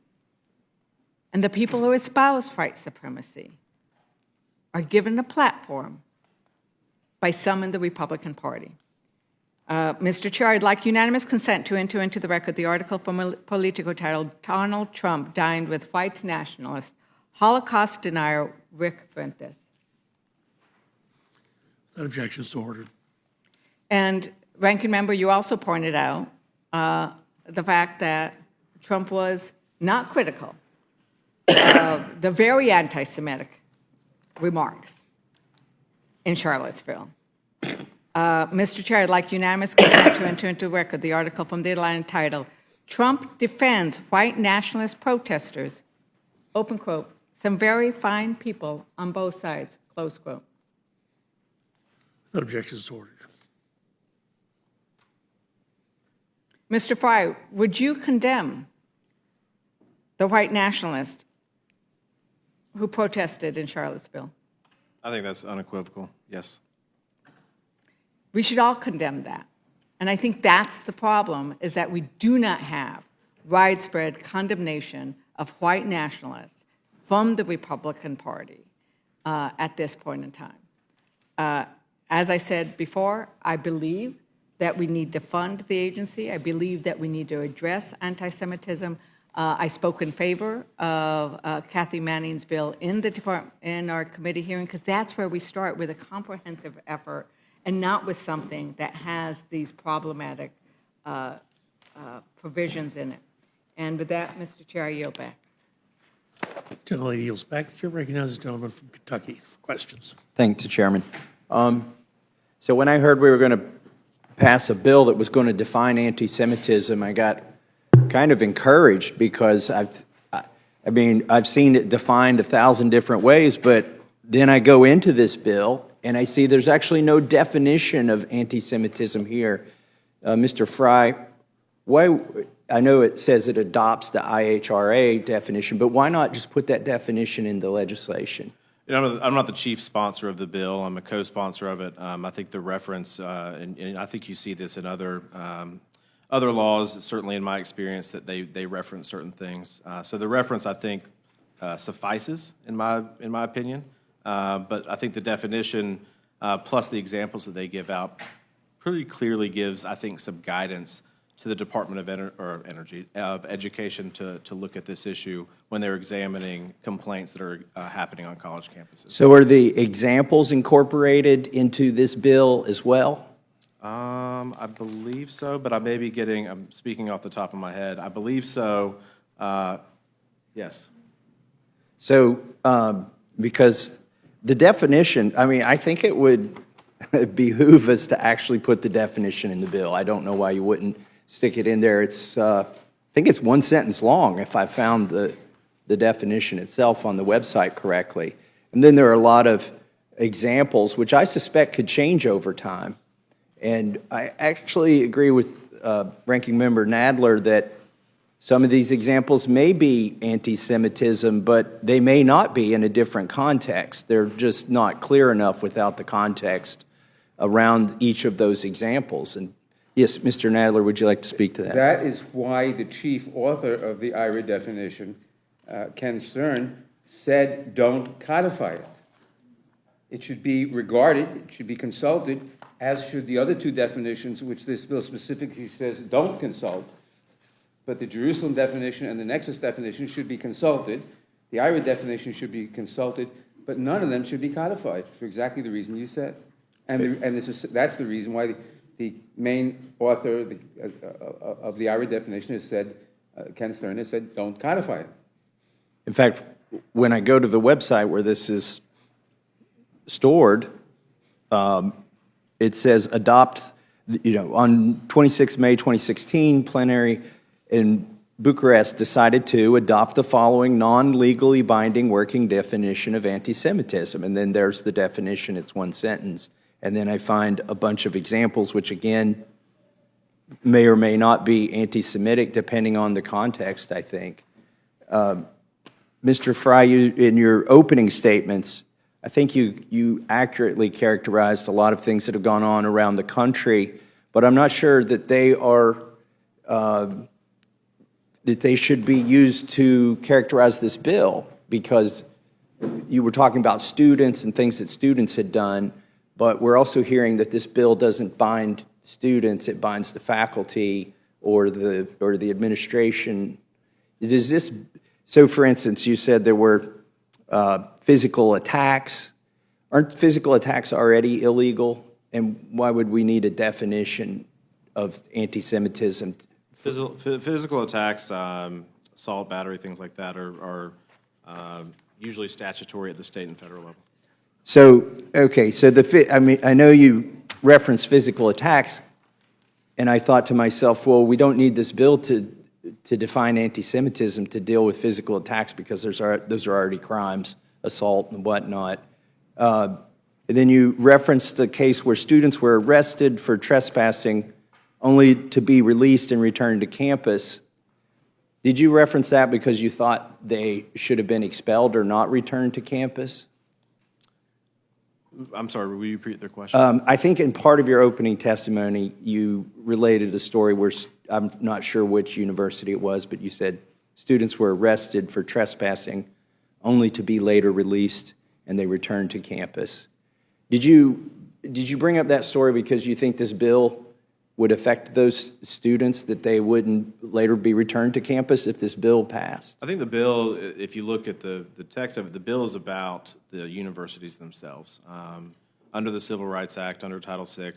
and the people who espouse white supremacy are given a platform by some in the Republican Party. Mr. Chair, I'd like unanimous consent to enter into the record the article from Politico titled Donald Trump Dined with White Nationalist, Holocaust Denier Rick Fuentes. Without objection, so ordered. And, Ranking Member, you also pointed out the fact that Trump was not critical of the very anti-Semitic remarks in Charlottesville. Mr. Chair, I'd like unanimous consent to enter into record the article from the line titled, Trump Defends White Nationalist Protesters, open quote, some very fine people on both sides, close quote. Without objection, so ordered. Mr. Fry, would you condemn the white nationalist who protested in Charlottesville? I think that's unequivocal, yes. We should all condemn that. And I think that's the problem, is that we do not have widespread condemnation of white nationalists from the Republican Party at this point in time. As I said before, I believe that we need to fund the agency. I believe that we need to address anti-Semitism. I spoke in favor of Kathy Manning's bill in the department, in our committee hearing, because that's where we start with a comprehensive effort and not with something that has these problematic provisions in it. And with that, Mr. Chair, I yield back. Gentlelady yields back. The chair recognizes the gentleman from Kentucky for questions. Thank you, Chairman. So when I heard we were going to pass a bill that was going to define anti-Semitism, I got kind of encouraged because I've seen it defined 1,000 different ways, but then I go into this bill and I see there's actually no definition of anti-Semitism here. Mr. Fry, why? I know it says it adopts the IHRA definition, but why not just put that definition in the legislation? You know, I'm not the chief sponsor of the bill. I'm a co-sponsor of it. I think the reference, and I think you see this in other laws, certainly in my experience, that they reference certain things. So the reference, I think, suffices in my opinion. But I think the definition plus the examples that they give out pretty clearly gives, I think, some guidance to the Department of Education to look at this issue when they're examining complaints that are happening on college campuses. So are the examples incorporated into this bill as well? I believe so, but I may be I'm speaking off the top of my head. I believe so, yes. So, because the definition, I mean, I think it would behoove us to actually put the definition in the bill. I don't know why you wouldn't stick it in there. It's, I think it's one sentence long if I found the definition itself on the website correctly. And then there are a lot of examples, which I suspect could change over time. And I actually agree with Ranking Member Nadler that some of these examples may be anti-Semitism, but they may not be in a different context. They're just not clear enough without the context around each of those examples. And yes, Mr. Nadler, would you like to speak to that? That is why the chief author of the IRA definition, Ken Stern, said don't codify it. It should be regarded, it should be consulted, as should the other two definitions, which this bill specifically says don't consult. But the Jerusalem definition and the Nexus definition should be consulted. The IRA definition should be consulted, but none of them should be codified for exactly the reason you said. And that's the reason why the main author of the IRA definition has said, Ken Stern has said, don't codify it. In fact, when I go to the website where this is stored, it says adopt, on 26 May 2016, plenary in Bucharest decided to adopt the following non-legally binding working definition of anti-Semitism. And then there's the definition, it's one sentence. And then I find a bunch of examples, which again, may or may not be anti-Semitic, depending on the context, I think. Mr. Fry, in your opening statements, I think you accurately characterized a lot of things that have gone on around the country, but I'm not sure that they are, that they should be used to characterize this bill, because you were talking about students and things that students had done, but we're also hearing that this bill doesn't bind students, it binds the faculty or the administration. Does this, so for instance, you said there were physical attacks. Aren't physical attacks already illegal? And why would we need a definition of anti-Semitism? Physical attacks, assault, battery, things like that are usually statutory at the state and federal level. So, okay, so I know you referenced physical attacks, and I thought to myself, well, we don't need this bill to define anti-Semitism to deal with physical attacks, because those are already crimes, assault and whatnot. And then you referenced a case where students were arrested for trespassing only to be released and returned to campus. Did you reference that because you thought they should have been expelled or not returned to campus? I'm sorry, will you repeat their question? I think in part of your opening testimony, you related a story where, I'm not sure which university it was, but you said students were arrested for trespassing only to be later released and they returned to campus. Did you bring up that story because you think this bill would affect those students, that they wouldn't later be returned to campus if this bill passed? I think the bill, if you look at the text of it, the bill is about the universities themselves, under the Civil Rights Act, under Title VI.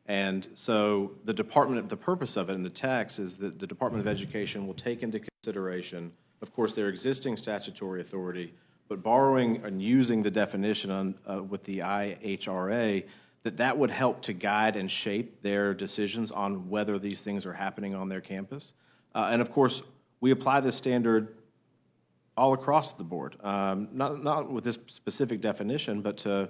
And so the purpose of it in the text is that the Department of Education will take into consideration, of course, their existing statutory authority, but borrowing and using the definition with the IHRA, that would help to guide and shape their decisions on whether these things are happening on their campus. And of course, we apply this standard all across the board, not with this specific definition, but to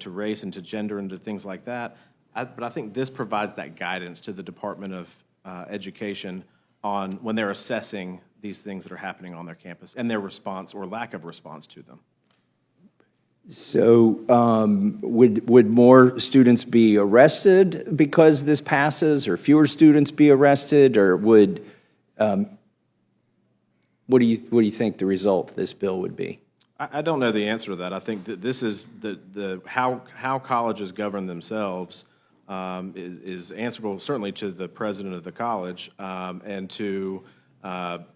race and to gender and to things like that. But I think this provides that guidance to the Department of Education on when they're assessing these things that are happening on their campus and their response or lack of response to them. So would more students be arrested because this passes, or fewer students be arrested, or would, what do you think the result of this bill would be? I don't know the answer to that. I think that this is how colleges govern themselves is answerable certainly to the president of the college and to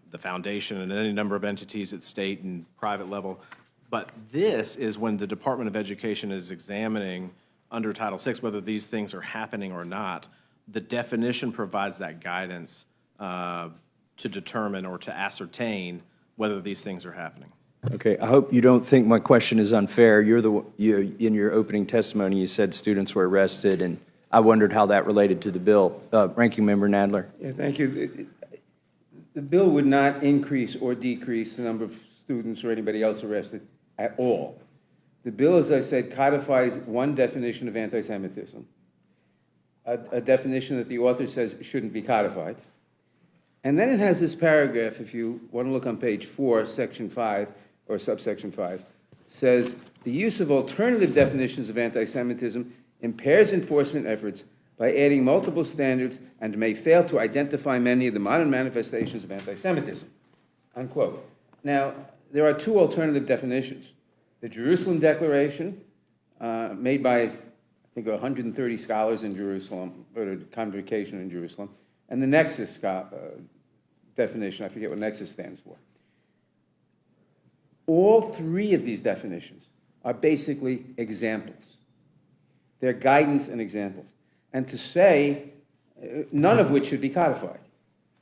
the foundation and any number of entities at state and private level. But this is when the Department of Education is examining under Title VI whether these things are happening or not. The definition provides that guidance to determine or to ascertain whether these things are happening. Okay, I hope you don't think my question is unfair. In your opening testimony, you said students were arrested, and I wondered how that related to the bill. Ranking Member Nadler. Yeah, thank you. The bill would not increase or decrease the number of students or anybody else arrested at all. The bill, as I said, codifies one definition of anti-Semitism, a definition that the author says shouldn't be codified. And then it has this paragraph, if you want to look on page 4, section 5, or subsection 5, says, the use of alternative definitions of anti-Semitism impairs enforcement efforts by adding multiple standards and may fail to identify many of the modern manifestations of anti-Semitism, unquote. Now, there are two alternative definitions. The Jerusalem Declaration made by, I think, 130 scholars in Jerusalem, or a convocation in Jerusalem, and the Nexus definition, I forget what Nexus stands for. All three of these definitions are basically examples. They're guidance and examples. And to say, none of which should be codified.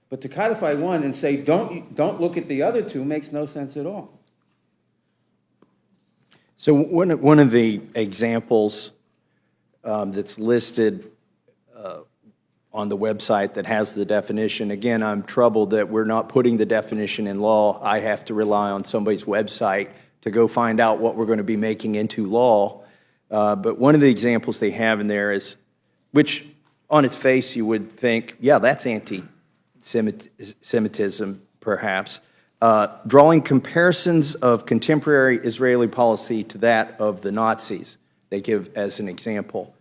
But to codify one and say, don't look at the other two makes no sense at all. So one of the examples that's listed on the website that has the definition, again, I'm troubled that we're not putting the definition in law. I have to rely on somebody's website to go find out what we're going to be making into law. But one of the examples they have in there is, which on its face you would think, yeah, that's anti-Semitism, perhaps, drawing comparisons of contemporary Israeli policy to that of the Nazis, they give as an example.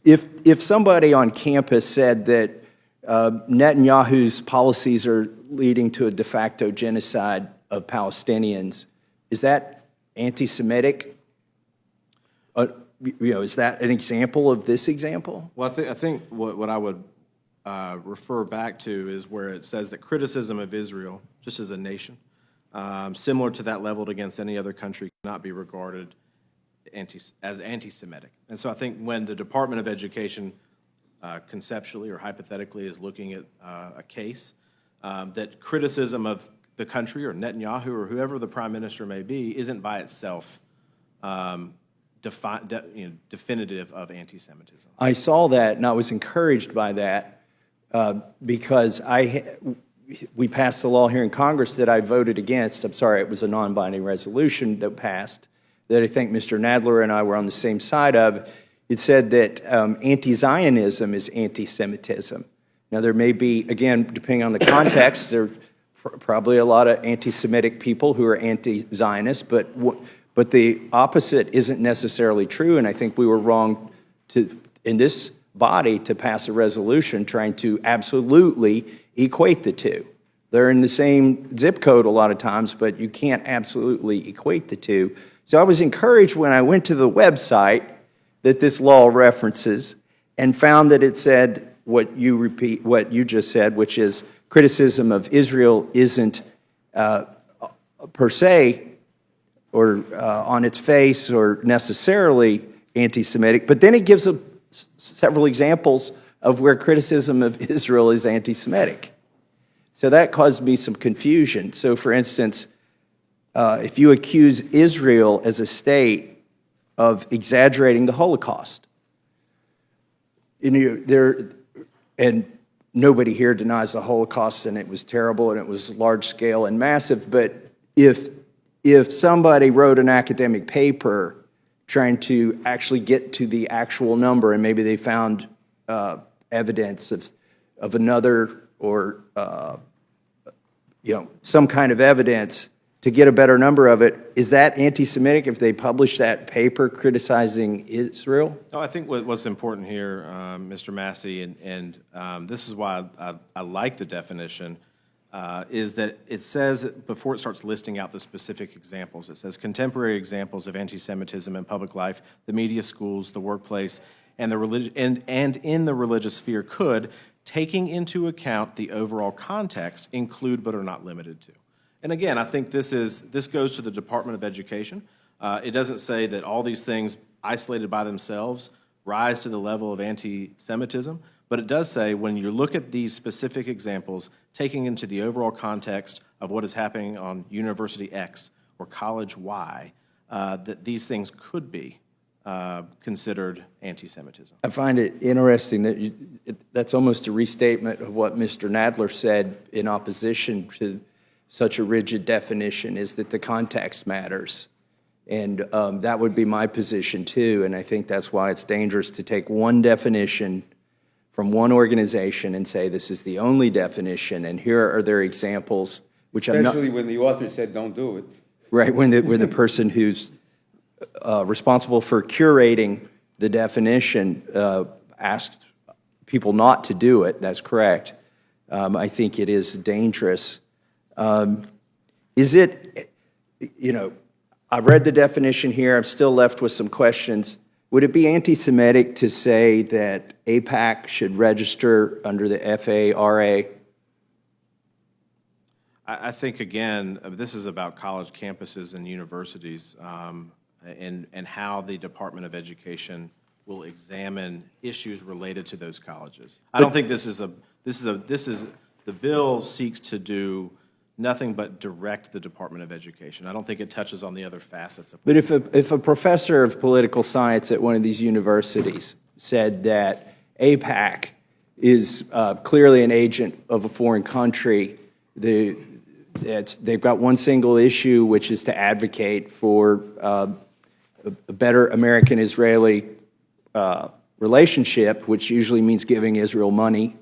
If somebody on campus said that Netanyahu's policies are leading to a de facto genocide of Palestinians, is that anti-Semitic? Is that an example of this example? Well, I think what I would refer back to is where it says that criticism of Israel, just as a nation, similar to that leveled against any other country, cannot be regarded as anti-Semitic. And so I think when the Department of Education conceptually or hypothetically is looking at a case, that criticism of the country or Netanyahu or whoever the prime minister may be isn't by itself definitive of anti-Semitism. I saw that, and I was encouraged by that because we passed a law here in Congress that I voted against. I'm sorry, it was a non-binding resolution that passed that I think Mr. Nadler and I were on the same side of. It said that anti-Zionism is anti-Semitism. Now, there may be, again, depending on the context, there are probably a lot of anti-Semitic people who are anti-Zionist, but the opposite isn't necessarily true, and I think we were wrong in this body to pass a resolution trying to absolutely equate the two. They're in the same zip code a lot of times, but you can't absolutely equate the two. So I was encouraged when I went to the website that this law references and found that it said what you just said, which is criticism of Israel isn't per se or on its face or necessarily anti-Semitic, but then it gives several examples of where criticism of Israel is anti-Semitic. So that caused me some confusion. So for instance, if you accuse Israel as a state of exaggerating the Holocaust, and nobody here denies the Holocaust and it was terrible and it was large scale and massive, but if somebody wrote an academic paper trying to actually get to the actual number and maybe they found evidence of another or some kind of evidence to get a better number of it, is that anti-Semitic if they publish that paper criticizing Israel? No, I think what's important here, Mr. Massey, and this is why I like the definition, is that it says, before it starts listing out the specific examples, it says contemporary examples of anti-Semitism in public life, the media, schools, the workplace, and in the religious sphere could, taking into account the overall context, include but are not limited to. And again, I think this goes to the Department of Education. It doesn't say that all these things isolated by themselves rise to the level of anti-Semitism, but it does say when you look at these specific examples, taking into the overall context of what is happening on University X or College Y, that these things could be considered anti-Semitism. I find it interesting that that's almost a restatement of what Mr. Nadler said in opposition to such a rigid definition, is that the context matters. And that would be my position too, and I think that's why it's dangerous to take one definition from one organization and say this is the only definition, and here are their examples, which I'm not... Especially when the author said don't do it. Right, when the person who's responsible for curating the definition asked people not to do it, that's correct. I think it is dangerous. Is it, I read the definition here, I'm still left with some questions. would it be anti-Semitic to say that AIPAC should register under the FARA? I think, again, this is about college campuses and universities and how the Department of Education will examine issues related to those colleges. I don't think the bill seeks to do nothing but direct the Department of Education. I don't think it touches on the other facets of. But if a professor of political science at one of these universities said that AIPAC is clearly an agent of a foreign country, they've got one single issue, which is to advocate for a better American-Israeli relationship, which usually means giving Israel money,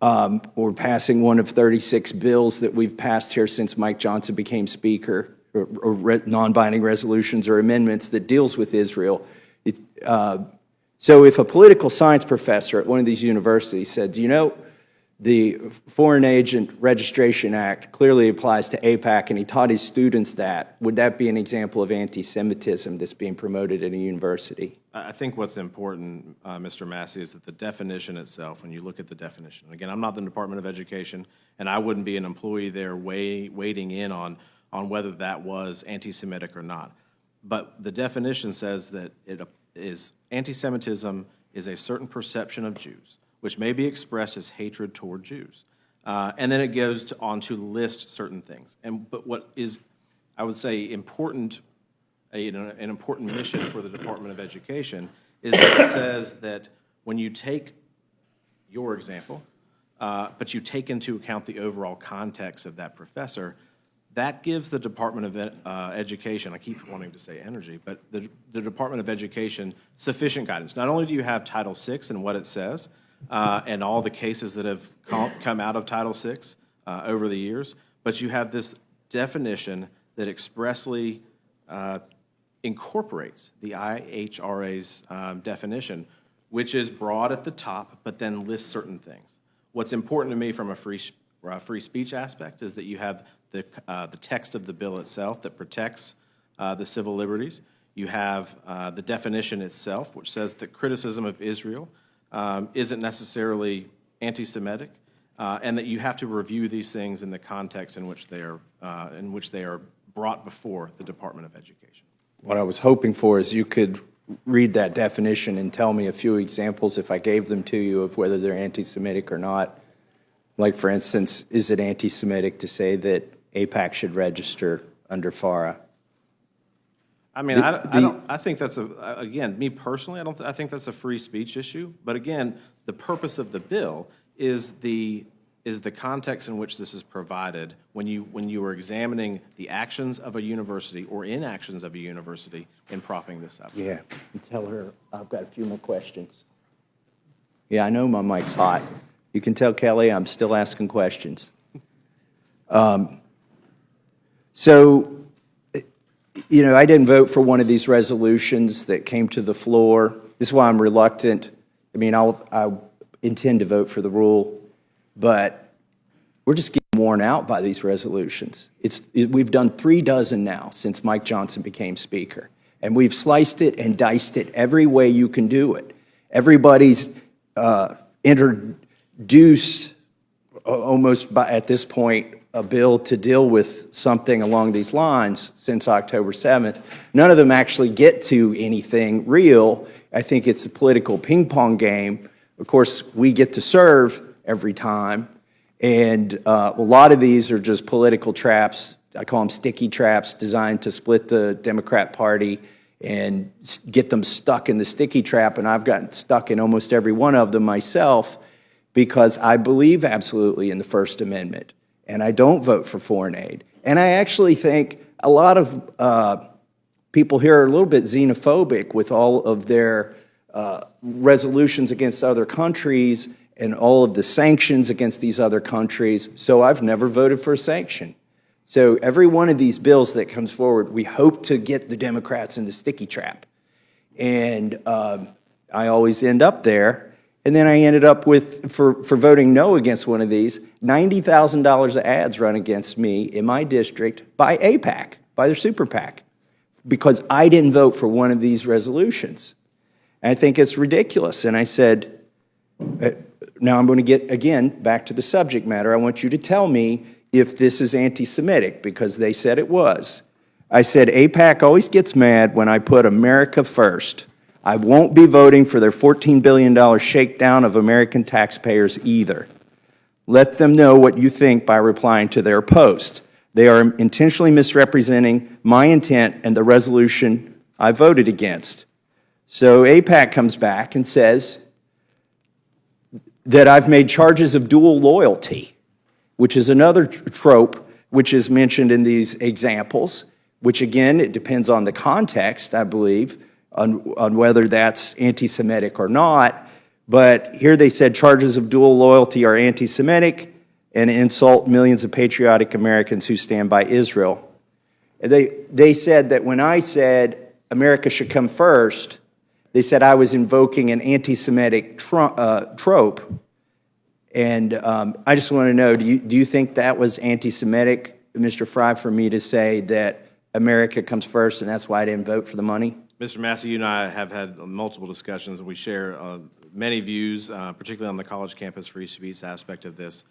or passing one of 36 bills that we've passed here since Mike Johnson became Speaker, or non-binding resolutions or amendments that deals with Israel. So if a political science professor at one of these universities said, you know, the Foreign Agent Registration Act clearly applies to AIPAC, and he taught his students that, would that be an example of anti-Semitism that's being promoted at a university? I think what's important, Mr. Massey, is that the definition itself, when you look at the definition, again, I'm not the Department of Education, and I wouldn't be an employee there waiting in on whether that was anti-Semitic or not. But the definition says that anti-Semitism is a certain perception of Jews, which may be expressed as hatred toward Jews. And then it goes on to list certain things. But what is, I would say, important, an important mission for the Department of Education is that it says that when you take your example, but you take into account the overall context of that professor, that gives the Department of Education, I keep wanting to say energy, but the Department of Education sufficient guidance. Not only do you have Title VI and what it says, and all the cases that have come out of Title VI over the years, but you have this definition that expressly incorporates the IHRA's definition, which is broad at the top, but then lists certain things. What's important to me from a free speech aspect is that you have the text of the bill itself that protects the civil liberties. You have the definition itself, which says that criticism of Israel isn't necessarily anti-Semitic, and that you have to review these things in the context in which they are brought before the Department of Education. What I was hoping for is you could read that definition and tell me a few examples, if I gave them to you, of whether they're anti-Semitic or not. Like, for instance, is it anti-Semitic to say that AIPAC should register under FARA? I mean, I think that's again, me personally, I think that's a free speech issue. But again, the purpose of the bill is the context in which this is provided when you are examining the actions of a university or inactions of a university in propping this up. Yeah, and tell her I've got a few more questions. Yeah, I know my mic's hot. You can tell Kelly I'm still asking questions. So, you know, I didn't vote for one of these resolutions that came to the floor. This is why I'm reluctant. I mean, I intend to vote for the rule, but we're just getting worn out by these resolutions. We've done 36 now since Mike Johnson became Speaker, and we've sliced it and diced it every way you can do it. Everybody's introduced almost at this point a bill to deal with something along these lines since October 7th. None of them actually get to anything real. I think it's a political ping pong game. Of course, we get to serve every time, and a lot of these are just political traps. I call them sticky traps, designed to split the Democrat Party and get them stuck in the sticky trap, and I've gotten stuck in almost every one of them myself because I believe absolutely in the First Amendment, and I don't vote for foreign aid. And I actually think a lot of people here are a little bit xenophobic with all of their resolutions against other countries and all of the sanctions against these other countries, so I've never voted for a sanction. So every one of these bills that comes forward, we hope to get the Democrats in the sticky trap. And I always end up there. And then I ended up with, for voting no against one of these, $90,000 of ads run against me in my district by AIPAC, by their super PAC. because I didn't vote for one of these resolutions. And I think it's ridiculous. And I said, now I'm going to get, again, back to the subject matter. I want you to tell me if this is anti-Semitic, because they said it was. I said, AIPAC always gets mad when I put America first. I won't be voting for their $14 billion shakedown of American taxpayers either. Let them know what you think by replying to their post. They are intentionally misrepresenting my intent and the resolution I voted against. So AIPAC comes back and says that I've made charges of dual loyalty, which is another trope which is mentioned in these examples, which again, it depends on the context, I believe, on whether that's anti-Semitic or not. But here they said charges of dual loyalty are anti-Semitic and insult millions of patriotic Americans who stand by Israel. They said that when I said America should come first, they said I was invoking an anti-Semitic trope. And I just want to know, do you think that was anti-Semitic, Mr. Fry, for me to say that America comes first and that's why I didn't vote for the money? Mr. Massey, you and I have had multiple discussions, and we share many views, particularly on the college campus free speech aspect of this.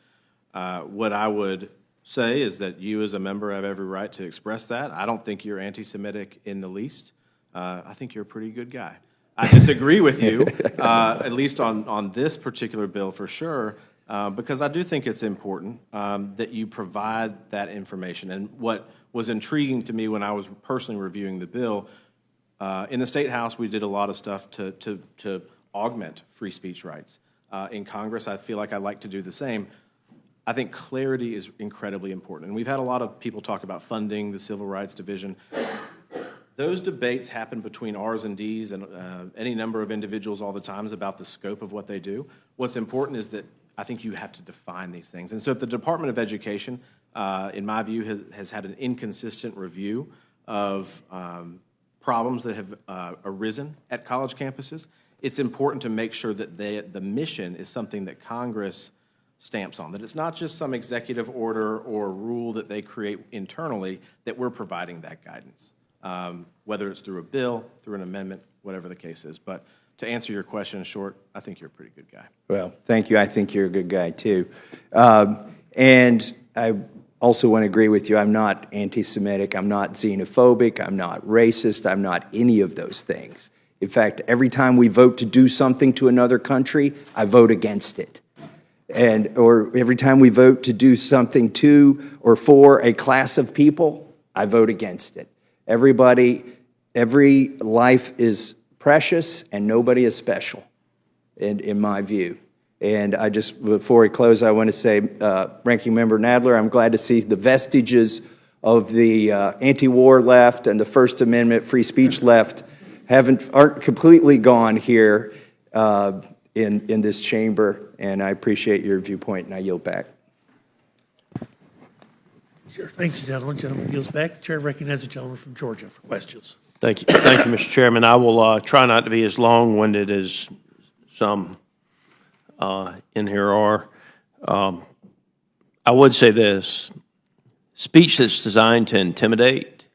What I would say is that you as a member have every right to express that. I don't think you're anti-Semitic in the least. I think you're a pretty good guy. I disagree with you, at least on this particular bill for sure, because I do think it's important that you provide that information. And what was intriguing to me when I was personally reviewing the bill, in the State House, we did a lot of stuff to augment free speech rights. In Congress, I feel like I like to do the same. I think clarity is incredibly important. And we've had a lot of people talk about funding the Civil Rights Division. Those debates happen between R's and D's and any number of individuals all the time about the scope of what they do. What's important is that I think you have to define these things. And so if the Department of Education, in my view, has had an inconsistent review of problems that have arisen at college campuses, it's important to make sure that the mission is something that Congress stamps on, that it's not just some executive order or rule that they create internally, that we're providing that guidance, whether it's through a bill, through an amendment, whatever the case is. But to answer your question in short, I think you're a pretty good guy. Well, thank you. I think you're a good guy, too. And I also want to agree with you. I'm not anti-Semitic. I'm not xenophobic. I'm not racist. I'm not any of those things. In fact, every time we vote to do something to another country, I vote against it. Or every time we vote to do something to or for a class of people, I vote against it. Every life is precious and nobody is special, in my view. And I just, before we close, I want to say, Ranking Member Nadler, I'm glad to see the vestiges of the anti-war left and the First Amendment free speech left aren't completely gone here in this chamber. And I appreciate your viewpoint, and I yield back. Sure. Thanks, gentlemen. Gentleman yields back. The chair recognizes the gentleman from Georgia for questions. Thank you. Thank you, Mr. Chairman. I will try not to be as long-winded as some in here are. I would say this. Speech that's designed to intimidate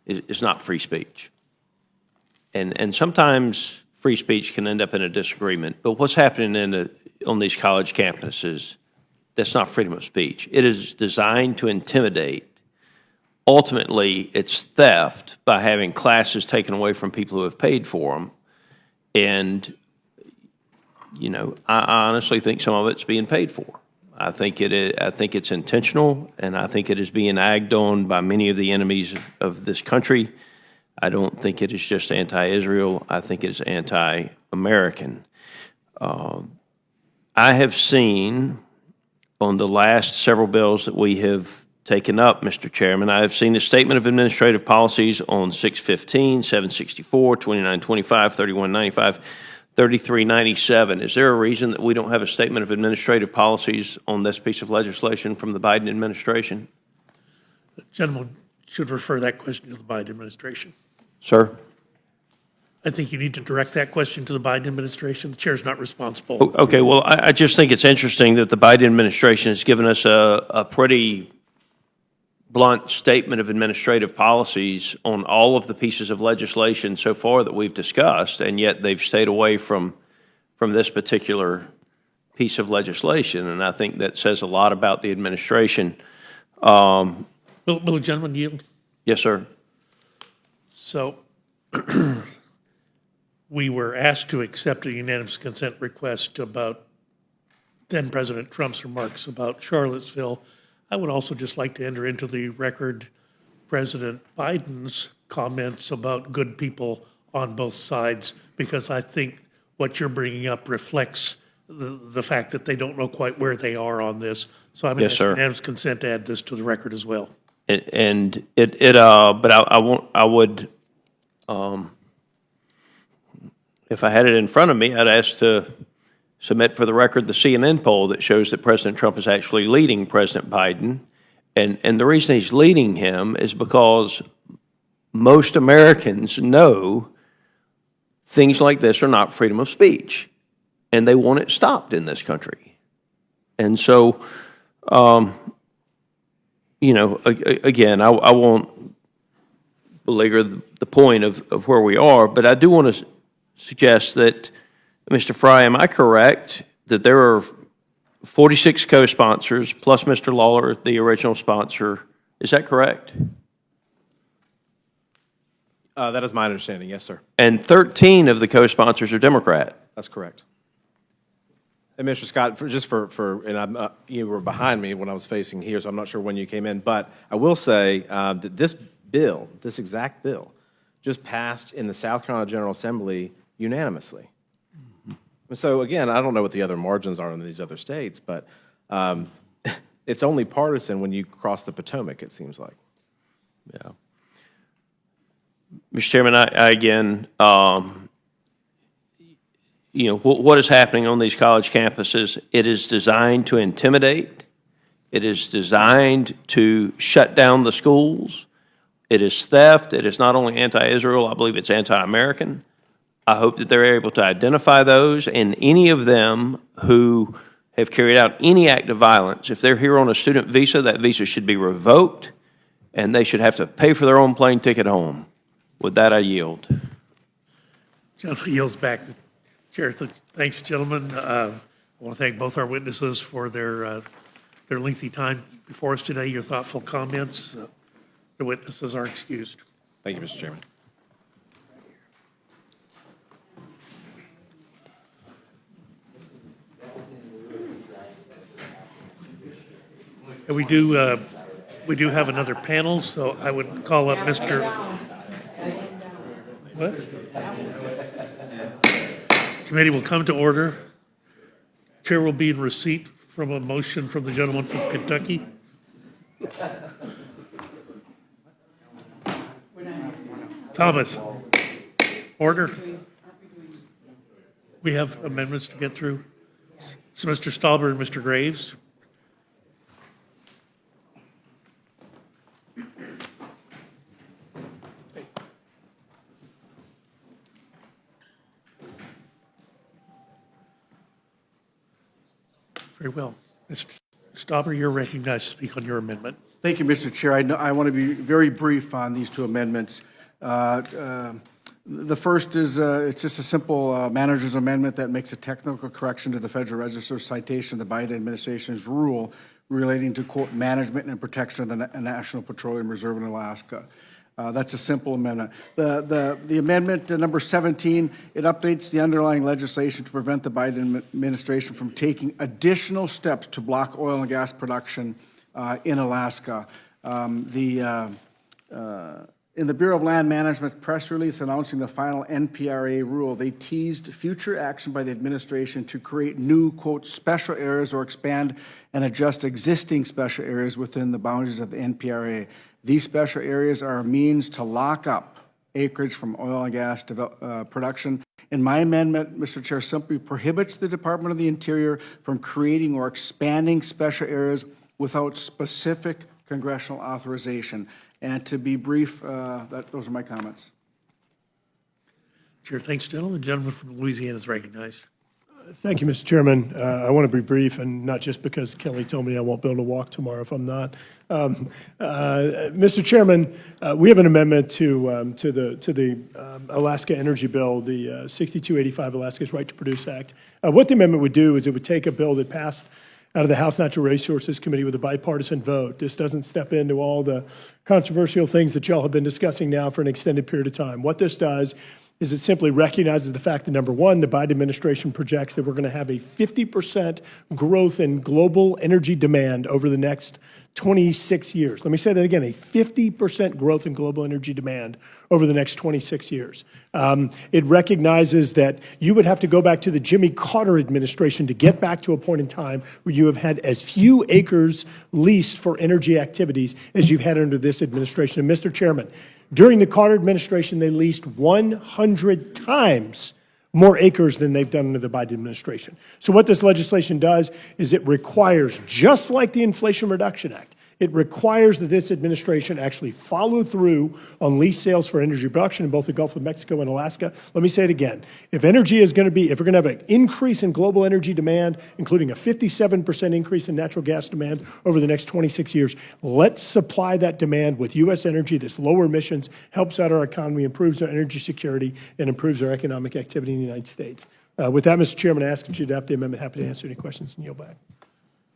is not free speech. And sometimes free speech can end up in a disagreement. But what's happening on these college campuses, that's not freedom of speech. It is designed to intimidate. Ultimately, it's theft by having classes taken away from people who have paid for them. And, you know, I honestly think some of it's being paid for. I think it's intentional, and I think it is being egged on by many of the enemies of this country. I don't think it is just anti-Israel. I think it is anti-American. I have seen on the last several bills that we have taken up, Mr. Chairman, I have seen a statement of administrative policies on 615, 764, 2925, 3195, 3397. Is there a reason that we don't have a statement of administrative policies on this piece of legislation from the Biden administration? The gentleman should refer that question to the Biden administration. Sir? I think you need to direct that question to the Biden administration. The chair's not responsible. Okay, well, I just think it's interesting that the Biden administration has given us a pretty blunt statement of administrative policies on all of the pieces of legislation so far that we've discussed, and yet they've stayed away from this particular piece of legislation, and I think that says a lot about the administration. Will the gentleman yield? Yes, sir. So we were asked to accept a unanimous consent request about then President Trump's remarks about Charlottesville. I would also just like to enter into the record President Biden's comments about good people on both sides, because I think what you're bringing up reflects the fact that they don't know quite where they are on this. So I'm going Yes, to sir. ask unanimous consent to add this to the record as well. But I would, if I had it in front of me, I'd ask to submit for the record the CNN poll that shows that President Trump is actually leading President Biden. And the reason he's leading him is because most Americans know things like this are not freedom of speech, and they want it stopped in this country. And so, again, I won't belabor the point of where we are, but I do want to suggest that, Mr. Fry, am I correct that there are 46 co-sponsors plus Mr. Lawler, the original sponsor? Is that correct? That is my understanding, yes, sir. And 13 of the co-sponsors are Democrat. That's correct. And Mr. Scott, you were behind me when I was facing here, so I'm not sure when you came in, but I will say that this bill, this exact bill, just passed in the South Carolina General Assembly unanimously. Mm-hmm. So again, I don't know what the other margins are in these other states, but it's only partisan when you cross the Potomac, it seems like. Yeah. Mr. Chairman, I again, what is happening on these college campuses, it is designed to intimidate. It is designed to shut down the schools. It is theft. It is not only anti-Israel, I believe it's anti-American. I hope that they're able to identify those, and any of them who have carried out any act of violence, if they're here on a student visa, that visa should be revoked, and they should have to pay for their own plane ticket home. With that, I yield. Gentleman yields back. Chair, thanks, gentlemen. I want to thank both our witnesses for their lengthy time before us today, your thoughtful comments. The witnesses are excused. Thank you, Mr. Chairman. And we do have another panel, so I would call up Mr. What? Committee will come to order. Chair will be in receipt from a motion from the gentleman from Kentucky. Thomas, order. We have amendments to get through. So Mr. Stauber and Mr. Graves. Very well. Mr. Stauber, you're recognized to speak on your amendment. Thank you, Mr. Chair. I want to be very brief on these two amendments. The first is it's just a simple manager's amendment that makes a technical correction to the Federal Register citation of the Biden administration's rule relating to, quote, management and protection of the National Petroleum Reserve in Alaska. That's a simple amendment. The amendment number 17, it updates the underlying legislation to prevent the Biden administration from taking additional steps to block oil and gas production in Alaska. In the Bureau of Land Management's press release announcing the final NPRA rule, they teased future action by the administration to create new, quote, special areas or expand and adjust existing special areas within the boundaries of the NPRA. These special areas are a means to lock up acreage from oil and gas production. And my amendment, Mr. Chair, simply prohibits the Department of the Interior from creating or expanding special areas without specific congressional authorization. And to be brief, those are my comments. Chair, thanks, gentlemen. The gentleman from Louisiana is recognized. Thank you, Mr. Chairman. I want to be brief, and not just because Kelly told me I won't be able to walk tomorrow if I'm not. Mr. Chairman, we have an amendment to the Alaska Energy Bill, the 6285 Alaska's Right to Produce Act. What the amendment would do is it would take a bill that passed out of the House Natural Resources Committee with a bipartisan vote. This doesn't step into all the controversial things that y'all have been discussing now for an extended period of time. What this does is it simply recognizes the fact that, number one, the Biden administration projects that we're going to have a 50% growth in global energy demand over the next 26 years. Let me say that again, a 50% growth in global energy demand over the next 26 years. It recognizes that you would have to go back to the Jimmy Carter administration to get back to a point in time where you have had as few acres leased for energy activities as you've had under this administration. And Mr. Chairman, during the Carter administration, they leased 100 times more acres than they've done under the Biden administration. So what this legislation does is it requires, just like the Inflation Reduction Act, it requires that this administration actually follow through on lease sales for energy production in both the Gulf of Mexico and Alaska. Let me say it again. If energy is going to be, if we're going to have an increase in global energy demand, including a 57% increase in natural gas demand over the next 26 years, let's supply that demand with U.S. energy that's lower emissions, helps out our economy, improves our energy security, and improves our economic activity in the United States. With that, Mr. Chairman, I ask that you adopt the amendment. Happy to answer any questions and yield back.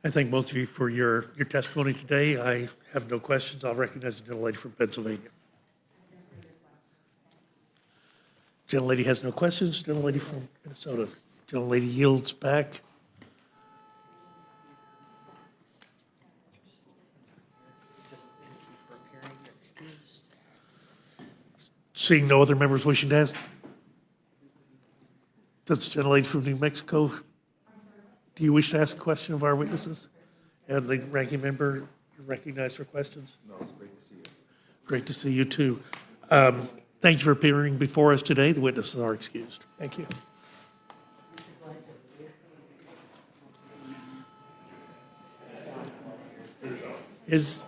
I thank both of you for your testimony today. I have no questions. I'll recognize the gentlelady from Pennsylvania. Gentlelady has no questions. Gentlelady from Minnesota. Gentlelady yields back. Seeing no other members wishing to ask. Does the gentlelady from New Mexico, do you wish to ask a question of our witnesses? And the ranking member, you're recognized for questions? No, it's great to see you. Great to see you, too. Thank you for appearing before us today. The witnesses are excused. Thank you. Is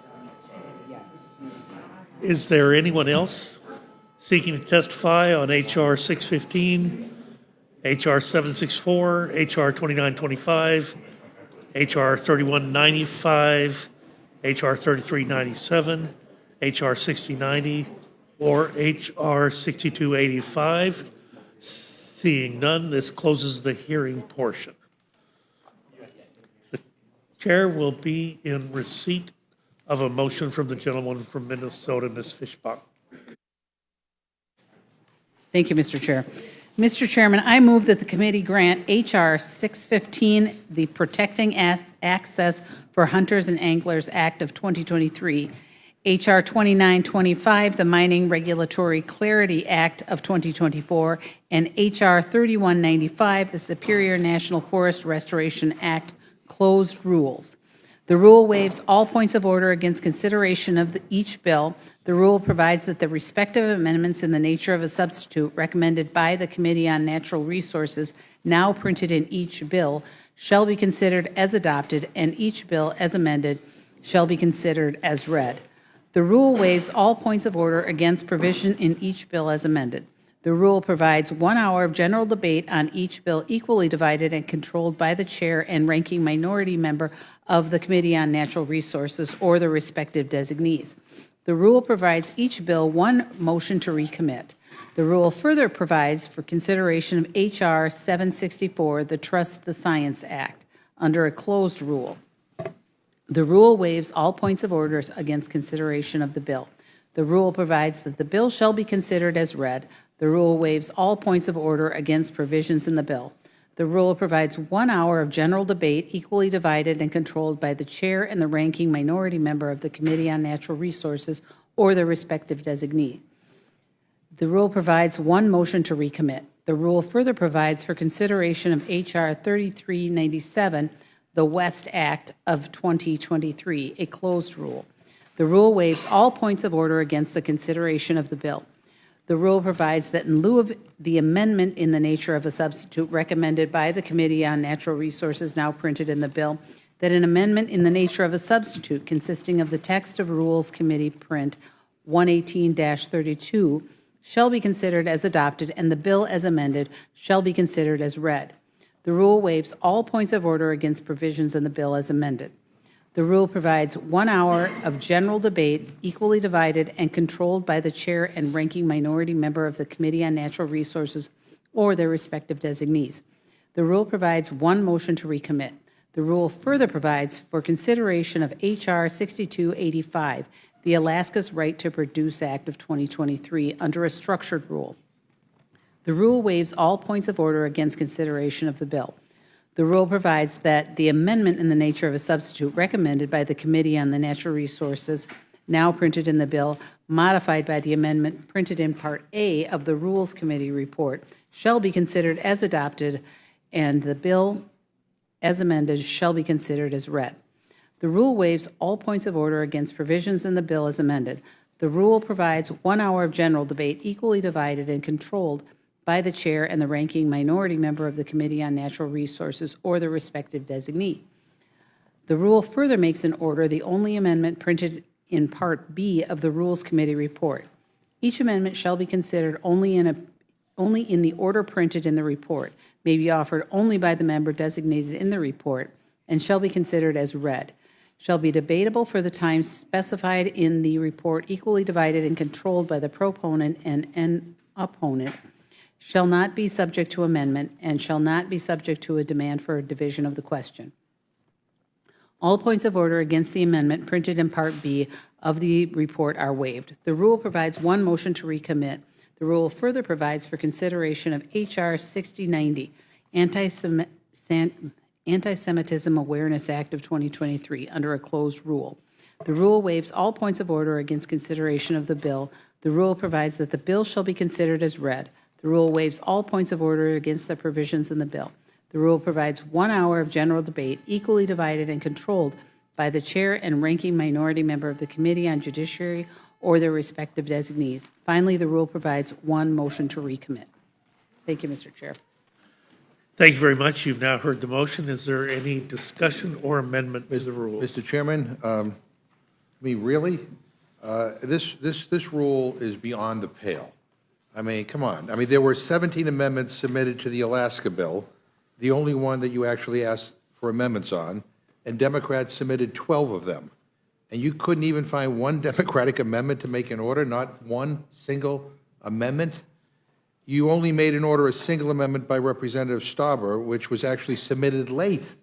there anyone else seeking to testify on H.R. 615, H.R. 764, H.R. 2925, H.R. 3195, H.R. 3397, H.R. 6090, or H.R. 6285? Seeing none, this closes the hearing portion. The chair will be in receipt of a motion from the gentleman from Minnesota, Ms. Fishbach. Thank you, Mr. Chair. Mr. Chairman, I move that the committee grant H.R. 615, the Protecting Access for Hunters and Anglers Act of 2023, H.R. 2925, the Mining Regulatory Clarity Act of 2024, and H.R. 3195, the Superior National Forest Restoration Act closed rules. The rule waives all points of order against consideration of each bill. The rule provides that the respective amendments in the nature of a substitute recommended by the Committee on Natural Resources, now printed in each bill, shall be considered as adopted, and each bill as amended shall be considered as read. The rule waives all points of order against provision in each bill as amended. The rule provides 1 hour of general debate on each bill equally divided and controlled by the chair and ranking minority member of the Committee on Natural Resources or the respective designees. The rule provides each bill one motion to recommit. The rule further provides for consideration of H.R. 764, the Trust the Science Act, under a closed rule. The rule waives all points of order against consideration of the bill. The rule provides that the bill shall be considered as read. The rule waives all points of order against provisions in the bill. The rule provides 1 hour of general debate equally divided and controlled by the chair and the ranking minority member of the Committee on Natural Resources or the respective designee. The rule provides one motion to recommit. The rule further provides for consideration of H.R. 3397, the West Act of 2023, a closed rule. The rule waives all points of order against the consideration of the bill. The rule provides that in lieu of the amendment in the nature of a substitute recommended by the Committee on Natural Resources now printed in the bill, that an amendment in the nature of a substitute consisting of the text of Rules Committee print 118-32 shall be considered as adopted and the bill as amended shall be considered as read. The rule waives all points of order against provisions in the bill as amended. The rule provides 1 hour of general debate, equally divided and controlled by the chair and ranking minority member of the Committee on Natural Resources or their respective designees. The rule provides 1 motion to recommit. The rule further provides for consideration of H.R. 6285, the Alaska's Right to Produce Act of 2023, under a structured rule. The rule waives all points of order against consideration of the bill. The rule provides that the amendment in the nature of a substitute recommended by the Committee on the Natural Resources, now printed in the bill, modified by the amendment printed in Part A of the Rules Committee report, shall be considered as adopted, and the bill as amended shall be considered as read. The rule waives all points of order against provisions in the bill as amended. The rule provides 1 hour of general debate, equally divided and controlled by the chair and the ranking minority member of the Committee on Natural Resources or the respective designee. The rule further makes an order the only amendment printed in Part B of the Rules Committee report. Each amendment shall be considered only in the order printed in the report, may be offered only by the member designated in the report, and shall be considered as read, shall be debatable for the time specified in the report, equally divided and controlled by the proponent and an opponent, shall not be subject to amendment, and shall not be subject to a demand for a division of the question. All points of order against the amendment printed in Part B of the report are waived. The rule provides 1 motion to recommit. The rule further provides for consideration of H.R. 6090, Anti-Semitism Awareness Act of 2023, under a closed rule. The rule waives all points of order against consideration of the bill. The rule provides that the bill shall be considered as read. The rule waives all points of order against the provisions in the bill. The rule provides 1 hour of general debate, equally divided and controlled by the chair and ranking minority member of the Committee on Judiciary or their respective designees. Finally, the rule provides 1 motion to recommit. Thank you, Mr. Chair. Thank you very much. You've now heard the motion. Is there any discussion or amendment to the rule? Mr. Chairman, really? This rule is beyond the pale. I mean, come on. I mean, there were 17 amendments submitted to the Alaska bill, the only one that you actually asked for amendments on, and Democrats submitted 12 of them. And you couldn't even find one Democratic amendment to make an order, not one single amendment? You only made an order a single amendment by Representative Stauber, which was actually submitted late.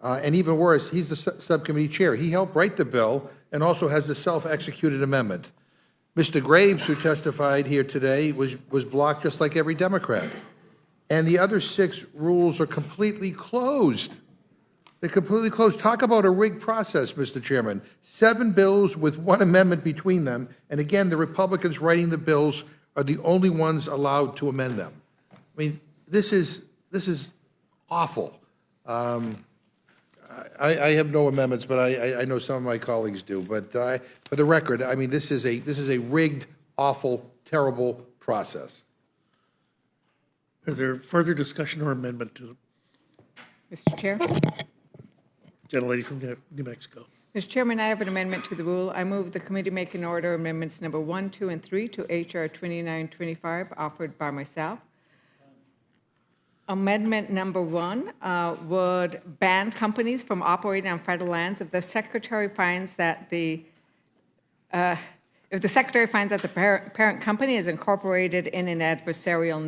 And even worse, he's the subcommittee chair. He helped write the bill and also has the self-executed amendment. Mr. Graves, who testified here today, was blocked just like every Democrat. And the other 6 rules are completely closed. They're completely closed. Talk about a rigged process, Mr. Chairman. 7 bills with 1 amendment between them. And again, the Republicans writing the bills are the only ones allowed to amend them. I mean, this is awful. I have no amendments, but I know some of my colleagues do. But for the record, I mean, this is a rigged, awful, terrible process. Is there further discussion or amendment to Mr. Chair? Gentlelady from New Mexico? Mr. Chairman, I have an amendment to the rule. I move the committee make an order amendments number 1, 2, and 3 to H.R. 2925 offered by myself. Amendment number 1 would ban companies from operating on federal lands if the Secretary finds that the parent company is incorporated in an adversarial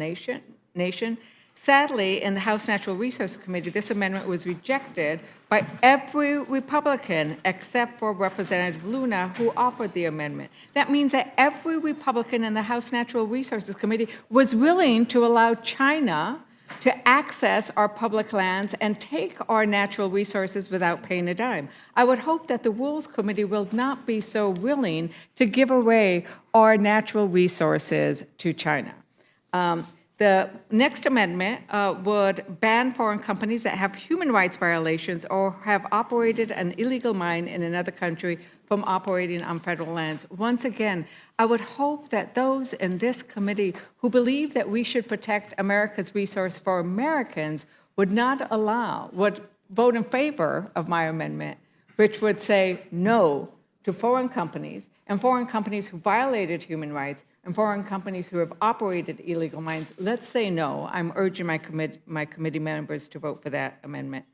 nation. Sadly, in the House Natural Resources Committee, this amendment was rejected by every Republican except for Representative Luna, who offered the amendment. That means that every Republican in the House Natural Resources Committee was willing to allow China to access our public lands and take our natural resources without paying a dime. I would hope that the Rules Committee will not be so willing to give away our natural resources to China. The next amendment would ban foreign companies that have human rights violations or have operated an illegal mine in another country from operating on federal lands. Once again, I would hope that those in this committee who believe that we should protect America's resource for Americans would vote in favor of my amendment, which would say no to foreign companies and foreign companies who violated human rights and foreign companies who have operated illegal mines. Let's say no. I'm urging my committee members to vote for that amendment.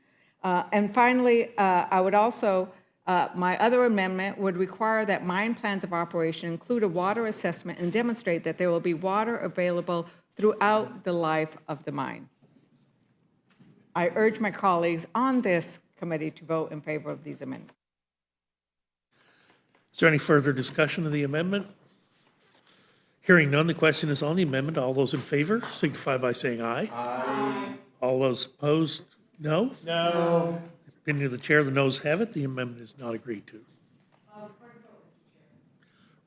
And finally, I would also, my other amendment would require that mine plans of operation include a water assessment and demonstrate that there will be water available throughout the life of the mine. I urge my colleagues on this committee to vote in favor of these amendments. Is there any further discussion of the amendment? Hearing none, the question is on the amendment. All those in favor signify by saying aye. Aye. All those opposed, no? No. Opinion of the chair, the noes have it. The amendment is not agreed to.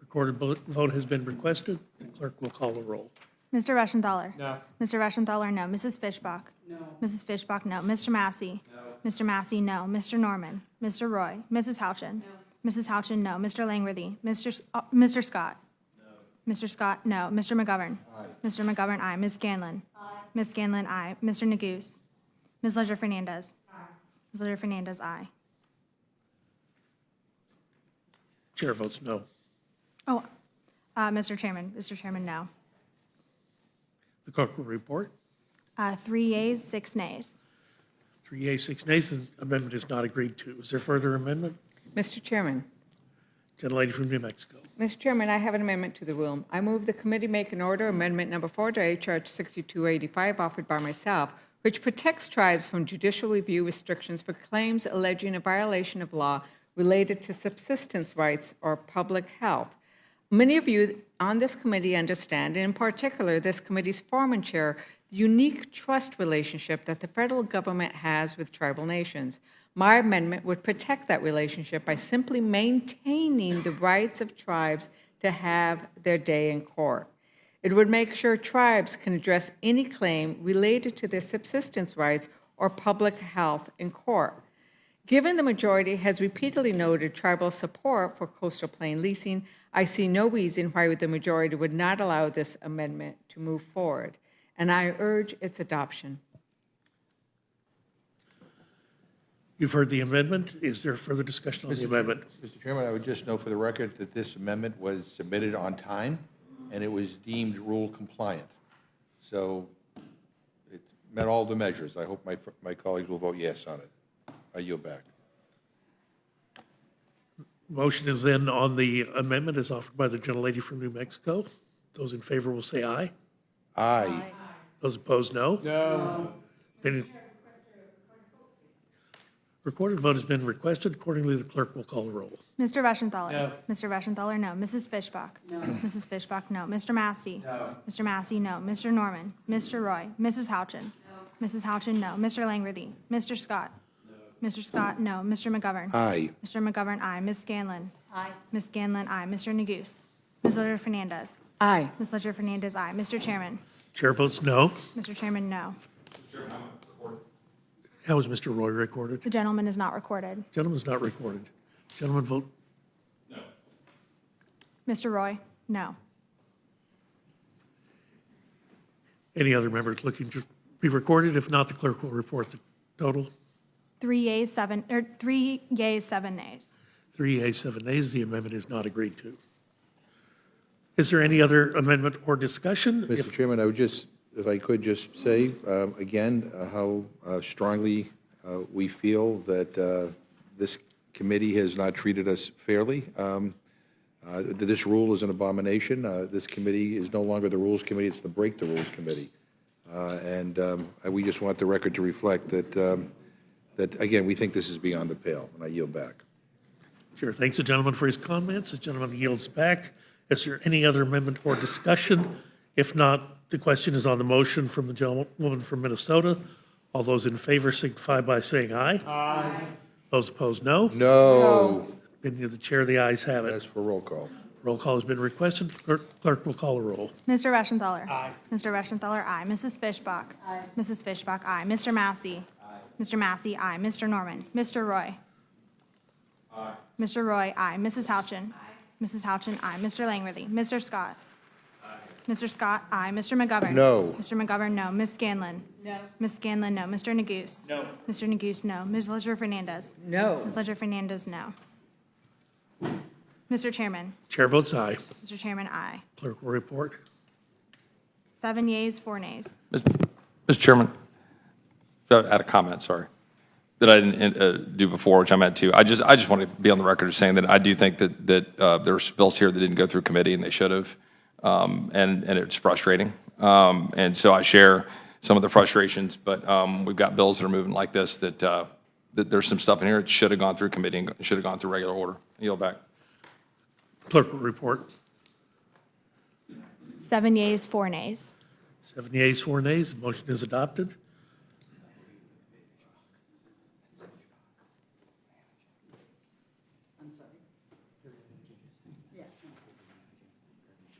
Recorded vote has been requested. The clerk will call the roll. Mr. Reschenthaler? No. Mr. Reschenthaler, no. Mrs. Fishbach? No. Mrs. Fishbach, no. Mr. Massey? No. Mr. Massey, no. Mr. Norman? Mr. Roy? Mrs. Houchin? No. Mrs. Houchin, no. Mr. Langworthy? Mr. Scott? No. Mr. Scott, no. Mr. McGovern? Aye. Mr. McGovern, aye. Ms. Scanlon? Aye. Ms. Scanlon, aye. Mr. Neguse? Ms. Ledger-Fernandez? Aye. Ms. Ledger-Fernandez, aye. Chair votes no. Oh, Mr. Chairman, no. The clerk will report. 3 yeas, 6 nays. 3 yeas, 6 nays. The amendment is not agreed to. Is there further amendment? Mr. Chairman. Gentlelady from New Mexico. Mr. Chairman, I have an amendment to the rule. I move the committee make an order amendment number 4 to H.R. 6285 offered by myself, which protects tribes from judicial review restrictions for claims alleging a violation of law related to subsistence rights or public health. Many of you on this committee understand, and in particular, this committee's former chair, the unique trust relationship that the federal government has with tribal nations. My amendment would protect that relationship by simply maintaining the rights of tribes to have their day in court. It would make sure tribes can address any claim related to their subsistence rights or public health in court. Given the majority has repeatedly noted tribal support for coastal plain leasing, I see no reason why the majority would not allow this amendment to move forward, and I urge its adoption. You've heard the amendment. Is there further discussion on the amendment? Mr. Chairman, I would just note for the record that this amendment was submitted on time, and it was deemed rule compliant. So it met all the measures. I hope my colleagues will vote yes on it. I yield back. Motion is then on the amendment as offered by the gentlelady from New Mexico. Those in favor will say aye. Aye. Those opposed, no. No. Recorded vote has been requested. Accordingly, the clerk will call the roll. Mr. Reschenthaler? No. Mr. Reschenthaler, no. Mrs. Fishbach? No. Mrs. Fishbach, no. Mr. Massey? No. Mr. Massey, no. Mr. Norman? Mr. Roy? Mrs. Houchin? No. Mrs. Houchin, no. Mr. Langworthy? Mr. Scott? No. Mr. Scott, no. Mr. McGovern? Aye. Mr. McGovern, aye. Ms. Scanlon? Aye. Ms. Scanlon, aye. Mr. Neguse? Ms. Ledger-Fernandez? Aye. Ms. Ledger-Fernandez, aye. Mr. Chairman? Chair votes no. Mr. Chairman, no. How is Mr. Roy recorded? The gentleman is not recorded. Gentleman is not recorded. Gentleman vote. Mr. Roy? No. Any other members looking to be recorded? If not, the clerk will report the total. 3 yeas, 7 nays. 3 yeas, 7 nays. The amendment is not agreed to. Is there any other amendment or discussion? Mr. Chairman, I would just, if I could just say again how strongly we feel that this committee has not treated us fairly. This rule is an abomination. This committee is no longer the Rules Committee, it's the Break the Rules Committee. And we just want the record to reflect that again, we think this is beyond the pale, and I yield back. Sure. Thanks the gentleman for his comments. The gentleman yields back. Is there any other amendment or discussion? If not, the question is on the motion from the gentlewoman from Minnesota. All those in favor signify by saying aye. Aye. Those opposed, no. No. Opinion of the chair, the ayes have it. As for roll call. Roll call has been requested. Clerk will call a roll. Mr. Reschenthaler? Aye. Mr. Reschenthaler, aye. Mrs. Fishbach? Aye. Mrs. Fishbach, aye. Mr. Massey? Aye. Mr. Massey, aye. Mr. Norman? Mr. Roy? Aye. Mr. Roy, aye. Mrs. Houchin? Aye. Mrs. Houchin, aye. Mr. Langworthy? Mr. Scott? Aye. Mr. Scott, aye. Mr. McGovern? No. Mr. McGovern, no. Ms. Scanlon? No. Ms. Scanlon, no. Mr. Neguse? No. Mr. Neguse, no. Ms. Ledger-Fernandez? No. Ms. Ledger-Fernandez, no. Mr. Chairman. Chair votes aye. Mr. Chairman, aye. Clerk will report. 7 yeas, 4 nays. Mr. Chairman, I had a comment, sorry, that I didn't do before, which I meant to. I just want to be on the record as saying that I do think that there's bills here that didn't go through committee and they should have, and it's frustrating. And so I share some of the frustrations, but we've got bills that are moving like this that there's some stuff in here that should have gone through committee and should have gone through regular order. Yield back. Clerk will report. 7 yeas, 4 nays. 7 yeas, 4 nays. The motion is adopted.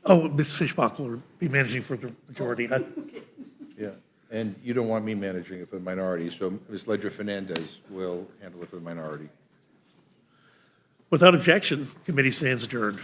Oh, Ms. Fishbach will be managing for the majority. Yeah, and you don't want me managing it for the minority, so Ms. Ledger Fernandez will handle it for the minority. Without objection, committee stands adjourned.